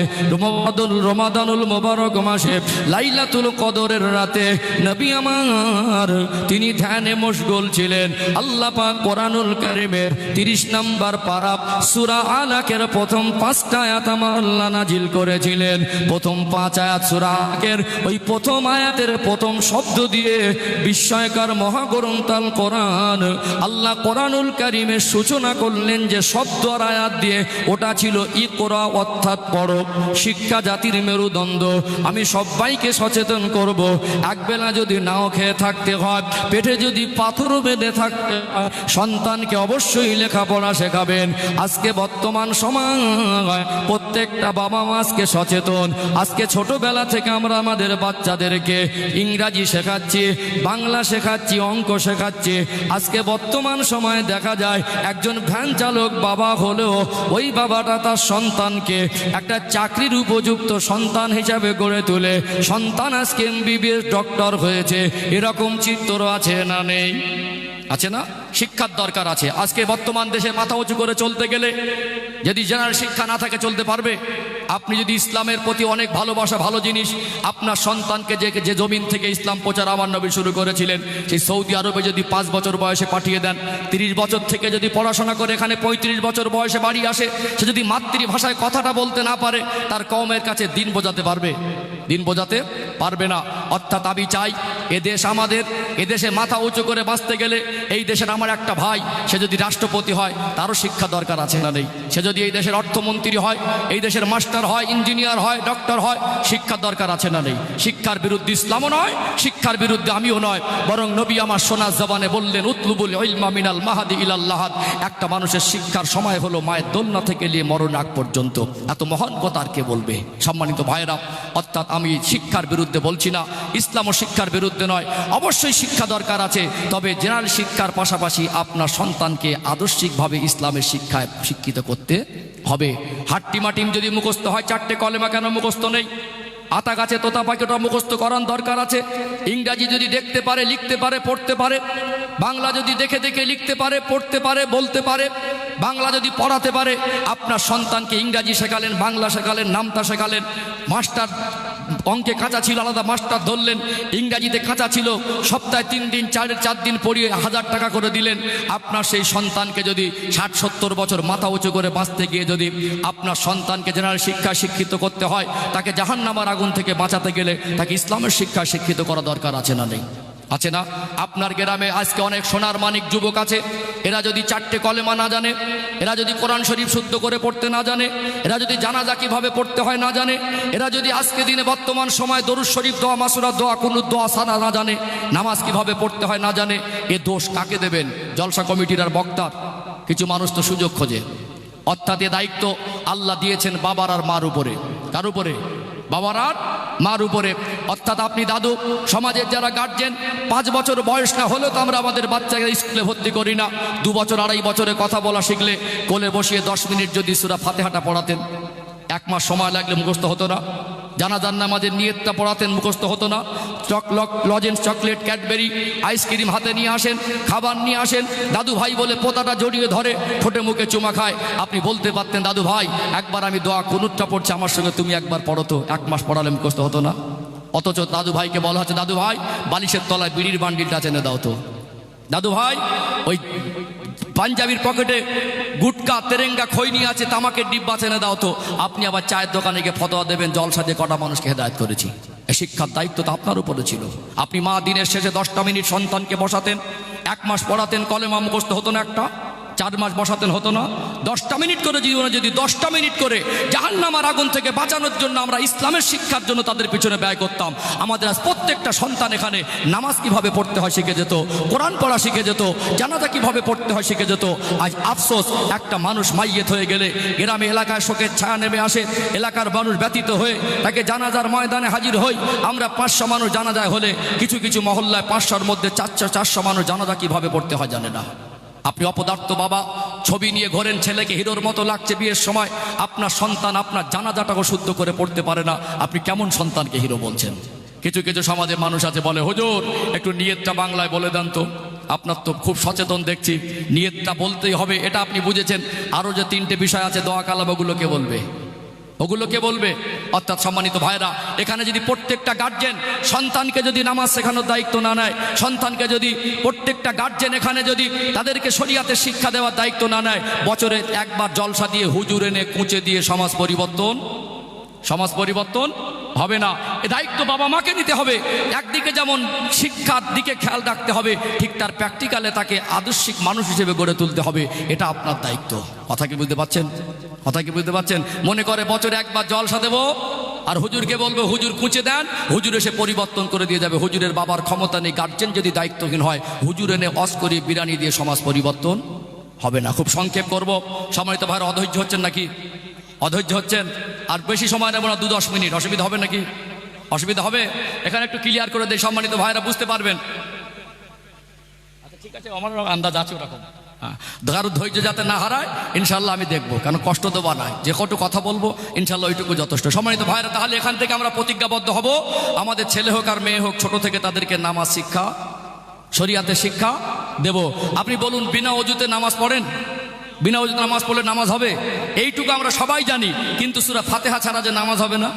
রমাদানুল মোবারক মাসে লাইলাতুল কদরের রাতে নবী আমার তিনি ধ্যানে মশগুল ছিলেন। আল্লাহ পাক কোরআনুল কারীমের 30 নম্বর পারা সূরা আলাকের প্রথম 5টা আয়াত আমার আল্লাহ নাজিল করেছিলেন। প্রথম 5 আয়াত সূরা আলাকের ওই প্রথম আয়াতের প্রথম শব্দ দিয়ে বিস্ময়কর মহাগ্রন্থ আল কোরআন আল্লাহ কোরআনুল কারীমের সূচনা করলেন যে শব্দ আর আয়াত দিয়ে, ওটা ছিল ইকরা অর্থাৎ পড়ো। শিক্ষা জাতির মেরুদণ্ড। আমি সবাইকে সচেতন করব, একবেলা যদি নাও খেয়ে থাকতে হয়, পেটে যদি পাথরও বেঁধে থাকতে হয়, সন্তানকে অবশ্যই লেখাপড়া শেখাবেন। আজকে বর্তমান সময় প্রত্যেকটা বাবা মা আজকে সচেতন। আজকে ছোটবেলা থেকে আমরা আমাদের বাচ্চাদেরকে ইংরাজি শেখাচ্ছি, বাংলা শেখাচ্ছি, অঙ্ক শেখাচ্ছি। আজকে বর্তমান সময়ে দেখা যায় একজন ভ্যান চালক বাবা হলেও ওই বাবাটা তার সন্তানকে একটা চাকরির উপযুক্ত সন্তান হিসাবে গড়ে তোলে। সন্তান আজকে MBBS ডক্টর হয়েছে, এরকম চিত্র আছে না নেই? আছে না? শিক্ষার দরকার আছে। আজকে বর্তমান দেশে মাথা উঁচু করে চলতে গেলে যদি জেনারেল শিক্ষা না থাকে চলতে পারবে? আপনি যদি ইসলামের প্রতি অনেক ভালোবাসা, ভালো জিনিস আপনার সন্তানকে যে জমিন থেকে ইসলাম প্রচার আমার নবী শুরু করেছিলেন সেই সৌদি আরবে যদি 5 বছর বয়সে পাঠিয়ে দেন, 30 বছর থেকে যদি পড়াশোনা করে এখানে 35 বছর বয়সে বাড়ি আসে, সে যদি মাতৃভাষায় কথাটা বলতে না পারে তার কওমের কাছে দিন বোঝাতে পারবে? দিন বোঝাতে পারবে না। অর্থাৎ আমি চাই এদেশ আমাদের, এদেশে মাথা উঁচু করে বাঁচতে গেলে এই দেশের আমার একটা ভাই সে যদি রাষ্ট্রপতি হয় তারও শিক্ষা দরকার আছে না নেই? সে যদি এই দেশের অর্থমন্ত্রী হয়, এই দেশের মাস্টার হয়, ইঞ্জিনিয়ার হয়, ডক্টর হয়, শিক্ষা দরকার আছে না নেই? শিক্ষার বিরুদ্ধে ইসলামও নয়, শিক্ষার বিরুদ্ধে আমিও নয়, বরং নবী আমার সোনা জবানে বললেন উতলুবুল ইলমা মিনাল মাহাদি ইলাল লাহাদ। একটা মানুষের শিক্ষার সময় হলো মায়ের দোলনা থেকে নিয়ে মরণ আগ পর্যন্ত। এত মহান কথা আর কে বলবে? সম্মানিত ভাইরা, অর্থাৎ আমি শিক্ষার বিরুদ্ধে বলছি না, ইসলামও শিক্ষার বিরুদ্ধে নয়। অবশ্যই শিক্ষা দরকার আছে, তবে জেনারেল শিক্ষার পাশাপাশি আপনার সন্তানকে আদর্শিকভাবে ইসলামের শিক্ষায় শিক্ষিত করতে হবে। হাট্টিমাটিম যদি মুখস্থ হয়, 4টে কলেমা কেন মুখস্থ নেই? আতা গাছে তোতা পাখিটা মুখস্থ করার দরকার আছে। ইংরাজি যদি দেখতে পারে, লিখতে পারে, পড়তে পারে, বাংলা যদি দেখে দেখে লিখতে পারে, পড়তে পারে, বলতে পারে, বাংলা যদি পড়াতে পারে, আপনার সন্তানকে ইংরাজি শেখালেন, বাংলা শেখালেন, নামতা শেখালেন, মাস্টার অঙ্কে কাঁচা ছিল আলাদা মাস্টার ধরলেন, ইংরাজিতে কাঁচা ছিল, সপ্তাহে 3 দিন 4 দিন পড়িয়ে 1000 টাকা করে দিলেন। আপনার সেই সন্তানকে যদি 60-70 বছর মাথা উঁচু করে বাঁচতে গিয়ে যদি আপনার সন্তানকে জেনারেল শিক্ষা শিক্ষিত করতে হয়, তাকে জাহান্নামের আগুন থেকে বাঁচাতে গেলে তাকে ইসলামের শিক্ষা শিক্ষিত করা দরকার আছে না নেই? আছে না? আপনার গ্রামে আজকে অনেক সোনার মানিক যুবক আছে, এরা যদি 4টে কলেমা না জানে, এরা যদি কোরআন শরীফ শুদ্ধ করে পড়তে না জানে, এরা যদি জানাজা কিভাবে পড়তে হয় না জানে, এরা যদি আজকে দিনে বর্তমান সময় দরুদ শরীফ দোয়া, মাসুরা দোয়া, কুনুত দোয়া, সানা না জানে, নামাজ কিভাবে পড়তে হয় না জানে, এ দোষ কাকে দেবেন? জলসা কমিটির আর বক্তার? কিছু মানুষ তো সুযোগ খোঁজে। অর্থাৎ এ দায়িত্ব আল্লাহ দিয়েছেন বাবার আর মার উপরে। কার উপরে? বাবার আর মার উপরে। অর্থাৎ আপনি দাদু, সমাজের যারা গার্জেন, 5 বছর বয়স না হলেও তো আমরা আমাদের বাচ্চাকে স্কুলে ভর্তি করি না। 2 বছর 2.5 বছরে কথা বলা শিখলে কোলে বসিয়ে 10 মিনিট যদি সূরা ফাতিহাটা পড়াতেন, 1 মাস সময় লাগলে মুখস্থ হতো না? জানাজার নামাজের নিয়তটা পড়াতেন, মুখস্থ হতো না। লজেন্স, চকলেট, ক্যাডবেরি, আইসক্রিম হাতে নিয়ে আসেন, খাবার নিয়ে আসেন, দাদু ভাই বলে পোতাটা জড়িয়ে ধরে ঠোঁটে মুখে চুমা খায়। আপনি বলতে পারতেন, দাদু ভাই একবার আমি দোয়া কুনুতটা পড়ছি, আমার সঙ্গে তুমি একবার পড়ো তো। 1 মাস পড়ালে মুখস্থ হতো না। অথচ দাদু ভাইকে বলা হচ্ছে, দাদু ভাই বালিশের তলায় বিড়ির বান্ডিলটা চেনে দাও তো। দাদু ভাই ওই পাঞ্জাবির পকেটে গুটকা, তেরেঙ্গা, খৈনি আছে, তামাকের ডিব্বা চেনে দাও তো। আপনি আবার চায়ের দোকানে গিয়ে ফতোয়া দেবেন, জলসা দিয়ে কটা মানুষকে হেদায়েত করেছি। এই শিক্ষার দায়িত্ব তো আপনার উপরে ছিল। আপনি মা দিনের শেষে 10টা মিনিট সন্তানকে বসাতেন, 1 মাস পড়াতেন, কলেমা মুখস্থ হতো না একটা, 4 মাস বসাতেন, হতো না। 10টা মিনিট করে জীবনে যদি 10টা মিনিট করে জাহান্নামের আগুন থেকে বাঁচানোর জন্য আমরা ইসলামের শিক্ষার জন্য তাদের পিছনে ব্যয় করতাম, আমাদের আজ প্রত্যেকটা সন্তান এখানে নামাজ কিভাবে পড়তে হয় শিখে যেত, কোরআন পড়া শিখে যেত, জানাজা কিভাবে পড়তে হয় শিখে যেত। আজ আফসোস, একটা মানুষ মাইয়েত হয়ে গেলে গ্রামে এলাকায় শোকের ছায়া নেমে আসে, এলাকার মানুষ ব্যতীত হয়ে তাকে জানাজার ময়দানে হাজির হই। আমরা 500 মানুষ জানাজায় হলে কিছু কিছু মহল্লায় 500-র মধ্যে 400 মানুষ জানাজা কিভাবে পড়তে হয় জানে না। আপনি অপদার্থ বাবা, ছবি নিয়ে ঘোরেন, ছেলেকে হিরোর মতো লাগছে বিয়ের সময়, আপনার সন্তান আপনার জানাজাটাকে শুদ্ধ করে পড়তে পারে না, আপনি কেমন সন্তানকে হিরো বলছেন? কিছু কিছু সমাজে মানুষ আছে বলে, হুজুর একটু নিয়তটা বাংলায় বলে দেন তো। আপনার তো খুব সচেতন দেখছি, নিয়তটা বলতেই হবে, এটা আপনি বুঝেছেন। আরও যে 3টে বিষয় আছে দোয়া কালাম, ওগুলোকে বলবে, ওগুলোকে বলবে। অর্থাৎ সম্মানিত ভাইরা, এখানে যদি প্রত্যেকটা গার্জেন সন্তানকে যদি নামাজ শেখানোর দায়িত্ব না নেয়, সন্তানকে যদি প্রত্যেকটা গার্জেন এখানে যদি তাদেরকে শরিয়াতের শিক্ষা দেওয়ার দায়িত্ব না নেয়, বছরে একবার জলসা দিয়ে হুজুর এনে কুঁচে দিয়ে সমাজ পরিবর্তন হবে না। এ দায়িত্ব বাবা মাকে নিতে হবে। একদিকে যেমন শিক্ষার দিকে খেয়াল রাখতে হবে, ঠিক তার প্র্যাকটিক্যালে তাকে আদর্শিক মানুষ হিসেবে গড়ে তুলতে হবে। এটা আপনার দায়িত্ব। কথা কি বুঝতে পারছেন? মনে করে বছরে একবার জলসা দেবো আর হুজুরকে বলবো হুজুর কুঁচে দেন, হুজুর এসে পরিবর্তন করে দিয়ে যাবে। হুজুরের বাবার ক্ষমতা নেই। গার্জেন যদি দায়িত্বহীন হয়, হুজুর এনে অস করে বিরিয়ানি দিয়ে সমাজ পরিবর্তন হবে না। খুব সংক্ষেপ করব, সম্মানিত ভাইরা অধৈর্য হচ্ছেন নাকি? অধৈর্য হচ্ছেন? আর বেশি সময় নেব না, 2-10 মিনিট। অসুবিধা হবে নাকি? অসুবিধা হবে? এখানে একটু ক্লিয়ার করে দেয়, সম্মানিত ভাইরা বুঝতে পারবেন। আচ্ছা ঠিক আছে, আমার আন্দাজ আছে ওরকম। হ্যাঁ, কারো ধৈর্য যাতে না হারায় ইনশাল্লাহ আমি দেখবো, কারণ কষ্ট দেওয়া নয়, যে কত কথা বলবো ইনশাল্লাহ ওইটুকু যথেষ্ট। সম্মানিত ভাইরা, তাহলে এখান থেকে আমরা প্রতিজ্ঞাবদ্ধ হব, আমাদের ছেলে হোক আর মেয়ে হোক, ছোট থেকে তাদেরকে নামাজ শিক্ষা, শরিয়াতের শিক্ষা দেব। আপনি বলুন, বিনা অজুতে নামাজ পড়েন? বিনা অজুতে নামাজ পড়লে নামাজ হবে? এইটুকু আমরা সবাই জানি, কিন্তু সূরা ফাতিহা ছাড়া যে নামাজ হবে না,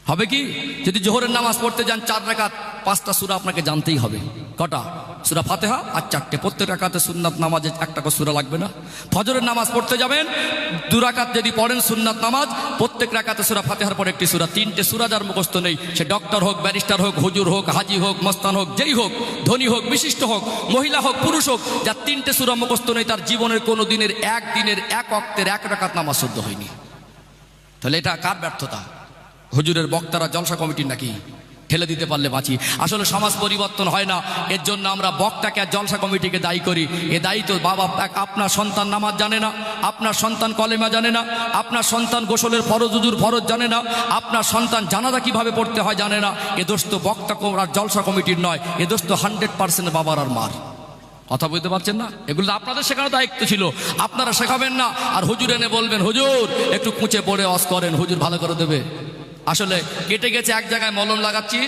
হবে কি? যদি জোহরের নামাজ পড়তে যান 4 রাকাত, 5টা সূরা আপনাকে জানতেই হবে। কটা? সূরা ফাতিহা আর 4টে। প্রত্যেক রাকাতে সুন্নাত নামাজে 1টা করে সূরা লাগবে না? ফজরের নামাজ পড়তে যাবেন, 2 রাকাত যদি পড়েন সুন্নাত নামাজ, প্রত্যেক রাকাতে সূরা ফাতিহার পর 1টি সূরা। 3টে সূরা যার মুখস্থ নেই, সে ডক্টর হোক, ব্যারিস্টার হোক, হুজুর হোক, হাজি হোক, মস্তান হোক, যেই হোক, ধনী হোক, বিশিষ্ট হোক, মহিলা হোক, পুরুষ হোক, যার 3টে সূরা মুখস্থ নেই, তার জীবনের কোনো দিনের এক ওয়াক্তের 1 রাকাত নামাজ শুদ্ধ হয়নি। তাহলে এটা কার ব্যর্থতা? হুজুরের বক্তারা, জলসা কমিটির নাকি? ঠেলে দিতে পারলে বাঁচি। আসলে সমাজ পরিবর্তন হয় না, এর জন্য আমরা বক্তাকে আর জলসা কমিটিকে দায়ী করি। এ দায়িত্ব বাবা, আপনার সন্তান নামাজ জানে না, আপনার সন্তান কলেমা জানে না, আপনার সন্তান গোসলের ফরজ হুজুর ফরজ জানে না, আপনার সন্তান জানাজা কিভাবে পড়তে হয় জানে না। এ দোষ তো বক্তা আর জলসা কমিটির নয়, এ দোষ তো 100% বাবার আর মার। কথা বুঝতে পারছেন না? এগুলো আপনাদের শেখানোর দায়িত্ব ছিল, আপনারা শেখাবেন না। আর হুজুর এনে বলবেন, হুজুর একটু কুঁচে পড়ে অস করেন, হুজুর ভালো করে দেবে। আসলে কেটে গেছে, এক জায়গায় মলম লাগাচ্ছি,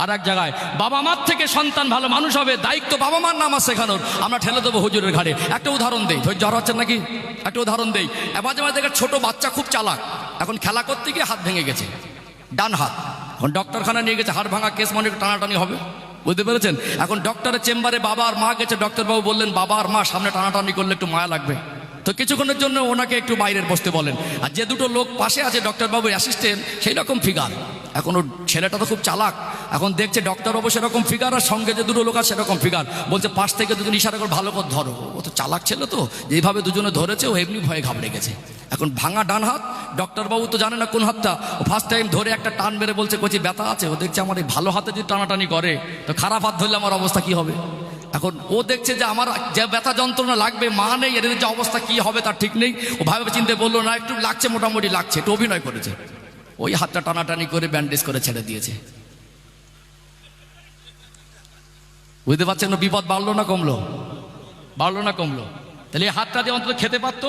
আর এক জায়গায় বাবা মার থেকে সন্তান ভালো মানুষ হবে, দায়িত্ব বাবা মার নামাজ শেখানোর, আমরা ঠেলে দেবো হুজুরের ঘাড়ে। একটা উদাহরণ দেই, ধৈর্য হারাচ্ছেন নাকি? একটা উদাহরণ দেই। মাঝে মাঝে দেখে ছোট বাচ্চা খুব চালাক, এখন খেলা করতে গিয়ে হাত ভেঙে গেছে, ডান হাত। এখন ডক্টরখানা নিয়ে গেছে, হাড় ভাঙা কেস, মানে একটু টানাটানি হবে, বুঝতে পেরেছেন? এখন ডক্টরের চেম্বারে বাবা আর মা গেছে, ডক্টরবাবু বললেন বাবা আর মা সামনে টানাটানি করলে একটু মায়া লাগবে, তো কিছুক্ষণের জন্য ওনাকে একটু বাইরের বসতে বলেন। আর যে দুটো লোক পাশে আছে ডক্টরবাবুর অ্যাসিস্ট্যান্ট, সেই রকম ফিগার। এখন ওর ছেলেটা তো খুব চালাক, এখন দেখছে ডক্টরবাবু সেরকম ফিগার, আর সঙ্গে যে দুটো লোক আছে সেরকম ফিগার, বলছে পাশ থেকে দুজন ইশারা করে ভালো করে ধরো। ও তো চালাক ছেলে, তো যেভাবে দুজনে ধরেছে ও এমনি ভয়ে ঘাবড়ে গেছে। এখন ভাঙা ডান হাত, ডক্টরবাবু তো জানে না কোন হাতটা, ও ফার্স্ট টাইম ধরে একটা টান মেরে বলছে কচি ব্যথা আছে। ও দেখছে আমার এই ভালো হাতে যদি টানাটানি করে, তো খারাপ হাত ধরলে আমার অবস্থা কি হবে। এখন ও দেখছে যে আমার যে ব্যথা যন্ত্রণা লাগবে, মা নেই, এদের যে অবস্থা কি হবে তার ঠিক নেই। ও ভাবে চিন্তে বললো না, একটু লাগছে, মোটামুটি লাগছে, একটু অভিনয় করেছে, ওই হাতটা টানাটানি করে ব্যান্ডেজ করে ছেড়ে দিয়েছে। বুঝতে পারছেন না? বিপদ বাড়লো না কমলো? বাড়লো না কমলো? তাহলে এই হাতটা দিয়ে অন্তত খেতে পারতো,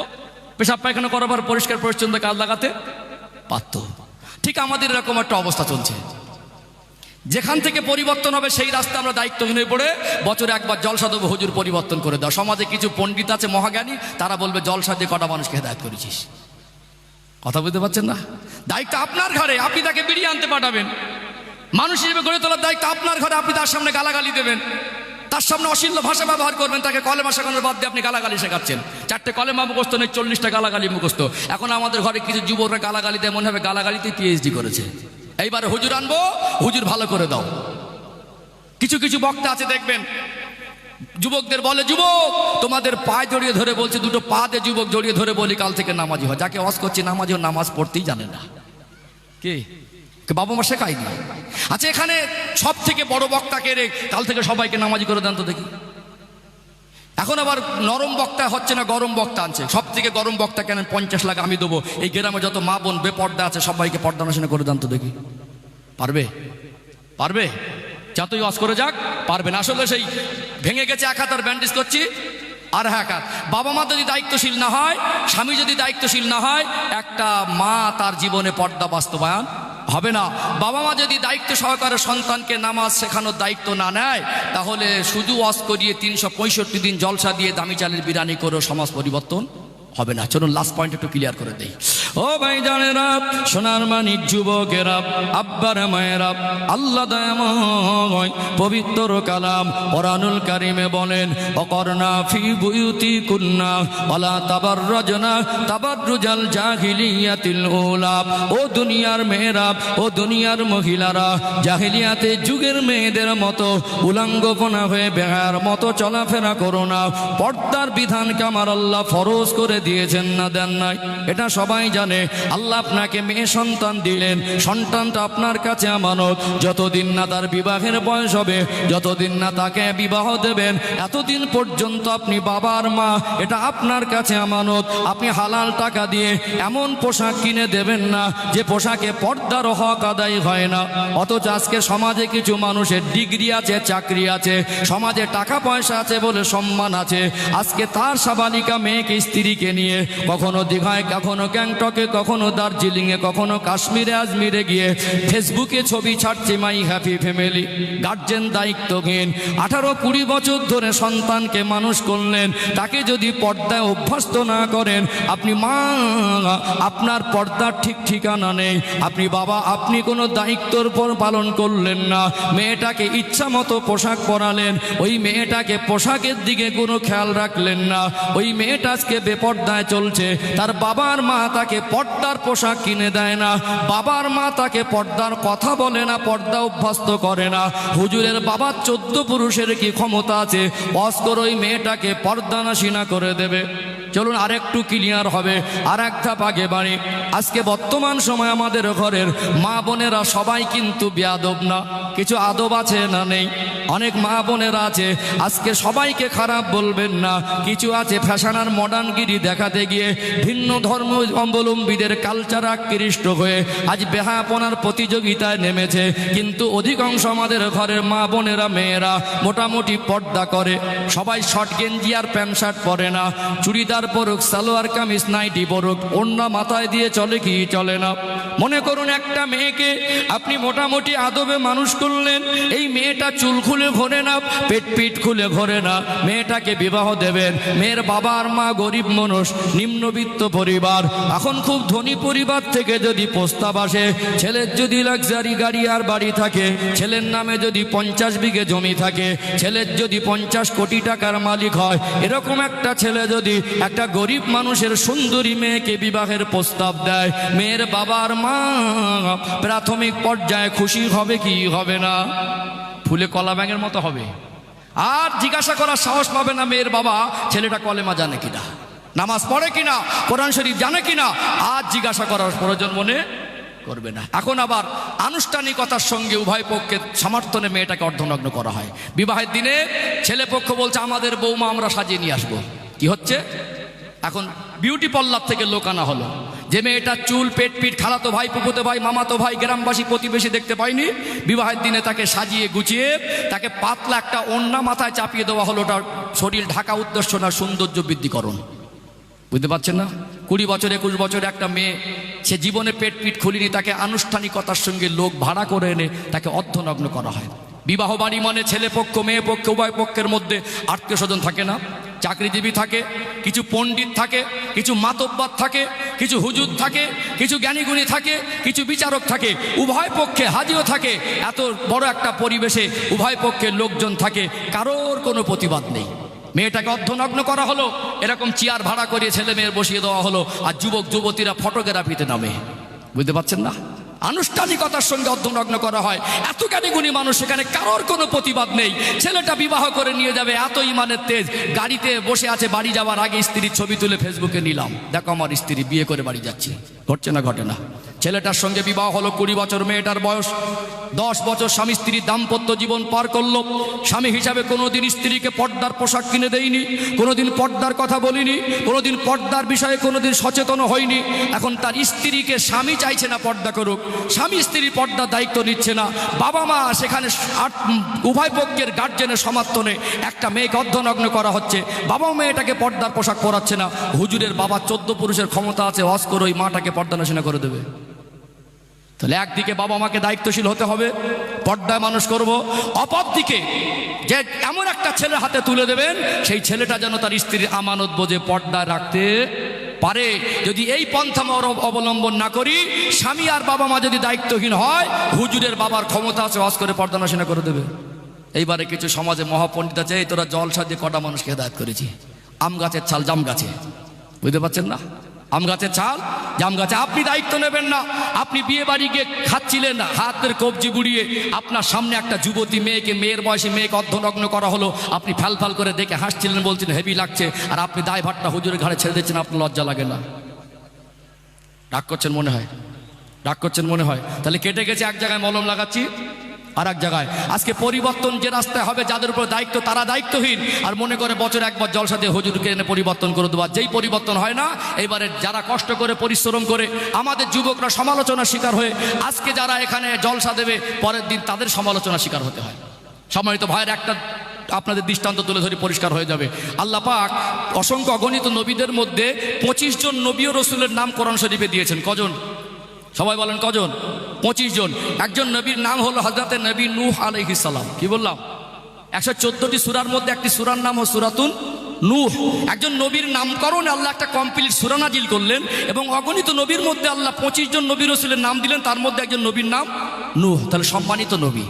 পেশাব পায়খানা করাবার পরিষ্কার পরিচ্ছন্ন কাজ লাগাতে পারতো। ঠিক আমাদের এরকম একটা অবস্থা চলছে। যেখান থেকে পরিবর্তন হবে সেই রাস্তা আমরা দায়িত্বহীন হয়ে পড়ে বছরে একবার জলসা দেবো, হুজুর পরিবর্তন করে দাও। সমাজে কিছু পণ্ডিত আছে মহাজ্ঞানী, তারা বলবে জলসা দিয়ে কটা মানুষকে হেদায়েত করেছিস। কথা বুঝতে পারছেন না? দায়িত্ব আপনার ঘরে, আপনি তাকে বেরিয়ে আনতে পাঠাবেন। মানুষ হিসেবে গড়ে তোলার দায়িত্ব আপনার ঘরে। আপনি তার সামনে গালাগালি দেবেন, তার সামনে অশ্লীল ভাষা ব্যবহার করবেন, তাকে কলেমা শেখানোর বাদ দিয়ে আপনি গালাগালি শেখাচ্ছেন। 4টে কলেমা মুখস্থ নেই, 40টা গালাগালি মুখস্থ। এখন আমাদের ঘরে কিছু যুবকরা গালাগালি দেয়, মনে হবে গালাগালিতে পিএইচডি করেছে। এইবারে হুজুর আনবো, হুজুর ভালো করে দাও। কিছু কিছু বক্তা আছে দেখবেন, যুবকদের বলে, যুবক তোমাদের পায়ে জড়িয়ে ধরে বলছে, দুটো পা দিয়ে যুবক জড়িয়ে ধরে বলি কাল থেকে নামাজি হয়। যাকে ওয়াজ করছি নামাজি, নামাজ পড়তেই জানে না। কে? বাবা মা শেখায়নি। আচ্ছা, এখানে সব থেকে বড় বক্তাকে রে, কাল থেকে সবাইকে নামাজি করে দেন তো দেখি। এখন আবার নরম বক্তা হচ্ছে না, গরম বক্তা আনছে। সব থেকে গরম বক্তা কেন? 50 লাখ আমি দেবো, এই গ্রামে যত মা বোন বেপর্দা আছে সবাইকে পর্দা নশীনা করে দেন তো দেখি। পারবে? পারবে? যতই ওয়াজ করে যাক পারবে না। আসলে সেই ভেঙে গেছে এক হাত, আর ব্যান্ডেজ করছি আর এক হাত। বাবা মা যদি দায়িত্বশীল না হয়, স্বামী যদি দায়িত্বশীল না হয়, একটা মা তার জীবনে পর্দা বাস্তবায়ন হবে না। বাবা মা যদি দায়িত্ব সহকারে সন্তানকে নামাজ শেখানোর দায়িত্ব না নেয়, তাহলে শুধু ওয়াজ করিয়ে 365 দিন জলসা দিয়ে দামি চালের বিরিয়ানি করে সমাজ পরিবর্তন হবে না। চলুন লাস্ট পয়েন্ট একটু ক্লিয়ার করে দেই। ও ভাই জানেরা, সোনার মানিক যুবকেরা, আব্বার মায়েরা, আল্লাহ দয়াময় পবিত্র কালাম কোরআনুল কারিমে বলেন, অকরনা ফি বুয়ুতিকুন্না ওয়ালা তাবাররাজনা তাবাররুজাল জাহিলিয়াতিল উলা। ও দুনিয়ার মেয়েরা, ও দুনিয়ার মহিলারা, জাহিলিয়াতে যুগের মেয়েদের মতো উলঙ্গপনা হয়ে বেহার মতো চলাফেরা করো না। পর্দার বিধানকে আমার আল্লাহ ফরজ করে দিয়েছেন না দেন নাই? এটা সবাই জানে। আল্লাহ আপনাকে মেয়ে সন্তান দিলেন, সন্তানটা আপনার কাছে আমানত। যতদিন না তার বিবাহের বয়স হবে, যতদিন না তাকে বিবাহ দেবেন, এতদিন পর্যন্ত আপনি বাবার মা, এটা আপনার কাছে আমানত। আপনি হালাল টাকা দিয়ে এমন পোশাক কিনে দেবেন না যে পোশাকে পর্দার হক আদায় হয় না। অথচ আজকে সমাজে কিছু মানুষের ডিগ্রি আছে, চাকরি আছে, সমাজে টাকা পয়সা আছে বলে সম্মান আছে, আজকে তার সাবালিকা মেয়েকে, স্ত্রীকে নিয়ে কখনো দীঘায়, কখনো গ্যাংটকে, কখনো দার্জিলিংয়ে, কখনো কাশ্মীরে, আজমিরে গিয়ে ফেসবুকে ছবি ছাড়ছে মাই হ্যাপি ফ্যামিলি। গার্জেন দায়িত্বহীন। 18-20 বছর ধরে সন্তানকে মানুষ করলেন, তাকে যদি পর্দায় অভ্যস্ত না করেন, আপনি মা, আপনার পর্দার ঠিক ঠিকানা নেই। আপনি বাবা, আপনি কোনো দায়িত্বর পর পালন করলেন না। মেয়েটাকে ইচ্ছা মতো পোশাক পরালেন, ওই মেয়েটাকে পোশাকের দিকে কোনো খেয়াল রাখলেন না। ওই মেয়েটা আজকে বেপর্দায় চলছে। তার বাবার মা তাকে পর্দার পোশাক কিনে দেয় না, বাবার মা তাকে পর্দার কথা বলে না, পর্দা অভ্যস্ত করে না। হুজুরের বাবার 14 পুরুষের কি ক্ষমতা আছে অস্কর ওই মেয়েটাকে পর্দানাশীনা করে দেবে? চলুন আরেকটু ক্লিয়ার হবে, আর এক ধাপ আগে বাড়ি। আজকে বর্তমান সময় আমাদের ঘরের মা বোনেরা সবাই কিন্তু বেয়াদব না, কিছু আদব আছে না নেই? অনেক মা বোনেরা আছে, আজকে সবাইকে খারাপ বলবেন না, কিছু আছে ফ্যাশন আর মডার্নগিরি দেখাতে গিয়ে ভিন্ন ধর্ম অবলম্বীদের কালচার আকৃষ্ট হয়ে আজ বেহাপনার প্রতিযোগিতায় নেমেছে। কিন্তু অধিকাংশ আমাদের ঘরের মা বোনেরা, মেয়েরা মোটামুটি পর্দা করে। সবাই শর্ট গেঞ্জি আর প্যান্ট শার্ট পরে না, চুড়িদার পরুক, সালোয়ার কামিজ, নাইটি পরুক, ওড়না মাথায় দিয়ে চলে কি চলে না? মনে করুন একটা মেয়েকে আপনি মোটামুটি আদবে মানুষ করলেন, এই মেয়েটা চুল খুলে ঘোরে না, পেট পিট খুলে ঘোরে না, মেয়েটাকে বিবাহ দেবেন। মেয়ের বাবা আর মা গরিব মানুষ, নিম্নবিত্ত পরিবার। এখন খুব ধনী পরিবার থেকে যদি প্রস্তাব আসে, ছেলের যদি লাক্সারি গাড়ি আর বাড়ি থাকে, ছেলের নামে যদি 50 বিঘে জমি থাকে, ছেলের যদি 50 কোটি টাকার মালিক হয়, এরকম একটা ছেলে যদি একটা গরিব মানুষের সুন্দরী মেয়েকে বিবাহের প্রস্তাব দেয়, মেয়ের বাবার মা প্রাথমিক পর্যায়ে খুশি হবে কি হবে না? ফুলে কলা ব্যাঙের মতো হবে। আর জিজ্ঞাসা করার সাহস পাবে না মেয়ের বাবা ছেলেটা কলেমা জানে কিনা, নামাজ পড়ে কিনা, কোরআন শরীফ জানে কিনা, আর জিজ্ঞাসা করার প্রয়োজন মনে করবে না। এখন আবার আনুষ্ঠানিকতার সঙ্গে উভয় পক্ষের সমর্থনে মেয়েটাকে অর্ধনগ্ন করা হয়। বিবাহের দিনে ছেলে পক্ষ বলছে আমাদের বৌমা আমরা সাজিয়ে নিয়ে আসবো। কি হচ্ছে? এখন বিউটি পার্লার থেকে লোক আনা হলো, যে মেয়েটার চুল, পেট পিট, খালাতো ভাই, পুকুতো ভাই, মামাতো ভাই, গ্রামবাসী, প্রতিবেশী দেখতে পাইনি, বিবাহের দিনে তাকে সাজিয়ে গুছিয়ে তাকে পাতলা একটা ওড়না মাথায় চাপিয়ে দেওয়া হলো। ওটা শরীর ঢাকা উদ্দেশ্য না, সৌন্দর্য বৃদ্ধিকরণ। বুঝতে পারছেন না? 20 বছর 21 বছর একটা মেয়ে, সে জীবনে পেট পিট খুলিনি, তাকে আনুষ্ঠানিকতার সঙ্গে লোক ভাড়া করে এনে তাকে অর্ধনগ্ন করা হয়। বিবাহ বাড়ি মানে ছেলে পক্ষ মেয়ে পক্ষ উভয় পক্ষের মধ্যে আত্মীয় স্বজন থাকে না, চাকরিজীবী থাকে, কিছু পণ্ডিত থাকে, কিছু মাতব্বর থাকে, কিছু হুজুর থাকে, কিছু জ্ঞানীগুণী থাকে, কিছু বিচারক থাকে, উভয় পক্ষে হাজিও থাকে। এত বড় একটা পরিবেশে উভয় পক্ষের লোকজন থাকে, কারোর কোনো প্রতিবাদ নেই। মেয়েটাকে অর্ধনগ্ন করা হলো, এরকম চেয়ার ভাড়া করে ছেলে মেয়ের বসিয়ে দেওয়া হলো, আর যুবক যুবতীরা ফটোগ্রাফিতে নামে। বুঝতে পারছেন না? আনুষ্ঠানিকতার সঙ্গে অর্ধনগ্ন করা হয়। এত জ্ঞানীগুণী মানুষ, সেখানে কারোর কোনো প্রতিবাদ নেই। ছেলেটা বিবাহ করে নিয়ে যাবে, এত ইমানের তেজ, গাড়িতে বসে আছে, বাড়ি যাওয়ার আগে স্ত্রীর ছবি তুলে ফেসবুকে নিলাম, দেখো আমার স্ত্রী বিয়ে করে বাড়ি যাচ্ছে। ঘটছে না? ঘটে না? ছেলেটার সঙ্গে বিবাহ হলো 20 বছর, মেয়েটার বয়স 10 বছর। স্বামী স্ত্রীর দাম্পত্য জীবন পার করলো। স্বামী হিসাবে কোনোদিন স্ত্রীকে পর্দার পোশাক কিনে দেয়নি, কোনোদিন পর্দার কথা বলিনি, কোনোদিন পর্দার বিষয়ে কোনোদিন সচেতন হয়নি। এখন তার স্ত্রীকে স্বামী চাইছে না পর্দা করুক, স্বামী স্ত্রীর পর্দার দায়িত্ব নিচ্ছে না। বাবা মা সেখানে উভয় পক্ষের গার্জেনের সমর্থনে একটা মেয়েকে অর্ধনগ্ন করা হচ্ছে। বাবা মেয়েটাকে পর্দার পোশাক পরাচ্ছে না। হুজুরের বাবা 14 পুরুষের ক্ষমতা আছে, ওয়াজ করে ওই মাটাকে পর্দা নাশিনা করে দেবে। তাহলে একদিকে বাবা মাকে দায়িত্বশীল হতে হবে, পর্দায় মানুষ করব, অপরদিকে যে এমন একটা ছেলের হাতে তুলে দেবেন, সেই ছেলেটা যেন তার স্ত্রীর আমানত বোঝে, পর্দায় রাখতে পারে। যদি এই পন্থা অবলম্বন না করি, স্বামী আর বাবা মা যদি দায়িত্বহীন হয়, হুজুরের বাবার ক্ষমতা আছে, ওয়াজ করে পর্দা নাশিনা করে দেবে। এইবারে কিছু সমাজে মহাপণ্ডিত আছে, এই তোরা জলসা দিয়ে কটা মানুষকে হেদায়েত করেছি। আম গাছের ছাল জাম গাছে, বুঝতে পারছেন না? আম গাছের ছাল জাম গাছে। আপনি দায়িত্ব নেবেন না। আপনি বিয়ে বাড়ি গিয়ে খাচ্ছিলেন, হাতের কবজি বুড়িয়ে আপনার সামনে একটা যুবতী মেয়েকে, মেয়ের বয়সী মেয়েকে অর্ধনগ্ন করা হলো, আপনি ফ্যাল ফ্যাল করে দেখে হাসছিলেন, বলছেন হেভি লাগছে, আর আপনি দায়ভারটা হুজুরের ঘাড়ে ছেড়ে দিচ্ছেন। আপনার লজ্জা লাগে না? রাগ করছেন মনে হয়, রাগ করছেন মনে হয়। তাহলে কেটে গেছে, এক জায়গায় মলম লাগাচ্ছি, আর এক জায়গায়। আজকে পরিবর্তন যে রাস্তায় হবে, যাদের উপর দায়িত্ব তারা দায়িত্বহীন, আর মনে করে বছর একবার জলসা দিয়ে হুজুরকে এনে পরিবর্তন করে দেওয়া। যেই পরিবর্তন হয় না, এবারে যারা কষ্ট করে পরিশ্রম করে, আমাদের যুবকরা সমালোচনার শিকার হয়ে, আজকে যারা এখানে জলসা দেবে, পরের দিন তাদের সমালোচনার শিকার হতে হয়। সম্মানিত ভাইয়ের, একটা আপনাদের দৃষ্টান্ত তুলে ধরে পরিষ্কার হয়ে যাবে। আল্লাহ পাক অসংখ্য অগণিত নবীদের মধ্যে 25 জন নবী ও রসুলের নাম কোরআন শরীফে দিয়েছেন। কজন? সবাই বলেন কজন? 25 জন। একজন নবীর নাম হলো হযরতে নবী নূহ আলাইহিস সালাম। কি বললাম? 114টি সূরার মধ্যে একটি সূরার নাম হলো সূরাতুন নূহ। একজন নবীর নামকরণে আল্লাহ একটা কমপ্লিট সূরা নাজিল করলেন, এবং অগণিত নবীর মধ্যে আল্লাহ 25 জন নবী রাসূলের নাম দিলেন, তার মধ্যে একজন নবীর নাম নূহ। তাহলে সম্মানিত নবী।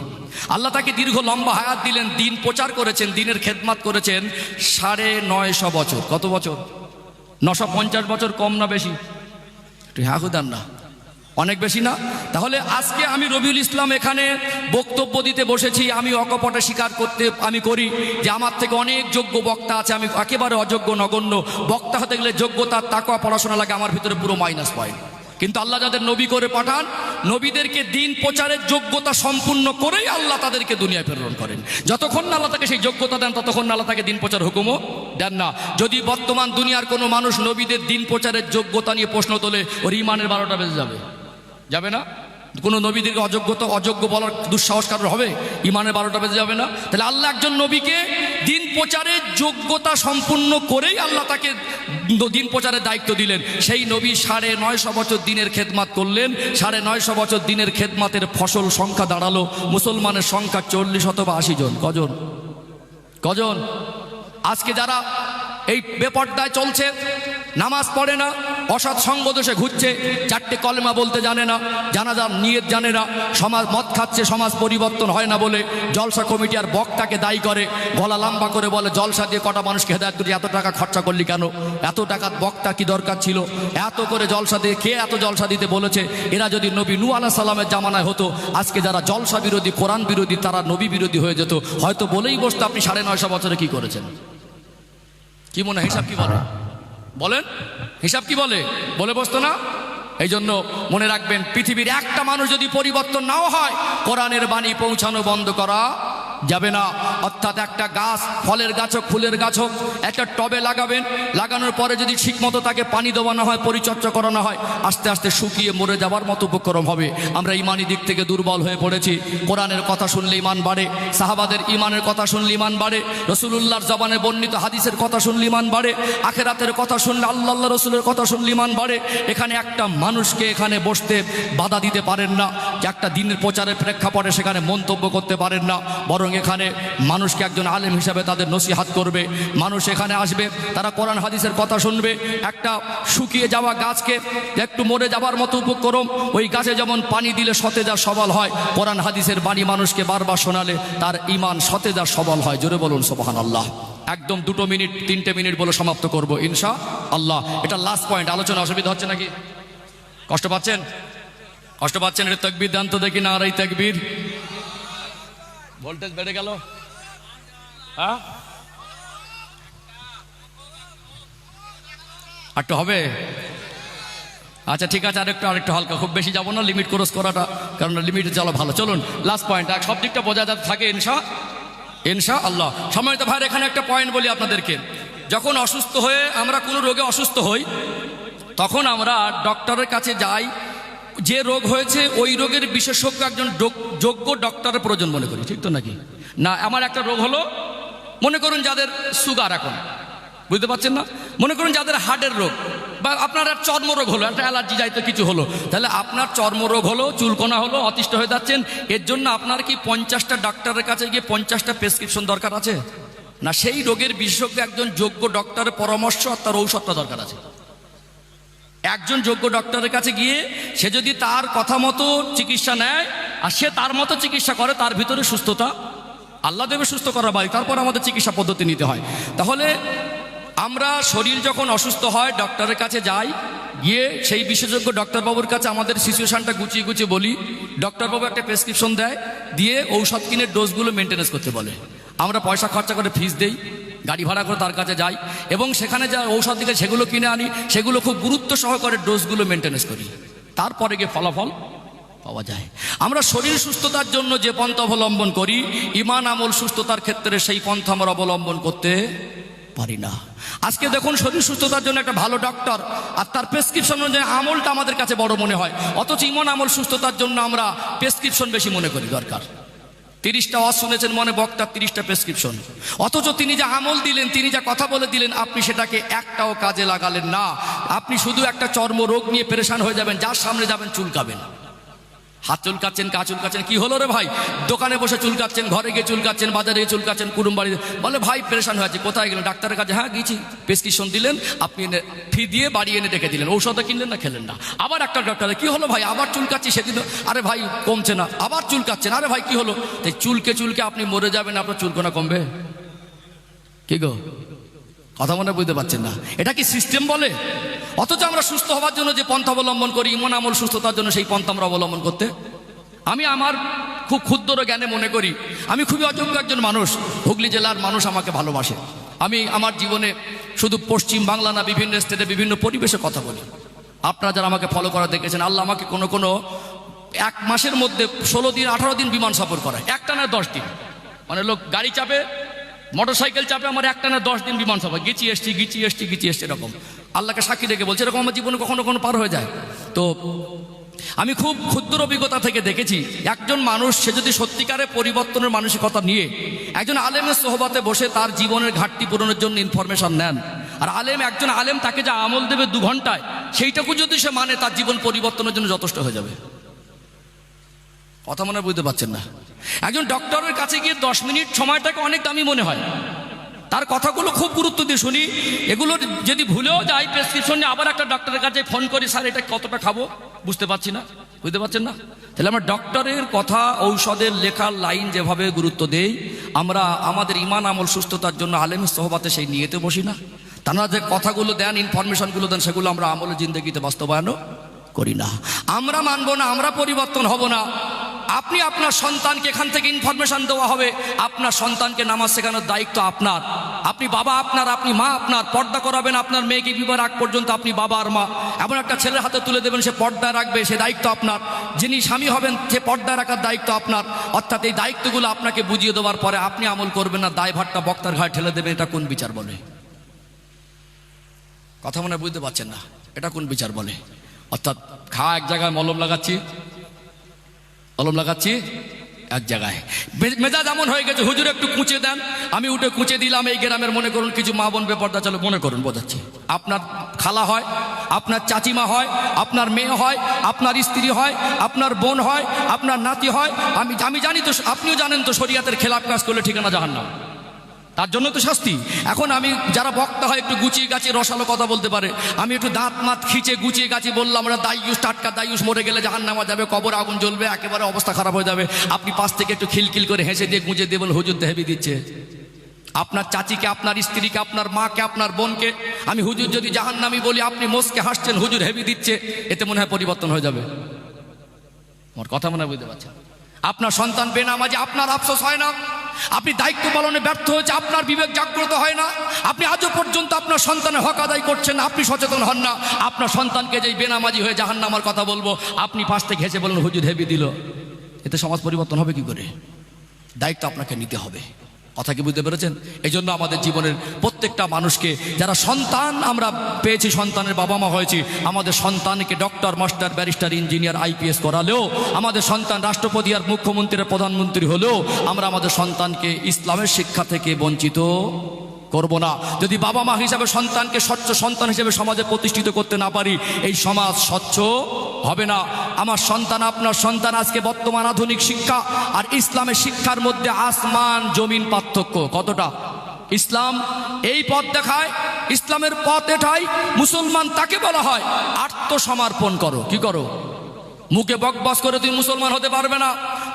আল্লাহ তাকে দীর্ঘ লম্বা হায়াত দিলেন, দিন প্রচার করেছেন, দিনের খেদমত করেছেন 950 বছর। কত বছর? 950 বছর। কম না বেশি? হ্যাঁ হুদান না, অনেক বেশি না? তাহলে আজকে আমি রবিউল ইসলাম এখানে বক্তব্য দিতে বসেছি, আমি অকপটে স্বীকার করতে আমি করি যে আমার থেকে অনেক যোগ্য বক্তা আছে, আমি একেবারে অযোগ্য নগণ্য। বক্তা হতে গেলে যোগ্যতা, তাকওয়া, পড়াশোনা লাগে, আমার ভিতরে পুরো মাইনাস পয়েন্ট। কিন্তু আল্লাহ যাদের নবী করে পাঠান, নবীদেরকে দিন প্রচারের যোগ্যতা সম্পূর্ণ করেই আল্লাহ তাদেরকে দুনিয়ায় প্রেরণ করেন। যতক্ষণ না আল্লাহ তাকে সেই যোগ্যতা দেন, ততক্ষণ আল্লাহ তাকে দিন প্রচার হুকুমও দেন না। যদি বর্তমান দুনিয়ার কোনো মানুষ নবীদের দিন প্রচারের যোগ্যতা নিয়ে প্রশ্ন তোলে, ওর ইমানের 12টা বেজে যাবে। যাবে না? কোনো নবীদেরকে অযোগ্য বলার দুঃসাহস কারোর হবে? ইমানের 12টা বেজে যাবে না? তাহলে আল্লাহ একজন নবীকে দিন প্রচারের যোগ্যতা সম্পূর্ণ করেই আল্লাহ তাকে দিন প্রচারের দায়িত্ব দিলেন। সেই নবী 950 বছর দিনের খেদমাত করলেন। 950 বছর দিনের খেদমাতের ফসল সংখ্যা দাঁড়ালো, মুসলমানের সংখ্যা 40 অথবা 80 জন। কজন? কজন? আজকে যারা এই বেপর্দায় চলছে, নামাজ পড়ে না, অসৎ সঙ্গ দোষে ঘুরছে, 4টে কলেমা বলতে জানে না, জানাজার নিয়ত জানে না, সমাজ মদ খাচ্ছে, সমাজ পরিবর্তন হয় না বলে জলসা কমিটি আর বক্তাকে দায়ী করে, গলা লম্বা করে বলে জলসা দিয়ে কটা মানুষকে হেদায়েত করি, এত টাকা খরচা করলি কেন? এত টাকা বক্তা কি দরকার ছিল? এত করে জলসা দিয়ে কে এত জলসা দিতে বলেছে? এরা যদি নবী নূহ আলাইহিস সালামের জামানায় হতো, আজকে যারা জলসা বিরোধী, কোরআন বিরোধী, তারা নবী বিরোধী হয়ে যেত। হয়তো বলেই বসতো আপনি 950 বছরে কি করেছেন। কি মনে হয়? হিসাব কি বলে? বলেন, হিসাব কি বলে? বলে বসতো না? এই জন্য মনে রাখবেন, পৃথিবীর একটা মানুষ যদি পরিবর্তন নাও হয়, কোরআনের বাণী পৌঁছানো বন্ধ করা যাবে না। অর্থাৎ একটা গাছ, ফলের গাছ হোক ফুলের গাছ হোক, একটা টবে লাগাবেন, লাগানোর পরে যদি ঠিকমতো তাকে পানি দেওয়ানো হয়, পরিচর্যা করানো হয়, আস্তে আস্তে শুকিয়ে মরে যাবার মতো উপক্রম হবে। আমরা ইমানি দিক থেকে দুর্বল হয়ে পড়েছি। কোরআনের কথা শুনলে ইমান বাড়ে, সাহাবাদের ইমানের কথা শুনলে ইমান বাড়ে, রসুলুল্লাহর জবানে বর্ণিত হাদিসের কথা শুনলে ইমান বাড়ে, আখেরাতের কথা শুনলে, আল্লাহ রসুলের কথা শুনলে ইমান বাড়ে। এখানে একটা মানুষকে এখানে বসতে বাধা দিতে পারেন না, যে একটা দিনের প্রচারের প্রেক্ষাপটে সেখানে মন্তব্য করতে পারেন না, বরং এখানে মানুষকে একজন আলেম হিসাবে তাদের নসিহাত করবে। মানুষ এখানে আসবে, তারা কোরআন হাদিসের কথা শুনবে। একটা শুকিয়ে যাওয়া গাছকে একটু মরে যাবার মতো উপক্রম, ওই গাছে যেমন পানি দিলে সতেজ আর সবল হয়, কোরআন হাদিসের বাণী মানুষকে বারবার শোনালে তার ঈমান সতেজ আর সবল হয়। জোরে বলুন সুবহানাল্লাহ। একদম 2 মিনিট 3টে মিনিট বলে সমাপ্ত করব ইনশাআল্লাহ। এটা লাস্ট পয়েন্ট। আলোচনা অসুবিধা হচ্ছে নাকি? কষ্ট পাচ্ছেন? কষ্ট পাচ্ছেন? এটা তাকবীর দেন তো দেখি, নারাই তাকবীর। ভোল্টেজ বেড়ে গেল। হ্যাঁ, একটু হবে? আচ্ছা ঠিক আছে, আরেকটু হালকা, খুব বেশি যাবো না, লিমিট ক্রস করাটা, কারণ লিমিটে চলো ভালো। চলুন লাস্ট পয়েন্ট, সব দিকটা বোঝা যাতে থাকে ইনশাআল্লাহ। সম্মানিত ভাইয়ের, এখানে একটা পয়েন্ট বলি আপনাদেরকে। যখন অসুস্থ হয়ে আমরা কোনো রোগে অসুস্থ হই, তখন আমরা ডক্টরের কাছে যাই। যে রোগ হয়েছে ওই রোগের বিশেষজ্ঞ একজন যোগ্য ডক্টরের প্রয়োজন মনে করি, ঠিক তো নাকি? না, আমার একটা রোগ হলো, মনে করুন যাদের সুগার, এখন বুঝতে পারছেন না, মনে করুন যাদের হার্টের রোগ, বা আপনার একটা চর্মরোগ হলো, একটা অ্যালার্জি যাইতে কিছু হলো, তাহলে আপনার চর্মরোগ হলো, চুলকোনা হলো, অতিষ্ঠ হয়ে যাচ্ছেন, এর জন্য আপনার কি 50টা ডাক্তারের কাছে গিয়ে 50টা প্রেসক্রিপশন দরকার আছে? না, সেই রোগের বিশেষজ্ঞ একজন যোগ্য ডক্টরের পরামর্শ আর তার ঔষধটা দরকার আছে। একজন যোগ্য ডক্টরের কাছে গিয়ে সে যদি তার কথা মতো চিকিৎসা নেয় আর সে তার মতো চিকিৎসা করে, তার ভিতরে সুস্থতা আল্লাহ দেবে, সুস্থ করার বাড়ি, তারপর আমাদের চিকিৎসা পদ্ধতি নিতে হয়। তাহলে আমরা শরীর যখন অসুস্থ হয় ডক্টরের কাছে যাই, গিয়ে সেই বিশেষজ্ঞ ডক্টরবাবুর কাছে আমাদের সিচুয়েশনটা গুছিয়ে গুছিয়ে বলি। ডক্টরবাবু একটা প্রেসক্রিপশন দেয়, দিয়ে ঔষধ কিনে ডোজগুলো মেনটেন্যান্স করতে বলে। আমরা পয়সা খরচা করে ফিস দেই, গাড়ি ভাড়া করে তার কাছে যাই, এবং সেখানে যা ঔষধ দিকে সেগুলো কিনে আনি, সেগুলো খুব গুরুত্ব সহকারে ডোজগুলো মেনটেন্যান্স করি, তারপরে গিয়ে ফলাফল পাওয়া যায়। আমরা শরীর সুস্থতার জন্য যে পন্থা অবলম্বন করি, ঈমান আমল সুস্থতার ক্ষেত্রে সেই পন্থা আমরা অবলম্বন করতে পারি না। আজকে দেখুন, শরীর সুস্থতার জন্য একটা ভালো ডক্টর আর তার প্রেসক্রিপশন অনুযায়ী আমলটা আমাদের কাছে বড় মনে হয়, অথচ ঈমান আমল সুস্থতার জন্য আমরা প্রেসক্রিপশন বেশি মনে করি দরকার। 30টা ওয়াজ শুনেছেন, মনে বক্তার 30টা প্রেসক্রিপশন, অথচ তিনি যা আমল দিলেন, তিনি যা কথা বলে দিলেন, আপনি সেটাকে একটাও কাজে লাগালেন না। আপনি শুধু একটা চর্ম রোগ নিয়ে পেরেশান হয়ে যাবেন, যার সামনে যাবেন চুলকাবেন, হাত চুলকাচ্ছেন, কা চুলকাচ্ছেন, কি হলো রে ভাই? দোকানে বসে চুলকাচ্ছেন, ঘরে গিয়ে চুলকাচ্ছেন, বাজারে গিয়ে চুলকাচ্ছেন, কুটুম বাড়িতে, বলে ভাই পেরেশান হয়েছে, কোথায় গেলেন? ডাক্তারের কাছে। হ্যাঁ গেছি, প্রেসক্রিপশন দিলেন, আপনি এনে ফি দিয়ে বাড়ি এনে রেখে দিলেন, ঔষধটা কিনলেন না, খেলেন না। আবার একটা ডাক্তারে, কি হলো ভাই? আবার চুলকাচ্ছি, সেদিন আরে ভাই কমছে না, আবার চুলকাচ্ছেন, আরে ভাই কি হলো? তাই চুলকে চুলকে আপনি মরে যাবেন, আপনার চুলকোনা কমবে? কি গো, কথা মনে বুঝতে পারছেন না? এটা কি সিস্টেম বলে? অথচ আমরা সুস্থ হওয়ার জন্য যে পন্থা অবলম্বন করি, ঈমান আমল সুস্থতার জন্য সেই পন্থা আমরা অবলম্বন করতে। আমি আমার খুব ক্ষুদ্র জ্ঞানে মনে করি আমি খুবই অযোগ্য একজন মানুষ। হুগলি জেলার মানুষ আমাকে ভালোবাসে। আমি আমার জীবনে শুধু পশ্চিম বাংলা না, বিভিন্ন স্টেটে বিভিন্ন পরিবেশে কথা বলি। আপনারা যারা আমাকে ফলো করা দেখেছেন, আল্লাহ আমাকে কোনো 1 মাসের মধ্যে 16 দিন 18 দিন বিমান সফর করায়, একটানা 10 দিন। মানে লোক গাড়ি চাপে, মোটরসাইকেল চাপে, আমার একটানা 10 দিন বিমান সফর, গেছি এসছি এরকম। আল্লাহকে সাক্ষী রেখে বলছে, এরকম আমার জীবনে কখনো পার হয়ে যায়। তো আমি খুব ক্ষুদ্র অভিজ্ঞতা থেকে দেখেছি, একজন মানুষ সে যদি সত্যিকারে পরিবর্তনের মানসিকতা নিয়ে একজন আলেমের সোহবতে বসে তার জীবনের ঘাটতি পূরণের জন্য ইনফরমেশন নেন, আর একজন আলেম তাকে যা আমল দেবে 2 ঘন্টায়, সেইটুকু যদি সে মানে, তার জীবন পরিবর্তনের জন্য যথেষ্ট হয়ে যাবে। কথা মনে বুঝতে পারছেন না? একজন ডক্টরের কাছে গিয়ে 10 মিনিট সময়টাকে অনেক দামি মনে হয়, তার কথাগুলো খুব গুরুত্ব দিয়ে শুনি। এগুলো যদি ভুলেও যাই, প্রেসক্রিপশন নিয়ে আবার একটা ডক্টরের কাছে ফোন করি, স্যার এটা কতটা খাবো, বুঝতে পারছি না, বুঝতে পারছেন না? তাহলে আমরা ডক্টরের কথা, ঔষধের লেখার লাইন যেভাবে গুরুত্ব দেই, আমরা আমাদের ঈমান আমল সুস্থতার জন্য আলেমের সোহবতে সেই নিয়েতে বসি না। তারা যে কথাগুলো দেন, ইনফরমেশনগুলো দেন, সেগুলো আমরা আমলের জিন্দেগিতে বাস্তবায়নও করি না। আমরা মানব না, আমরা পরিবর্তন হব না। আপনি আপনার সন্তানকে এখান থেকে ইনফরমেশন দেওয়া হবে, আপনার সন্তানকে নামাজ শেখানোর দায়িত্ব আপনার। আপনি বাবা আপনার, আপনি মা আপনার, পর্দা করাবেন আপনার মেয়েকে বিবাহ আগ পর্যন্ত আপনি বাবা আর মা। এমন একটা ছেলের হাতে তুলে দেবেন, সে পর্দায় রাখবে, সে দায়িত্ব আপনার। যিনি স্বামী হবেন সে পর্দায় রাখার দায়িত্ব আপনার। অর্থাৎ এই দায়িত্বগুলো আপনাকে বুঝিয়ে দেওয়ার পরে আপনি আমল করবেন না, দায়ভারটা বক্তার ঘাড়ে ঠেলে দেবেন। এটা কোন বিচার বলে? কথা মনে বুঝতে পারছেন না, এটা কোন বিচার বলে? অর্থাৎ এক জায়গায় মলম লাগাচ্ছি এক জায়গায়, মেজাজ এমন হয়ে গেছে, হুজুর একটু কুঁচে দেন, আমি উঠে কুঁচে দিলাম। এই গ্রামের মনে করুন কিছু মা বোন বেপর্দা, চলো মনে করুন বোঝাচ্ছি, আপনার খালা হয়, আপনার চাচিমা হয়, আপনার মেয়ে হয়, আপনার স্ত্রী হয়, আপনার বোন হয়, আপনার নাতি হয়। আমি জানি তো, আপনিও জানেন তো, শরিয়াতের খেলাফ কাজ করলে ঠিকানা জাহান্নাম, তার জন্য তো শাস্তি। এখন আমি যারা বক্তা হয় একটু গুছিয়ে গাছিয়ে রসালো কথা বলতে পারে, আমি একটু দাঁত মাত খিচে গুছিয়ে গাছিয়ে বললাম আমরা দায়ুস, টাটকা দায়ুস, মরে গেলে জাহান্নামে যাবে, কবর আগুন জ্বলবে, একেবারে অবস্থা খারাপ হয়ে যাবে। আপনি পাশ থেকে একটু খিলখিল করে হেসে দিয়ে গুঁজে দিয়ে বলেন হুজুর হেবি দিচ্ছে। আপনার চাচিকে, আপনার স্ত্রীকে, আপনার মাকে, আপনার বোনকে আমি হুজুর যদি জাহান্নামী বলি, আপনি মোসকে হাসছেন, হুজুর হেবি দিচ্ছে, এতে মনে হয় পরিবর্তন হয়ে যাবে। আমার কথা মনে হয় বুঝতে পারছেন? আপনার সন্তান বেনামাজি, আপনার আফসোস হয় না? আপনি দায়িত্ব পালনে ব্যর্থ হয়েছে, আপনার বিবেক জাগ্রত হয় না? আপনি আজও পর্যন্ত আপনার সন্তানের হক আদায় করছেন না, আপনি সচেতন হন না। আপনার সন্তানকে যেই বেনামাজি হয়ে জাহান্নামের কথা বলবো, আপনি পাশ থেকে ঘেসে বলেন হুজুর হেবি দিল, এতে সমাজ পরিবর্তন হবে কি করে? দায়িত্ব আপনাকে নিতে হবে। কথা কি বুঝতে পেরেছেন? এই জন্য আমাদের জীবনের প্রত্যেকটা মানুষকে, যারা সন্তান আমরা পেয়েছি, সন্তানের বাবা মা হয়েছি, আমাদের সন্তানকে doctor, master, barrister, engineer, IPS করালেও, আমাদের সন্তান রাষ্ট্রপতি আর মুখ্যমন্ত্রীর প্রধানমন্ত্রী হলেও আমরা আমাদের সন্তানকে ইসলামের শিক্ষা থেকে বঞ্চিত করব না। যদি বাবা মা হিসাবে সন্তানকে স্বচ্ছ সন্তান হিসেবে সমাজে প্রতিষ্ঠিত করতে না পারি, এই সমাজ স্বচ্ছ হবে না। আমার সন্তান, আপনার সন্তান আজকে বর্তমান আধুনিক শিক্ষা আর ইসলামের শিক্ষার মধ্যে আসমান জমিন পার্থক্য। কতটা? ইসলাম এই পথ দেখায়, ইসলামের পথ এটাই, মুসলমান তাকে বলা হয় আত্মসমর্পণ করো। কি করো? মুখে বকবাস করে তুমি মুসলমান হতে পারবে না,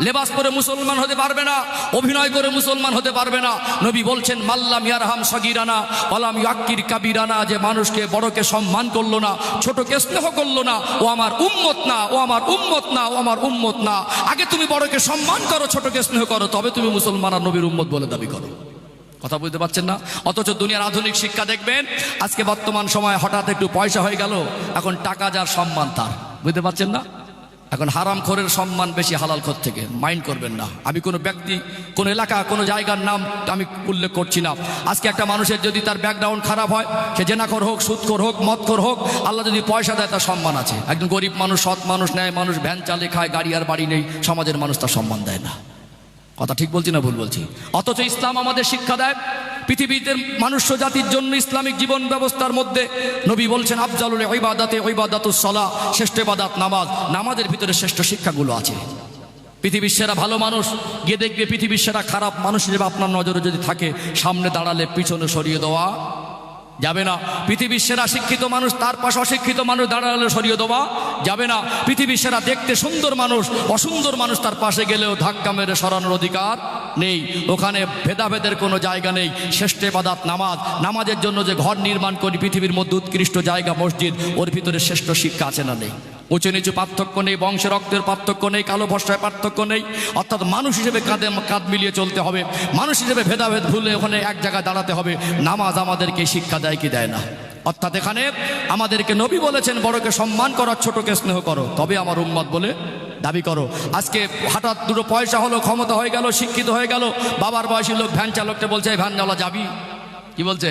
লেবাস পরে মুসলমান হতে পারবে না, অভিনয় করে মুসলমান হতে পারবে না। নবী বলছেন মাল্লাম ইয়ারহাম সগীরানা ওয়ালাম ইয়াক্কির কাবীরানা, যে মানুষকে বড়কে সম্মান করলো না, ছোটকে স্নেহ করলো না, ও আমার উম্মত না, ও আমার উম্মত না, ও আমার উম্মত না। আগে তুমি বড়কে সম্মান করো, ছোটকে স্নেহ করো, তবে তুমি মুসলমান আর নবীর উম্মত বলে দাবি করো। কথা বুঝতে পারছেন না? অথচ দুনিয়ার আধুনিক শিক্ষা দেখবেন, আজকে বর্তমান সময় হঠাৎ একটু পয়সা হয়ে গেল, এখন টাকা যার সম্মান তার। বুঝতে পারছেন না? এখন হারামখোরের সম্মান বেশি হালালখোর থেকে। মাইন্ড করবেন না, আমি কোনো ব্যক্তি, কোনো এলাকা, কোনো জায়গার নাম আমি উল্লেখ করছি না। আজকে একটা মানুষের যদি তার ব্যাকগ্রাউন্ড খারাপ হয়, সে জেনাখোর হোক, সুদখোর হোক, মদখোর হোক, আল্লাহ যদি পয়সা দেয় তার সম্মান আছে। একজন গরিব মানুষ, সৎ মানুষ, ন্যায় মানুষ, ভ্যান চালে খায়, গাড়ি আর বাড়ি নেই, সমাজের মানুষ তার সম্মান দেয় না। কথা ঠিক বলছি না ভুল বলছি? অথচ ইসলাম আমাদের শিক্ষা দেয়, পৃথিবীতে মনুষ্য জাতির জন্য ইসলামিক জীবন ব্যবস্থার মধ্যে নবী বলছেন আফজালুল ইবাদাতে ইবাদাতুস সালাহ, শ্রেষ্ঠ ইবাদত নামাজ। নামাজের ভিতরে শ্রেষ্ঠ শিক্ষাগুলো আছে। পৃথিবীর সেরা ভালো মানুষ গিয়ে দেখবে, পৃথিবীর সেরা খারাপ মানুষ হিসেবে আপনার নজরে যদি থাকে, সামনে দাঁড়ালে পিছনে সরিয়ে দেওয়া যাবে না। পৃথিবীর সেরা শিক্ষিত মানুষ, তার পাশে অশিক্ষিত মানুষ দাঁড়ালে সরিয়ে দেওয়া যাবে না। পৃথিবীর সেরা দেখতে সুন্দর মানুষ, অসুন্দর মানুষ তার পাশে গেলেও ধাক্কা মেরে সরানোর অধিকার নেই। ওখানে ভেদাভেদের কোনো জায়গা নেই। শ্রেষ্ঠ ইবাদত নামাজ। নামাজের জন্য যে ঘর নির্মাণ করি, পৃথিবীর মধ্যে উৎকৃষ্ট জায়গা মসজিদ, ওর ভিতরে শ্রেষ্ঠ শিক্ষা আছে না নেই? উঁচু নিচু পার্থক্য নেই, বংশে রক্তের পার্থক্য নেই, কালো ভস্মায় পার্থক্য নেই। অর্থাৎ মানুষ হিসেবে কাঁধে কাঁধ মিলিয়ে চলতে হবে, মানুষ হিসেবে ভেদাভেদ ভুলে ওখানে এক জায়গায় দাঁড়াতে হবে। নামাজ আমাদেরকে শিক্ষা দেয় কি দেয় না? অর্থাৎ এখানে আমাদেরকে নবী বলেছেন বড়কে সম্মান করো, ছোটকে স্নেহ করো, তবে আমার উম্মত বলে দাবি করো। আজকে হঠাৎ দুটো পয়সা হলো, ক্ষমতা হয়ে গেল, শিক্ষিত হয়ে গেল, বাবার বয়সী লোক ভ্যান চালকটা বলছে এই ভ্যানওয়ালা যাবি, কি বলছে,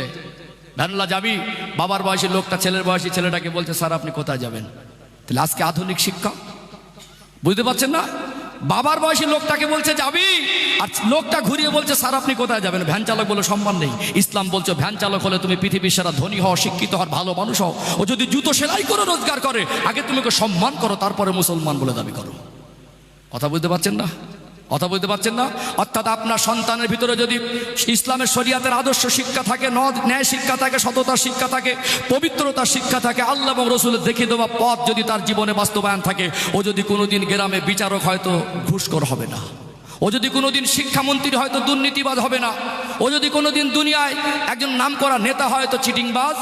ভ্যানওয়ালা যাবি। বাবার বয়সী লোকটা ছেলের বয়সী ছেলেটাকে বলছে স্যার আপনি কোথায় যাবেন? তাহলে আজকে আধুনিক শিক্ষা, বুঝতে পারছেন না? বাবার বয়সী লোকটাকে বলছে যাবি, আর লোকটা ঘুরিয়ে বলছে স্যার আপনি কোথায় যাবেন? ভ্যান চালক বলে সম্মান নেই। ইসলাম বলছে ভ্যান চালক হলে তুমি পৃথিবীর সেরা ধনী হও, শিক্ষিত হও, ভালো মানুষ হও। ও যদি জুতো সেলাই করে রোজগার করে, আগে তুমি ওকে সম্মান করো, তারপরে মুসলমান বলে দাবি করো। কথা বুঝতে পারছেন না? কথা বুঝতে পারছেন না? অর্থাৎ আপনার সন্তানের ভিতরে যদি ইসলামের শরিয়াতের আদর্শ শিক্ষা থাকে, ন্যায় শিক্ষা থাকে, সততার শিক্ষা থাকে, পবিত্রতার শিক্ষা থাকে, আল্লাহ এবং রসুলের দেখিয়ে দেওয়া পথ যদি তার জীবনে বাস্তবায়ন থাকে, ও যদি কোনোদিন গ্রামে বিচারক হয়তো ঘুষখোর হবে না, ও যদি কোনোদিন শিক্ষামন্ত্রী হয়তো দুর্নীতিবাজ হবে না, ও যদি কোনোদিন দুনিয়ায় একজন নামকরা নেতা হয়তো চিটিংবাজ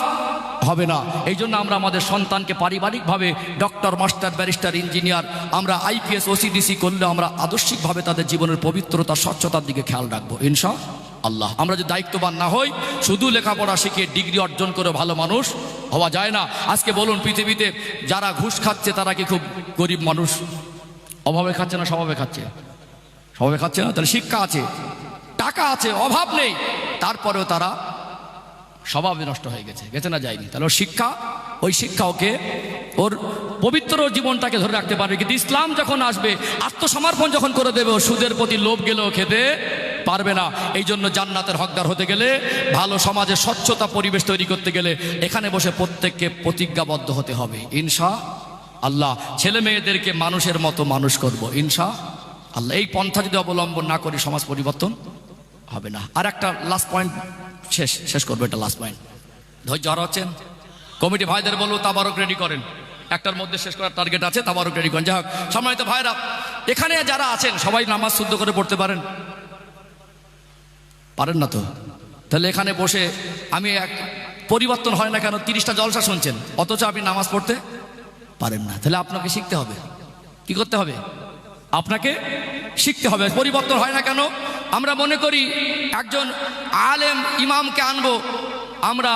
হবে না। এই জন্য আমরা আমাদের সন্তানকে পারিবারিকভাবে ডক্টর, মাস্টার, ব্যারিস্টার, ইঞ্জিনিয়ার, আমরা আইপিএস, ওসিডিসি করলে আমরা আদর্শিকভাবে তাদের জীবনের পবিত্রতা, স্বচ্ছতার দিকে খেয়াল রাখবো ইনশাআল্লাহ। আল্লাহ। আমরা যদি দায়িত্ববান না হই, শুধু লেখাপড়া শিখে ডিগ্রি অর্জন করে ভালো মানুষ হওয়া যায় না। আজকে বলুন, পৃথিবীতে যারা ঘুষ খাচ্ছে তারা কি খুব গরিব মানুষ? অভাবে খাচ্ছে না স্বভাবে খাচ্ছে? স্বভাবে খাচ্ছে না। তাহলে শিক্ষা আছে, টাকা আছে, অভাব নেই, তারপরেও তারা স্বভাবে নষ্ট হয়ে গেছে, গেছে না যায়নি। তাহলে ওই শিক্ষা ওকে ওর পবিত্র জীবনটাকে ধরে রাখতে পারবে। কিন্তু ইসলাম যখন আসবে, আত্মসমর্পণ যখন করে দেবে, ও সুদের প্রতি লোভ গেলেও খেতে পারবে না। এই জন্য জান্নাতের হকদার হতে গেলে, ভালো সমাজে স্বচ্ছতা পরিবেশ তৈরি করতে গেলে এখানে বসে প্রত্যেককে প্রতিজ্ঞাবদ্ধ হতে হবে। ইনশাআল্লাহ ছেলে মেয়েদেরকে মানুষের মতো মানুষ করব, ইনশাআল্লাহ। এই পন্থা যদি অবলম্বন না করি, সমাজ পরিবর্তন হবে না। আর একটা লাস্ট পয়েন্ট শেষ করবো, এটা লাস্ট পয়েন্ট। ধৈর্য হারাচ্ছেন, কমিটি ভাইদের বলবো তাবারক রেডি করেন, একটার মধ্যে শেষ করার টার্গেট আছে, তাবারক রেডি করেন। যাই হোক, সম্মানিত ভাইরা, এখানে যারা আছেন সবাই নামাজ শুদ্ধ করে পড়তে পারেন? পারেন না তো? তাহলে এখানে বসে আমি পরিবর্তন হয় না কেন? 30টা জলসা শুনছেন, অথচ আপনি নামাজ পড়তে পারেন না। তাহলে আপনাকে শিখতে হবে। কি করতে হবে? আপনাকে শিখতে হবে। পরিবর্তন হয় না কেন? আমরা মনে করি একজন আলেম ইমামকে আনবো, আমরা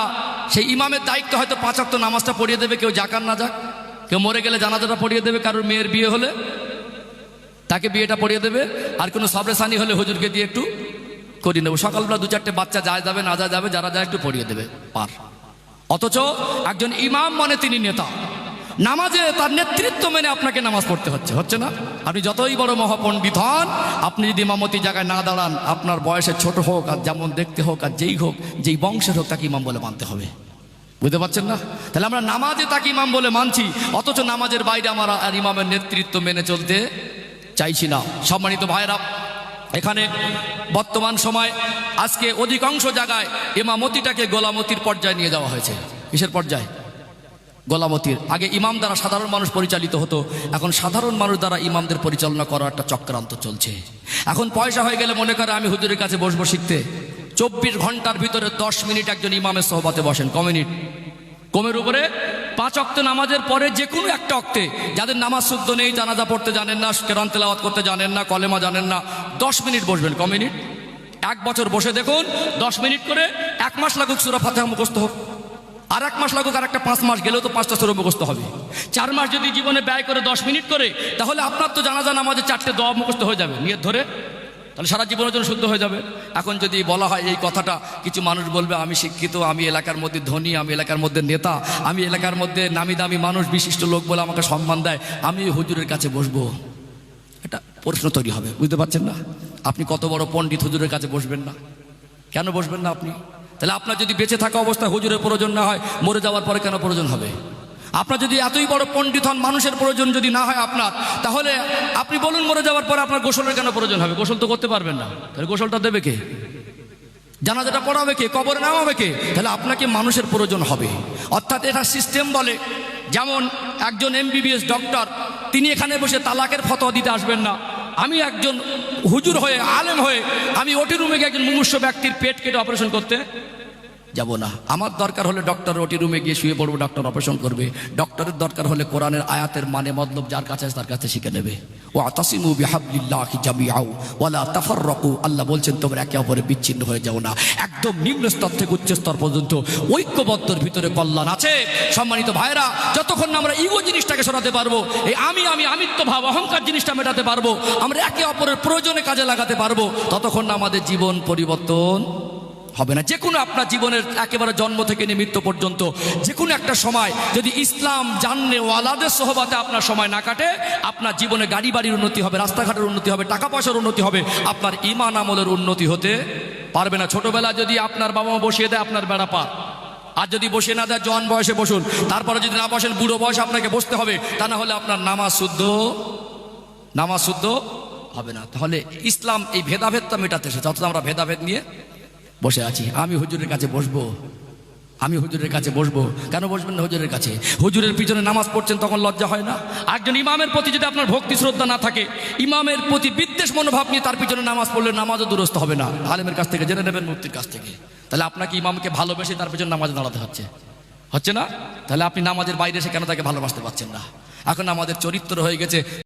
সেই ইমামের দায়িত্ব হয়তো 5 ওয়াক্ত নামাজটা পড়িয়ে দেবে, কেউ যাক আর না যাক, কেউ মরে গেলে জানাজাটা পড়িয়ে দেবে, কারোর মেয়ের বিয়ে হলে তাকে বিয়েটা পড়িয়ে দেবে, আর কোনো সবরেসানি হলে হুজুরকে দিয়ে একটু করিয়ে নেবো। সকালবেলা 2-4টে বাচ্চা যায় যাবে না যায় যাবে, যারা যায় একটু পড়িয়ে দেবে, পার। অথচ একজন ইমাম মানে তিনি নেতা, নামাজে তার নেতৃত্ব মেনে আপনাকে নামাজ পড়তে হচ্ছে না? আপনি যতই বড় মহাপণ্ডিত হন, আপনি যদি ইমামতি জায়গায় না দাঁড়ান, আপনার বয়সে ছোট হোক আর যেমন দেখতে হোক আর যেই হোক, যেই বংশের হোক, তাকে ইমাম বলে মানতে হবে। বুঝতে পারছেন না? তাহলে আমরা নামাজে তাকে ইমাম বলে মানছি, অথচ নামাজের বাইরে আমরা আর ইমামের নেতৃত্ব মেনে চলতে চাইছি না। সম্মানিত ভাইরা, এখানে বর্তমান সময় আজকে অধিকাংশ জায়গায় ইমামতিটাকে গোলামতির পর্যায়ে নিয়ে যাওয়া হয়েছে। কিসের পর্যায়ে? গোলামতির। আগে ইমাম দ্বারা সাধারণ মানুষ পরিচালিত হতো, এখন সাধারণ মানুষ দ্বারা ইমামদের পরিচালনা করার একটা চক্রান্ত চলছে। এখন পয়সা হয়ে গেলে মনে করে আমি হুজুরের কাছে বসবো শিখতে। 24 ঘন্টার ভিতরে 10 মিনিট একজন ইমামের সোহবতে বসেন। ক মিনিট? কমের উপরে 5 ওয়াক্ত নামাজের পরে যে কোনো একটা ওয়াক্তে, যাদের নামাজ শুদ্ধ নেই, জানাজা পড়তে জানেন না, কোরআন তেলাওয়াত করতে জানেন না, কলেমা জানেন না, 10 মিনিট বসবেন। ক মিনিট? 1 বছর বসে দেখুন, 10 মিনিট করে 1 মাস লাগুক সূরা ফাতিহা মুখস্থ হোক, আর 1 মাস লাগুক, আর একটা 5 মাস গেলেও তো 5টা সূরা মুখস্থ হবে। 4 মাস যদি জীবনে ব্যয় করে 10 মিনিট করে, তাহলে আপনার তো জানাজা নামাজে 4টে দোয়া মুখস্থ হয়ে যাবে নিয়ত ধরে, তাহলে সারা জীবনের জন্য শুদ্ধ হয়ে যাবে। এখন যদি বলা হয় এই কথাটা, কিছু মানুষ বলবে আমি শিক্ষিত, আমি এলাকার মধ্যে ধনী, আমি এলাকার মধ্যে নেতা, আমি এলাকার মধ্যে নামি দামি মানুষ, বিশিষ্ট লোক বলে আমাকে সম্মান দেয়, আমি হুজুরের কাছে বসবো। এটা প্রশ্ন তৈরি হবে। বুঝতে পারছেন না? আপনি কত বড় পণ্ডিত, হুজুরের কাছে বসবেন না? কেন বসবেন না আপনি? তাহলে আপনার যদি বেঁচে থাকা অবস্থায় হুজুরের প্রয়োজন না হয়, মরে যাওয়ার পরে কেন প্রয়োজন হবে? আপনার যদি এতই বড় পণ্ডিত হন, মানুষের প্রয়োজন যদি না হয় আপনার, তাহলে আপনি বলুন মরে যাওয়ার পরে আপনার গোসলের কেন প্রয়োজন হবে? গোসল তো করতে পারবেন না, তাহলে গোসলটা দেবে কে? জানাজাটা পড়াবে কে? কবরে নামাবে কে? তাহলে আপনাকে মানুষের প্রয়োজন হবে। অর্থাৎ এটা সিস্টেম বলে, যেমন একজন MBBS ডক্টর, তিনি এখানে বসে তালাকের ফতোয়া দিতে আসবেন না। আমি একজন হুজুর হয়ে, আলেম হয়ে, আমি ওটি রুমে গিয়ে একজন মুমূর্ষু ব্যক্তির পেট কেটে অপারেশন করতে যাব না। আমার দরকার হলে ডক্টর ওটি রুমে গিয়ে শুয়ে পড়বো, ডক্টর অপারেশন করবে। ডক্টরের দরকার হলে কোরআনের আয়াতের মানে মতলব যার কাছে আছে তার কাছে শিখে নেবে। ওয়াতাসিমু বিহাবলিল্লাহি জামিআউ ওয়ালা তাফাররাকু। আল্লাহ বলছেন তোমরা একে অপরে বিচ্ছিন্ন হয়ে যাও না। একদম নিম্ন স্তর থেকে উচ্চ স্তর পর্যন্ত ঐক্যবদ্ধর ভিতরে কল্যাণ আছে। সম্মানিত ভাইরা, যতক্ষণ না আমরা ইগো জিনিসটাকে সরাতে পারবো, এই আমিত্ব ভাব, অহংকার জিনিসটা মেটাতে পারবো, আমরা একে অপরের প্রয়োজনে কাজে লাগাতে পারবো, ততক্ষণ না আমাদের জীবন পরিবর্তন হবে না। যে কোনো আপনার জীবনের একেবারে জন্ম থেকে মৃত্যু পর্যন্ত যে কোনো একটা সময় যদি ইসলাম জানলে ওয়ালাদের সোহবাতে আপনার সময় না কাটে, আপনার জীবনে গাড়ি বাড়ির উন্নতি হবে, রাস্তাঘাটের উন্নতি হবে, টাকা পয়সার উন্নতি হবে, আপনার ঈমান আমলের উন্নতি হতে পারবে না। ছোটবেলা যদি আপনার বাবা মা বসিয়ে দেয় আপনার বেড়া পার, আর যদি বসে না দেয় জওয়ান বয়সে বসুন, তারপরে যদি না বসেন বুড়ো বয়সে আপনাকে বসতে হবে, তা না হলে আপনার নামাজ শুদ্ধ হবে না। তাহলে ইসলাম এই ভেদাভেদটা মেটাতে এসেছে, অথচ আমরা ভেদাভেদ নিয়ে বসে আছি। আমি হুজুরের কাছে বসবো, আমি হুজুরের কাছে বসবো। কেন বসবেন না হুজুরের কাছে? হুজুরের পিছনে নামাজ পড়ছেন, তখন লজ্জা হয় না? একজন ইমামের প্রতি যদি আপনার ভক্তি শ্রদ্ধা না থাকে, ইমামের প্রতি বিদ্বেষ মনোভাব নিয়ে তার পিছনে নামাজ পড়লে নামাজও দুরস্ত হবে না। আলেমের কাছ থেকে জেনে নেবেন, মুফতির কাছ থেকে। তাহলে আপনাকে ইমামকে ভালোবেসে তার পিছনে নামাজে দাঁড়াতে হচ্ছে না? তাহলে আপনি নামাজের বাইরে এসে কেন তাকে ভালোবাসতে পারছেন না? এখন আমাদের চরিত্র হয়ে গেছে